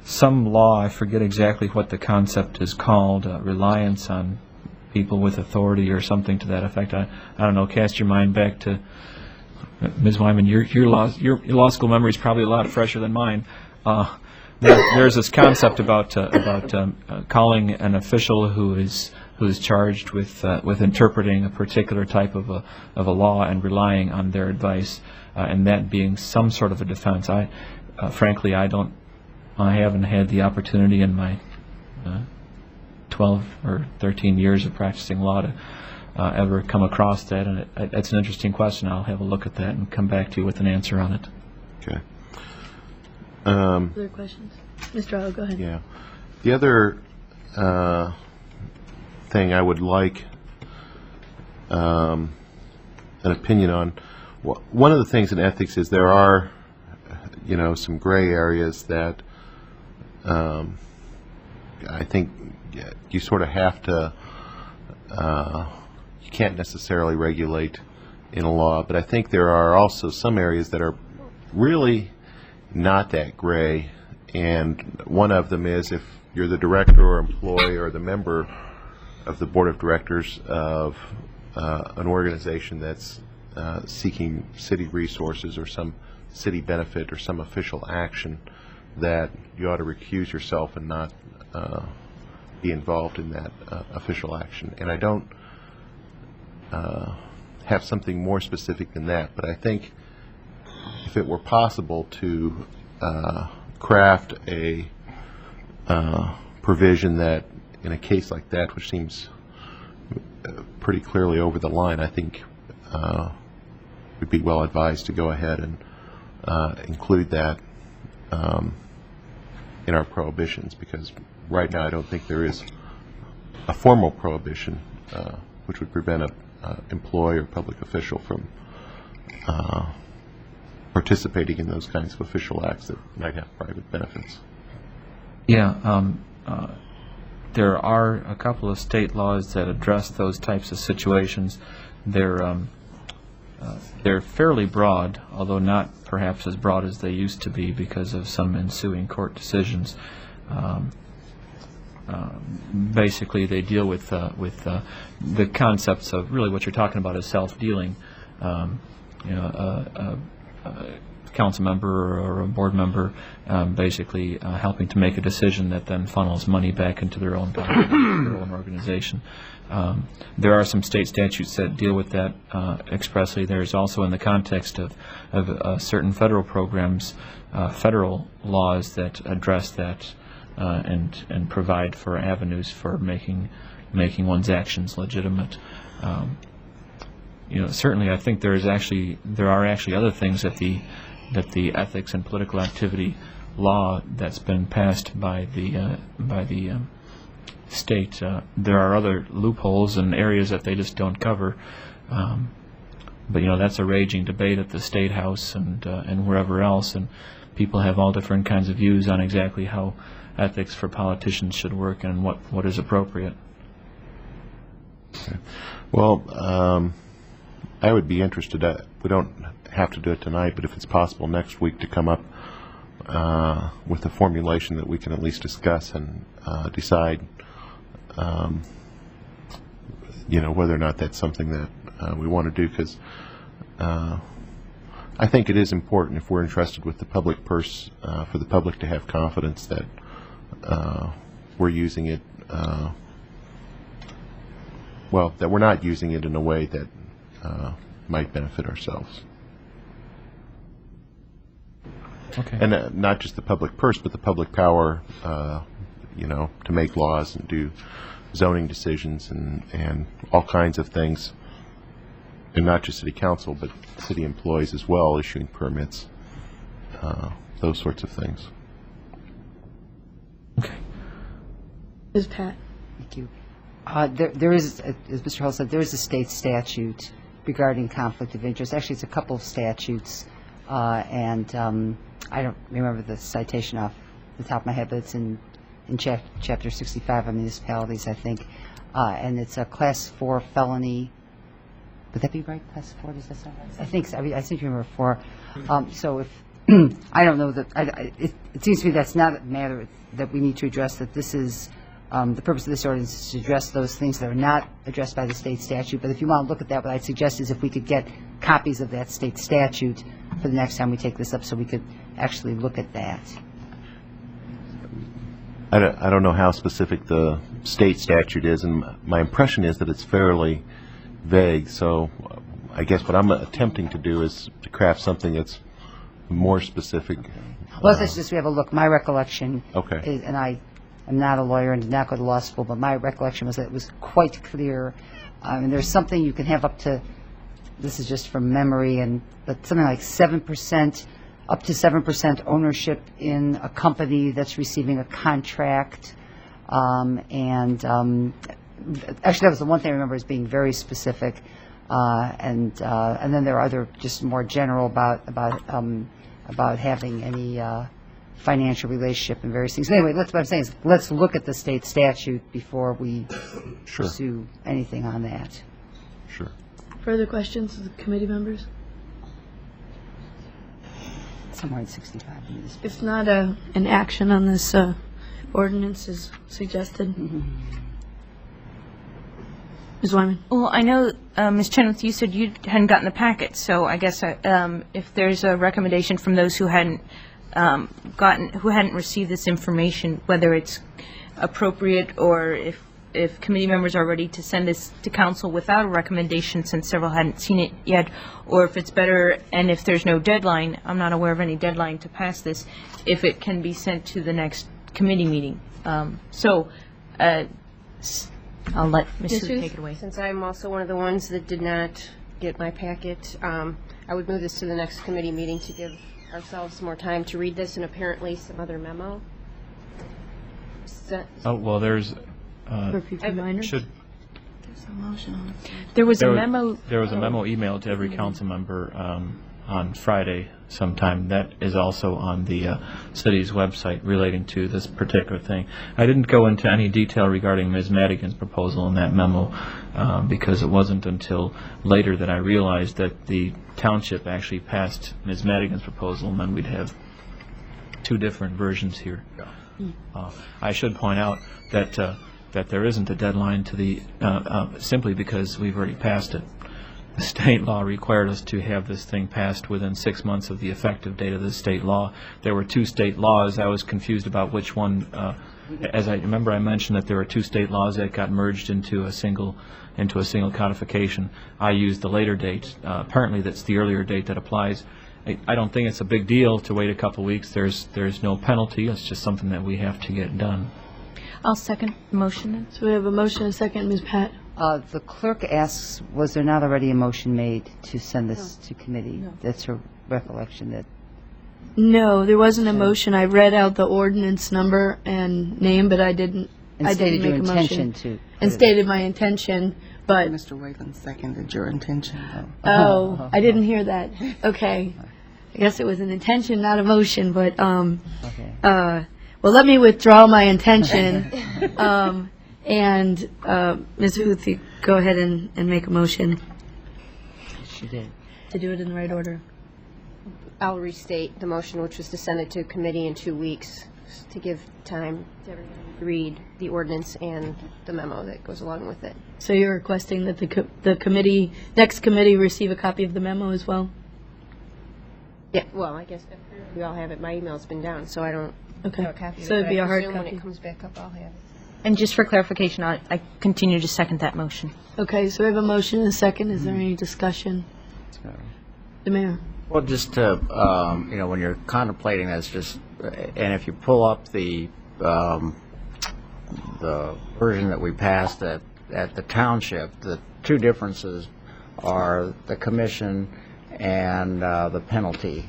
law, I forget exactly what the concept is called, reliance on people with authority or something to that effect. I don't know. Cast your mind back to Ms. Wyman. Your law school memory is probably a lot fresher than mine. there's this concept about calling an official who is charged with interpreting a particular type of a law and relying on their advice, and that being some sort of a defense. Frankly, I haven't had the opportunity in my 12 or 13 years of practicing law to ever come across that, and it's an interesting question. I'll have a look at that and come back to you with an answer on it. Okay. Other questions? Mr. Otto, go ahead. Yeah. The other thing I would like an opinion on, one of the things in ethics is there are, some gray areas that I think you sort of have to, you can't necessarily regulate in a law, but I think there are also some areas that are really not that gray, and one of them is if you're the director or employee or the member of the board of directors of an organization that's seeking city resources or some city benefit or some official action, that you ought to recuse yourself and not be involved in that official action. And I don't have something more specific than that, but I think if it were possible to craft a provision that in a case like that, which seems pretty clearly over the line, I think we'd be well advised to go ahead and include that in our prohibitions, because right now I don't think there is a formal prohibition which would prevent an employee or public official from participating in those kinds of official acts that might have private benefits. Yeah, there are a couple of state laws that address those types of situations. They're fairly broad, although not perhaps as broad as they used to be because of some ensuing court decisions. Basically, they deal with the concepts of really what you're talking about is self-dealing. A council member or a board member basically helping to make a decision that then funnels money back into their own pocket, their own organization. There are some state statutes that deal with that expressly. There's also, in the context of certain federal programs, federal laws that address that and provide for avenues for making one's actions legitimate. Certainly, I think there are actually other things that the ethics and political activity law that's been passed by the state. There are other loopholes and areas that they just don't cover. But that's a raging debate at the State House and wherever else, and people have all different kinds of views on exactly how ethics for politicians should work and what is appropriate. Okay. Well, I would be interested, we don't have to do it tonight, but if it's possible next week to come up with a formulation that we can at least discuss and decide whether or not that's something that we want to do, because I think it is important, if we're entrusted with the public purse, for the public to have confidence that we're using it, that we're not using it in a way that might benefit ourselves. Okay. And not just the public purse, but the public power, to make laws and do zoning decisions and all kinds of things, and not just city council, but city employees as well, issuing permits, those sorts of things. Okay. Ms. Pat. Thank you. There is, as Mr. Hull said, there is a state statute regarding conflict of interest. Actually, it's a couple of statutes, and I don't remember the citation off the top of my head, but it's in Chapter 65 on municipalities, I think, and it's a Class 4 felony. Would that be right? Class 4? Does that sound right? I think so. I seem to remember 4. So if I don't know that it seems to me that's not a matter that we need to address. That this is the purpose of this ordinance is to address those things that are not addressed by the state statute. But if you want to look at that, what I'd suggest is if we could get copies of that state statute for the next time we take this up, so we could actually look at that. I don't know how specific the state statute is, and my impression is that it's fairly vague. So I guess what I'm attempting to do is to craft something that's more specific. Well, let's just, we have a look. My recollection Okay. is, and I am not a lawyer and did not go to law school, but my recollection was that it was quite clear. And there's something you can have up to, this is just from memory, but something like 7%, up to 7% ownership in a company that's receiving a contract. Actually, that was the one thing I remember as being very specific. And then there are other just more general about having any financial relationship and various things. Anyway, what I'm saying is let's look at the state statute before we Sure. pursue anything on that. Sure. Further questions of the committee members? Somewhere in 65 minutes. If not, an action on this ordinance is suggested. Ms. Wyman? Well, I know, Ms. Chenoweth, you said you hadn't gotten the packet, so I guess if there's a recommendation from those who hadn't received this information, whether it's appropriate or if committee members are ready to send this to council without a recommendation since several hadn't seen it yet, or if it's better, and if there's no deadline, I'm not aware of any deadline to pass this, if it can be sent to the next committee meeting. I'll let Ms. Sue take it away. Since I'm also one of the ones that did not get my packet, I would move this to the next committee meeting to give ourselves more time to read this and apparently some other memo. Oh, well, there's, For future minors? should, There was a there memo. was a memo emailed to every council member on Friday sometime. That is also on the city's website relating to this particular thing. I didn't go into any detail regarding Ms. Madigan's proposal in that memo because it wasn't until later that I realized that the township actually passed Ms. Madigan's proposal, and then we'd have two different versions here. I should point out that there isn't a deadline to the simply because we've already passed it. The state law required us to have this thing passed within 6 months of the effective date of the state law. There were two state laws. I was confused about which one. As I remember, I mentioned that there were two state laws that got merged into a single codification. I used the later date. Apparently, that's the earlier date that applies. I don't think it's a big deal to wait a couple weeks. There's no penalty. It's just something that we have to get done. I'll second the motion then. So we have a motion and a second. Ms. Pat? The clerk asks, was there not already a motion made to send this to committee? No. That's her recollection that. No, there wasn't a motion. I read out the ordinance number and name, but I didn't And stated make your a intention motion. to. And stated my intention, but, Mr. Whalen seconded your intention. oh, I didn't hear that. Okay. I guess it was an intention, not a motion, but, Okay. well, let me withdraw my intention. And Ms. Huth, you go ahead and make a motion She did. to do it in the right order. I'll restate the motion, which was to send it to committee in 2 weeks to give time to everyone to read the ordinance and the memo that goes along with it. So you're requesting that the committee, next committee, receive a copy of the memo as well? Yeah, well, I guess we all have it. My email's been down, so I don't Okay. have a copy of So it. it'd be but a I hard presume when copy. it comes back up, I'll have it. And just for clarification, I continue to second that motion. Okay, so we have a motion and a second. Is there any discussion? The mayor. Well, just to, when you're contemplating this, and if you pull up the version that we passed at the township, the two differences are the commission and the penalty.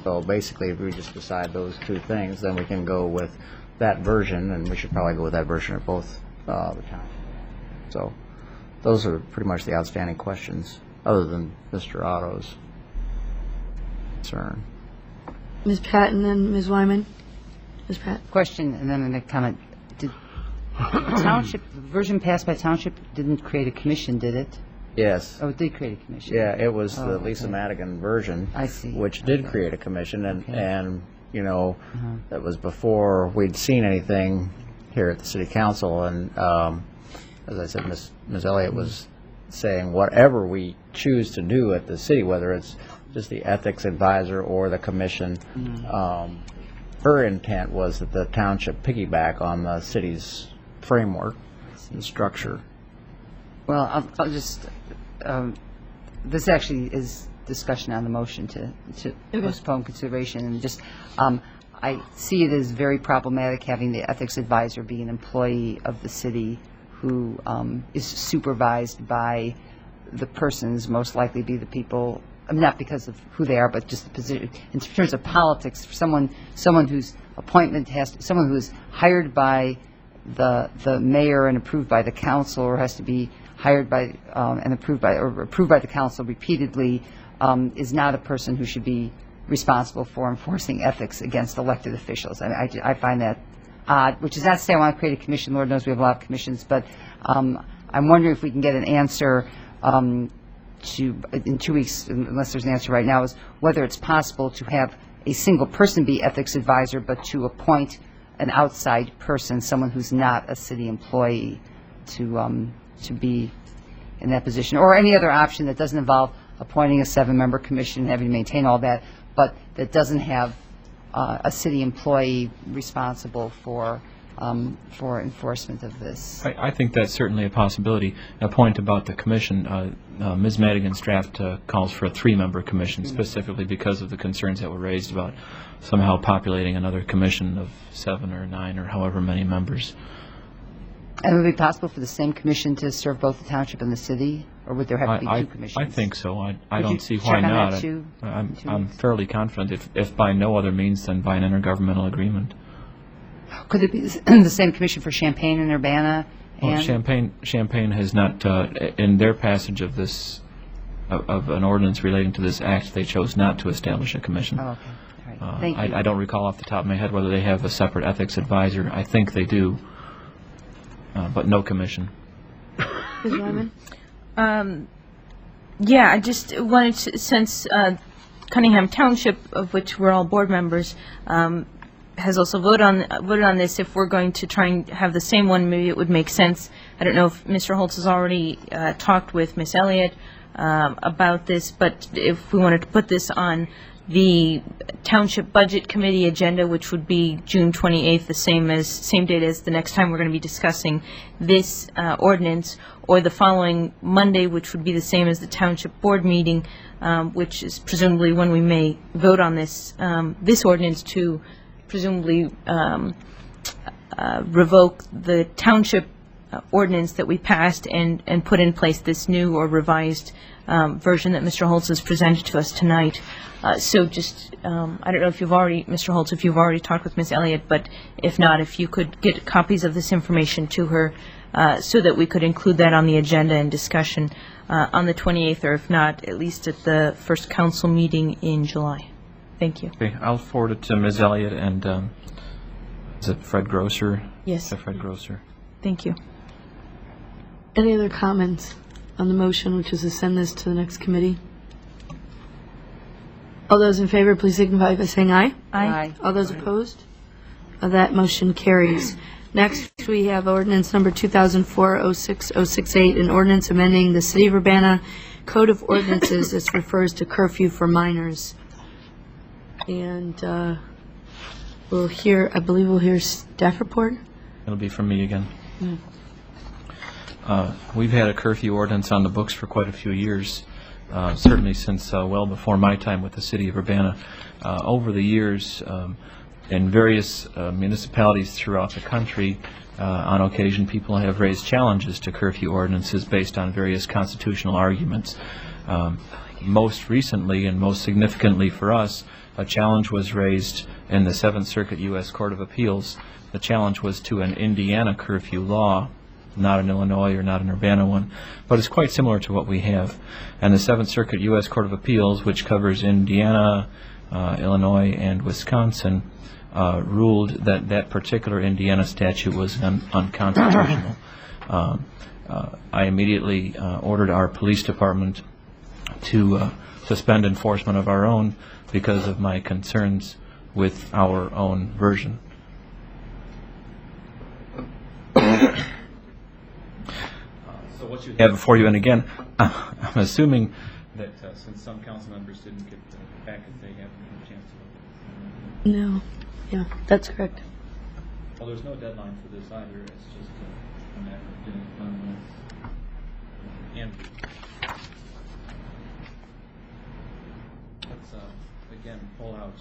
So basically, if we just decide those two things, then we can go with that version, and we should probably go with that version at both the towns. So those are pretty much the outstanding questions, other than Mr. Otto's concern. Ms. Pat and then Ms. Wyman. Ms. Pat. Question, and then a comment. Did the township, the version passed by township didn't create a commission, did it? Yes. Oh, it did create a commission. Yeah, it was the Oh, Lisa okay. Madigan version. I see. Which did Okay. create a commission, Okay. and that was before we'd seen anything here at the city council. And as I said, Ms. Elliott was saying whatever we choose to do at the city, whether it's just the ethics advisor or the commission, her intent was that the township piggyback on the city's framework and structure. Well, I'll just, this actually is discussion on the motion to postpone consideration, and just, I see it as very problematic having the ethics advisor be an employee of the city who is supervised by the persons most likely be the people, not because of who they are, but just the position. In terms of politics, for someone whose appointment someone who is hired by the mayor and approved by the council, or has to be hired by and approved by the council repeatedly, is not a person who should be responsible for enforcing ethics against elected officials. I find that odd, which is not to say I want to create a commission. Lord knows we have a lot of commissions, but I'm wondering if we can get an answer in 2 weeks, unless there's an answer right now, is whether it's possible to have a single person be ethics advisor, but to appoint an outside person, someone who's not a city employee, to be in that position, or any other option that doesn't involve appointing a 7-member commission, having to maintain all that, but that doesn't have a city employee responsible for enforcement of this. I think that's certainly a possibility. A point about the commission, Ms. Madigan's draft calls for a 3-member commission, specifically because of the concerns that were raised about somehow populating another commission of 7 or 9 or however many members. And would it be possible for the same commission to serve both the township and the city, or would there have to be 2 commissions? I think so. I Would don't you see check why on that not. too, in 2 I'm weeks? fairly confident, if by no other means than by an intergovernmental agreement. Could it be the same commission for Champaign and Urbana? Well, Champaign has not, in their passage of this, of an ordinance relating to this act, they chose not to establish a commission. Oh, okay. All right. Thank you. I don't recall off the top of my head whether they have a separate ethics advisor. I think they do, but no commission. Ms. Wyman? Yeah, I just wanted to, since Cunningham Township, of which we're all board members, has also voted on this, if we're going to try and have the same one, maybe it would make sense. I don't know if Mr. Holtz has already talked with Ms. Elliott about this, but if we wanted to put this on the Township Budget Committee agenda, which would be June 28th, the same date as the next time we're going to be discussing this ordinance, or the following Monday, which would be the same as the Township Board meeting, which is presumably when we may vote on this ordinance to presumably revoke the Township ordinance that we passed and put in place this new or revised version that Mr. Holtz has presented to us tonight. So just, I don't know if Mr. Holtz, if you've already talked with Ms. Elliott, but if not, if you could get copies of this information to her so that we could include that on the agenda and discussion on the 28th, or if not, at least at the first council meeting in July. Thank you. Okay, I'll forward it to Ms. Elliott and, is it Fred Grosser? Yes. Fred Grosser. Thank you. Any other comments on the motion, which is to send this to the next committee? All those in favor, please signify by saying aye. Aye. All those opposed? That motion carries. Next, we have ordinance number 2004-06068, an ordinance amending the City of Urbana Code of Ordinances. This refers to curfew for minors. And I believe we'll hear staff report. It'll be from me again. We've had a curfew ordinance on the books for quite a few years, certainly since well before my time with the City of Urbana. Over the years, in various municipalities throughout the country, on occasion people have raised challenges to curfew ordinances based on various constitutional arguments. Most recently and most significantly for us, a challenge was raised in the 7th Circuit U.S. Court of Appeals. The challenge was to an Indiana curfew law, not an Illinois or not an Urbana one, but it's quite similar to what we have. And the 7th Circuit U.S. Court of Appeals, which covers Indiana, Illinois, and Wisconsin, ruled that that particular Indiana statute was unconstitutional. I immediately ordered our police department to suspend enforcement of our own because of my concerns with our own version. So what you have before you, and again, I'm assuming that since some council members didn't get the packet, they haven't had a chance to look at it. No. Yeah, that's correct. Well, there's no deadline for this either. It's just a matter of getting it done when it's and let's again pull out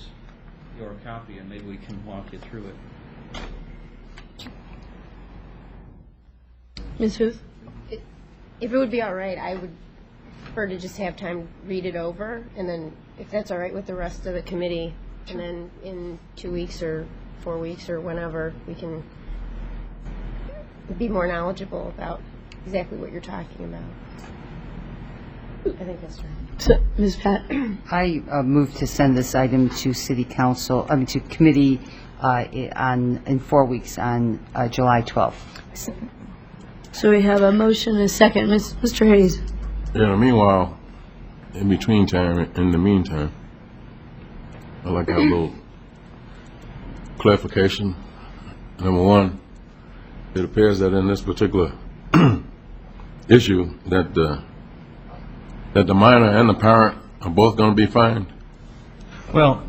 your copy and maybe we can walk you through it. Ms. Huth? If it would be all right, I would prefer to just have time to read it over, and then if that's all right with the rest of the committee, and then in 2 weeks or 4 weeks or whenever, we can be more knowledgeable about exactly what you're talking about. I think that's right. So, Ms. Pat? I move to send this item to City Council, to committee in 4 weeks on July 12th. So we have a motion and a second. Mr. Hayes? Yeah, meanwhile, in the meantime, I'd like to have a little clarification. Number one, it appears that in this particular issue that the minor and the parent are both going to be fined. Well,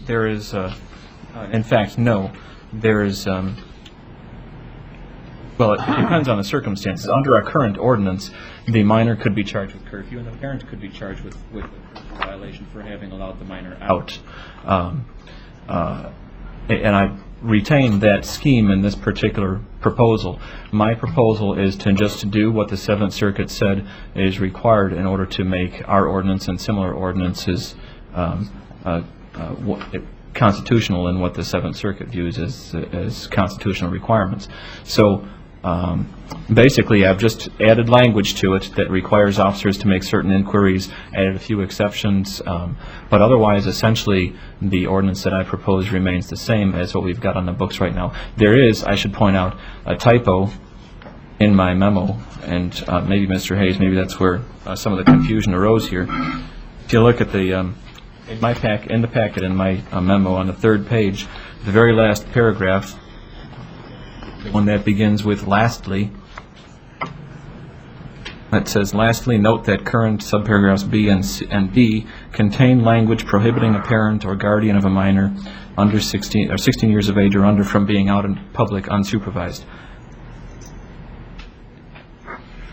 there is, in fact, no. There is, well, it depends on the circumstances. Under our current ordinance, the minor could be charged with curfew, and the parent could be charged with a curfew violation for having allowed the minor out. And I retain that scheme in this particular proposal. My proposal is to do what the Seventh Circuit said is required in order to make our ordinance and similar ordinances constitutional in what the Seventh Circuit views as constitutional requirements. So basically, I've just added language to it that requires officers to make certain inquiries, added a few exceptions, but otherwise, essentially, the ordinance that I propose remains the same as what we've got on the books right now. There is, I should point out, a typo in my memo, and maybe Mr. Hayes, maybe that's where some of the confusion arose here. If you look at the in the packet in my memo on the third page, the very last paragraph, the one that begins with lastly, that says, lastly, note that current subparagraphs B and D contain language prohibiting a parent or guardian of a minor under 16 years of age or under from being out in public unsupervised.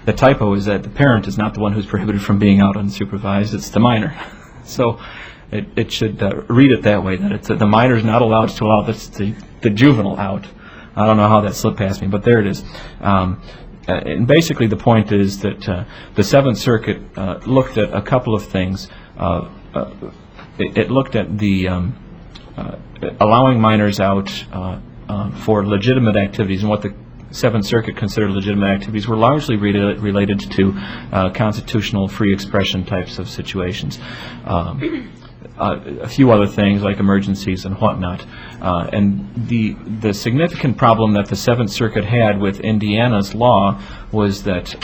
The typo is that the parent is not the one who's prohibited from being out unsupervised, it's the minor. So it should read it that way, that it's the minor is not allowed to allow the juvenile out. I don't know how that slipped past me, but there it is. And basically the point is that the Seventh Circuit looked at a couple of things. It looked at the allowing minors out for legitimate activities, and what the Seventh Circuit considered legitimate activities were largely related to constitutional free expression types of situations. A few other things like emergencies and whatnot. And the significant problem that the Seventh Circuit had with Indiana's law was that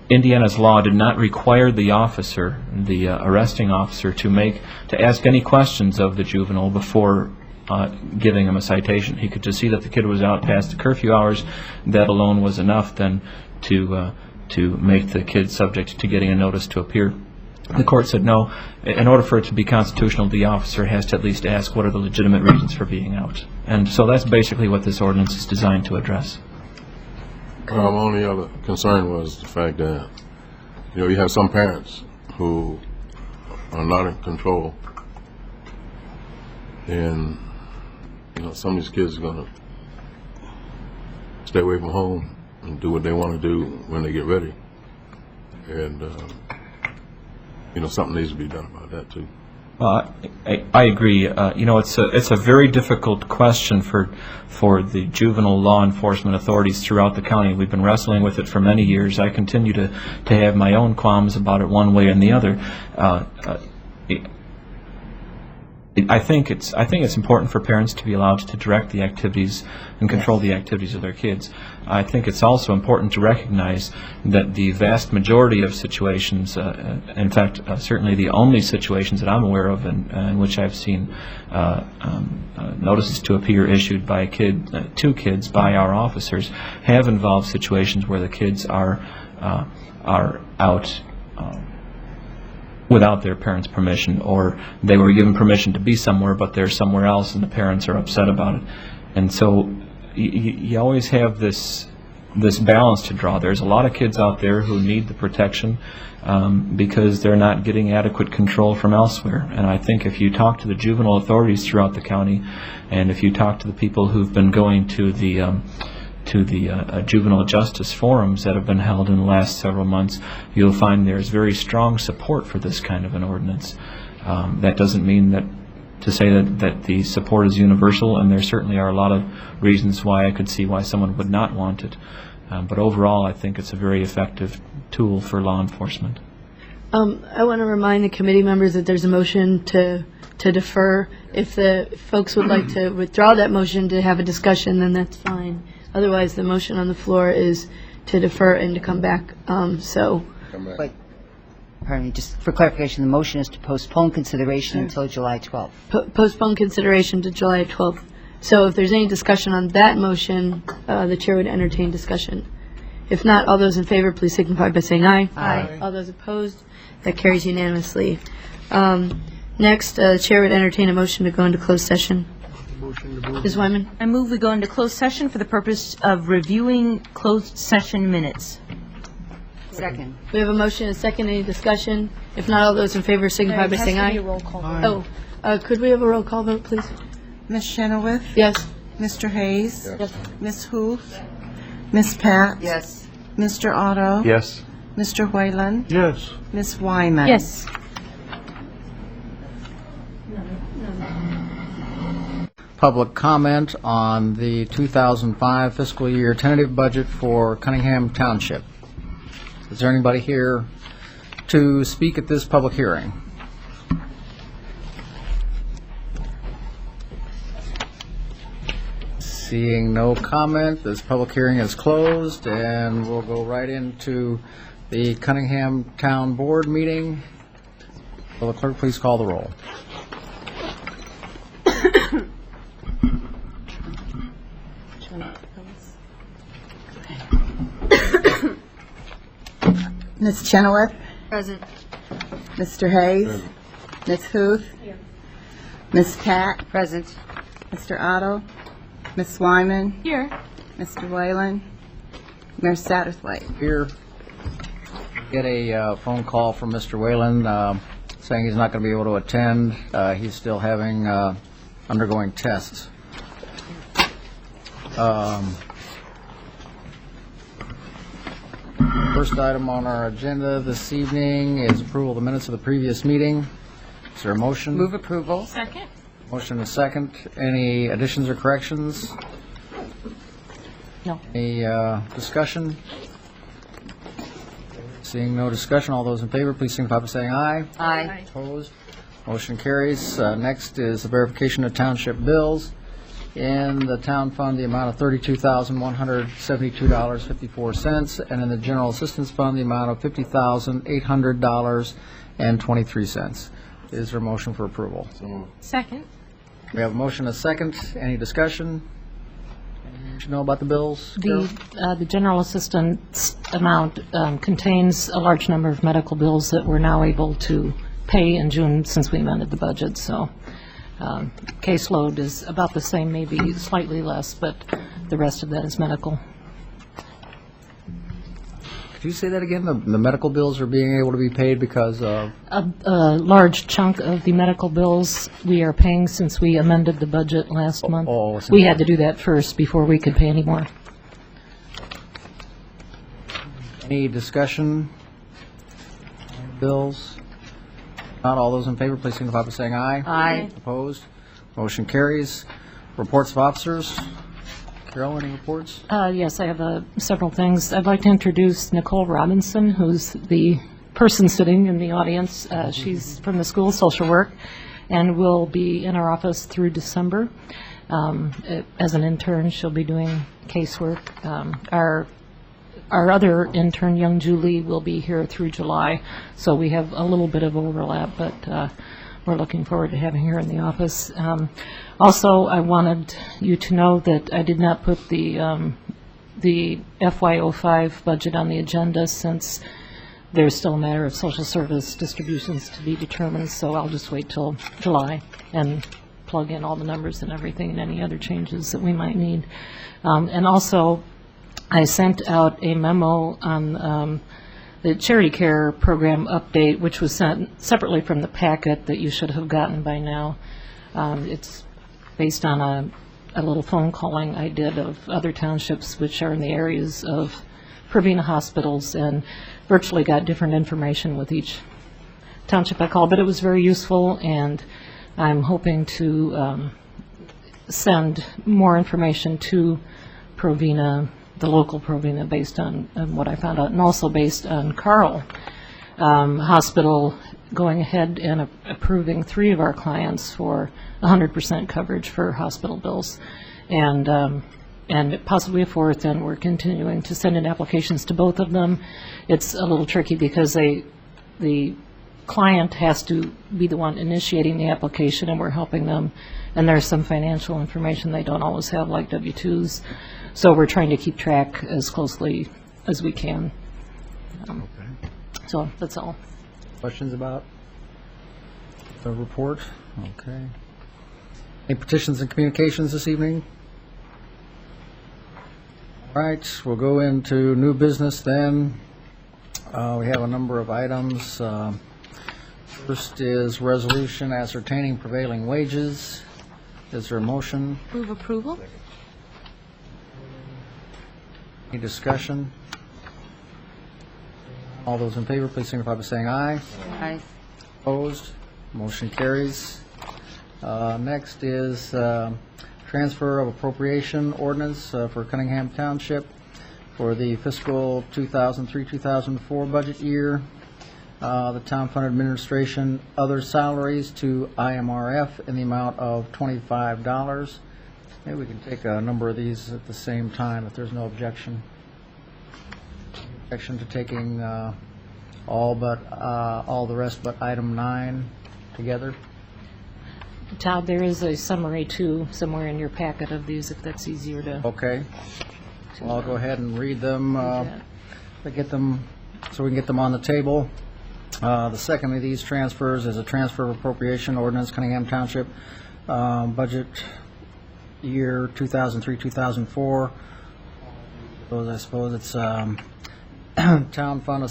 Indiana's law did not require the officer, the arresting officer, to ask any questions of the juvenile before giving him a citation. He could just see that the kid was out past the curfew hours. That alone was enough then to make the kid subject to getting a notice to appear. The court said no. In order for it to be constitutional, the officer has to at least ask what are the legitimate reasons for being out. And so that's basically what this ordinance is designed to address. My only other concern was the fact that, you have some parents who are not in control, and some of these kids are going to stay away from home and do what they want to do when they get ready. And something needs to be done about that too. I agree. It's a very difficult question for the juvenile law enforcement authorities throughout the county. We've been wrestling with it for many years. I continue to have my own qualms about it one way and the other. I think it's important for parents to be allowed to direct the activities and control the activities of their kids. I think it's also important to recognize that the vast majority of situations, in fact, certainly the only situations that I'm aware of in which I've seen notices to appear issued by to kids by our officers, have involved situations where the kids are out without their parents' permission, or they were given permission to be somewhere, but they're somewhere else, and the parents are upset about it. And so you always have this balance to draw. There's a lot of kids out there who need the protection because they're not getting adequate control from elsewhere. And I think if you talk to the juvenile authorities throughout the county, and if you talk to the people who've been going to the juvenile justice forums that have been held in the last several months, you'll find there's very strong support for this kind of an ordinance. That doesn't mean to say that the support is universal, and there certainly are a lot of reasons why I could see why someone would not want it. But overall, I think it's a very effective tool for law enforcement. I want to remind the committee members that there's a motion to defer. If the folks would like to withdraw that motion to have a discussion, then that's fine. Otherwise, the motion on the floor is to defer and to come back. But, pardon me, just for clarification, the motion is to postpone consideration until July 12th. Postpone consideration to July 12th. So if there's any discussion on that motion, the chair would entertain discussion. If not, all those in favor, please signify by saying aye. Aye. All those opposed, that carries unanimously. Next, the chair would entertain a motion to go into closed session. Ms. Wyman? I move we go into closed session for the purpose of reviewing closed session minutes. Second. We have a motion and a second. Any discussion? If not, all those in favor signify by saying aye. Roll call vote. Could we have a roll call vote, please? Ms. Chenoweth? Yes. Mr. Hayes? Yes. Ms. Huth? Ms. Pat? Yes. Mr. Otto? Yes. Mr. Whalen? Yes. Ms. Wyman? Yes. Public comment on the 2005 fiscal year tentative budget for Cunningham Township. Is there anybody here to speak at this public hearing? Seeing no comment, this public hearing is closed, and we'll go right into the Cunningham Town Board meeting. Will the clerk please call the roll? Ms. Chenoweth? Present. Mr. Hayes? Ms. Huth? Ms. Pat? Present. Mr. Otto? Ms. Wyman? Here. Mr. Whalen? Mayor Satterthwaite? Here, get a phone call from Mr. Whalen saying he's not going to be able to attend. He's still having, undergoing tests. First item on our agenda this evening is approval of the minutes of the previous meeting. Is there a motion? Move approval. Second. Motion and a second. Any additions or corrections? No. Any discussion? Seeing no discussion, all those in favor, please signify by saying aye. Aye. Opposed? Motion carries. Next is the verification of township bills. In the town fund, the amount of $32,172.54, and in the general assistance fund, the amount of $50,800.23. Is there a motion for approval? Second. We have a motion and a second. Any discussion? Anything you should know about the bills? Carol? The general assistance amount contains a large number of medical bills that we're now able to pay in June since we amended the budget, so caseload is about the same, maybe slightly less, but the rest of that is medical. Could you say that again? The medical bills are being able to be paid because of? A large chunk of the medical bills we are paying since we amended the budget last month. We had to do that first before we could pay any more. Any discussion? Bills? Not all those in favor, please signify by saying aye. Aye. Opposed? Motion carries. Reports of officers. Carol, any reports? Yes, I have several things. I'd like to introduce Nicole Robinson, who's the person sitting in the audience. She's from the School of Social Work and will be in our office through December. As an intern, she'll be doing casework. Our other intern, young Julie, will be here through July, so we have a little bit of overlap, but we're looking forward to having her in the office. Also, I wanted you to know that I did not put the FY05 budget on the agenda since there's still a matter of social service distributions to be determined, so I'll just wait till July and plug in all the numbers and everything and any other changes that we might need. And also, I sent out a memo on the charity care program update, which was sent separately from the packet that you should have gotten by now. It's based on a little phone calling I did of other townships which are in the areas of Urbana hospitals, and virtually got different information with each township I called, but it was very useful, and I'm hoping to send more information to Provena, the local Provena, based on what I found out, and also based on Carl Hospital going ahead and approving 3 of our clients for 100% coverage for hospital bills, and possibly a 4th, and we're continuing to send in applications to both of them. It's a little tricky because the client has to be the one initiating the application, and we're helping them, and there's some financial information they don't always have, like W-2s, so we're trying to keep track as closely as we can. So that's all. Questions about the report? Okay. Any petitions and communications this evening? All right, we'll go into new business then. We have a number of items. First is resolution ascertaining prevailing wages. Is there a motion? Move approval? Any discussion? All those in favor, please signify by saying aye. Aye. Opposed? Motion carries. Next is transfer of appropriation ordinance for Cunningham Township for the fiscal 2003-2004 budget year. The town fund administration other salaries to IMRF in the amount of $25. Maybe we can take a number of these at the same time if there's no objection. Objection to taking all the rest but item 9 together. Todd, there is a summary too somewhere in your packet of these, if that's easier to. Okay. Well, I'll go ahead and read them, to get them, so we can get them on the table. The second of these transfers is a transfer of appropriation ordinance, Cunningham Township, budget year 2003-2004. I suppose it's town fund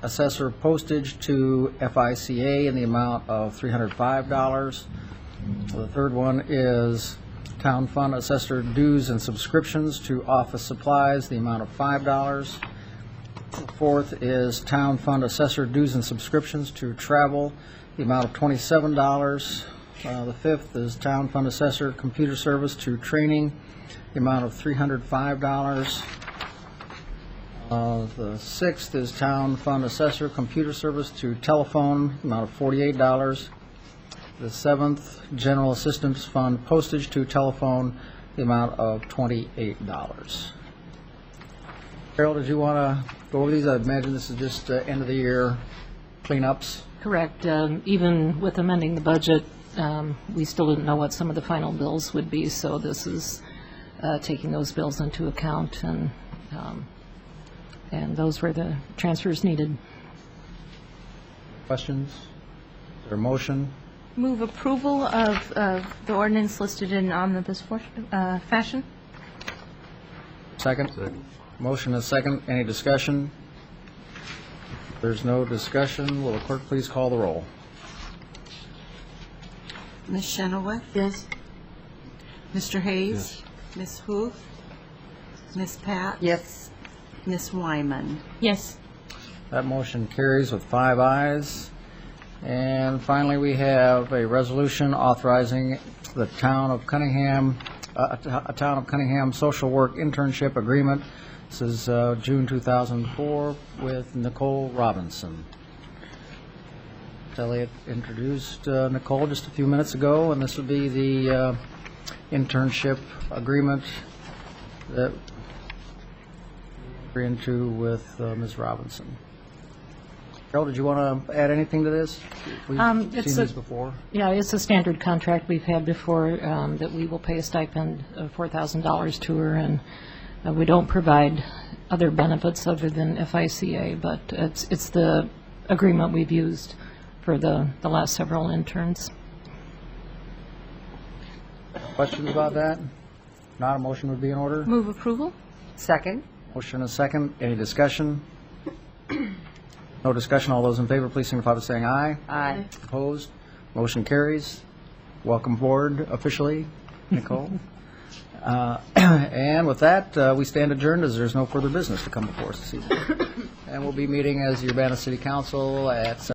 assessor postage to FICA in the amount of $305. The third one is town fund assessor dues and subscriptions to office supplies, the amount of $5. The fourth is town fund assessor dues and subscriptions to travel, the amount of $27. The fifth is town fund assessor computer service to training, the amount of $305. The sixth is town fund assessor computer service to telephone, the amount of $48. The seventh, general assistance fund postage to telephone, the amount of $28. Carol, did you want to go over these? I imagine this is just end of the year cleanups. Correct. Even with amending the budget, we still didn't know what some of the final bills would be, so this is taking those bills into account, and those were the transfers needed. Questions? Is there a motion? Move approval of the ordinance listed in omnibus fashion? Second? Motion is second. Any discussion? If there's no discussion, will the clerk please call the roll? Ms. Chenoweth? Yes. Mr. Hayes? Ms. Huth? Ms. Pat? Yes. Ms. Wyman? Yes. That motion carries with 5 ayes. And finally, we have a resolution authorizing the town of Cunningham, a town of Cunningham social work internship agreement. This is June 2004 with Nicole Robinson. Elliot introduced Nicole just a few minutes ago, and this would be the internship agreement that we're into with Ms. Robinson. Carol, did you want to add anything to this? We've seen these before. Yeah, it's a standard contract we've had before, that we will pay a stipend of $4,000 to her, and We don't provide other benefits other than FICA, but it's the agreement we've used for the last several interns. Questions about that? Not a motion would be in order? Move approval? Second? Motion and a second. Any discussion? No discussion. All those in favor, please signify by saying aye. Aye. Opposed? Motion carries. Welcome aboard officially, Nicole. And with that, we stand adjourned as there's no further business to come before us this evening. And we'll be meeting as the Urbana City Council at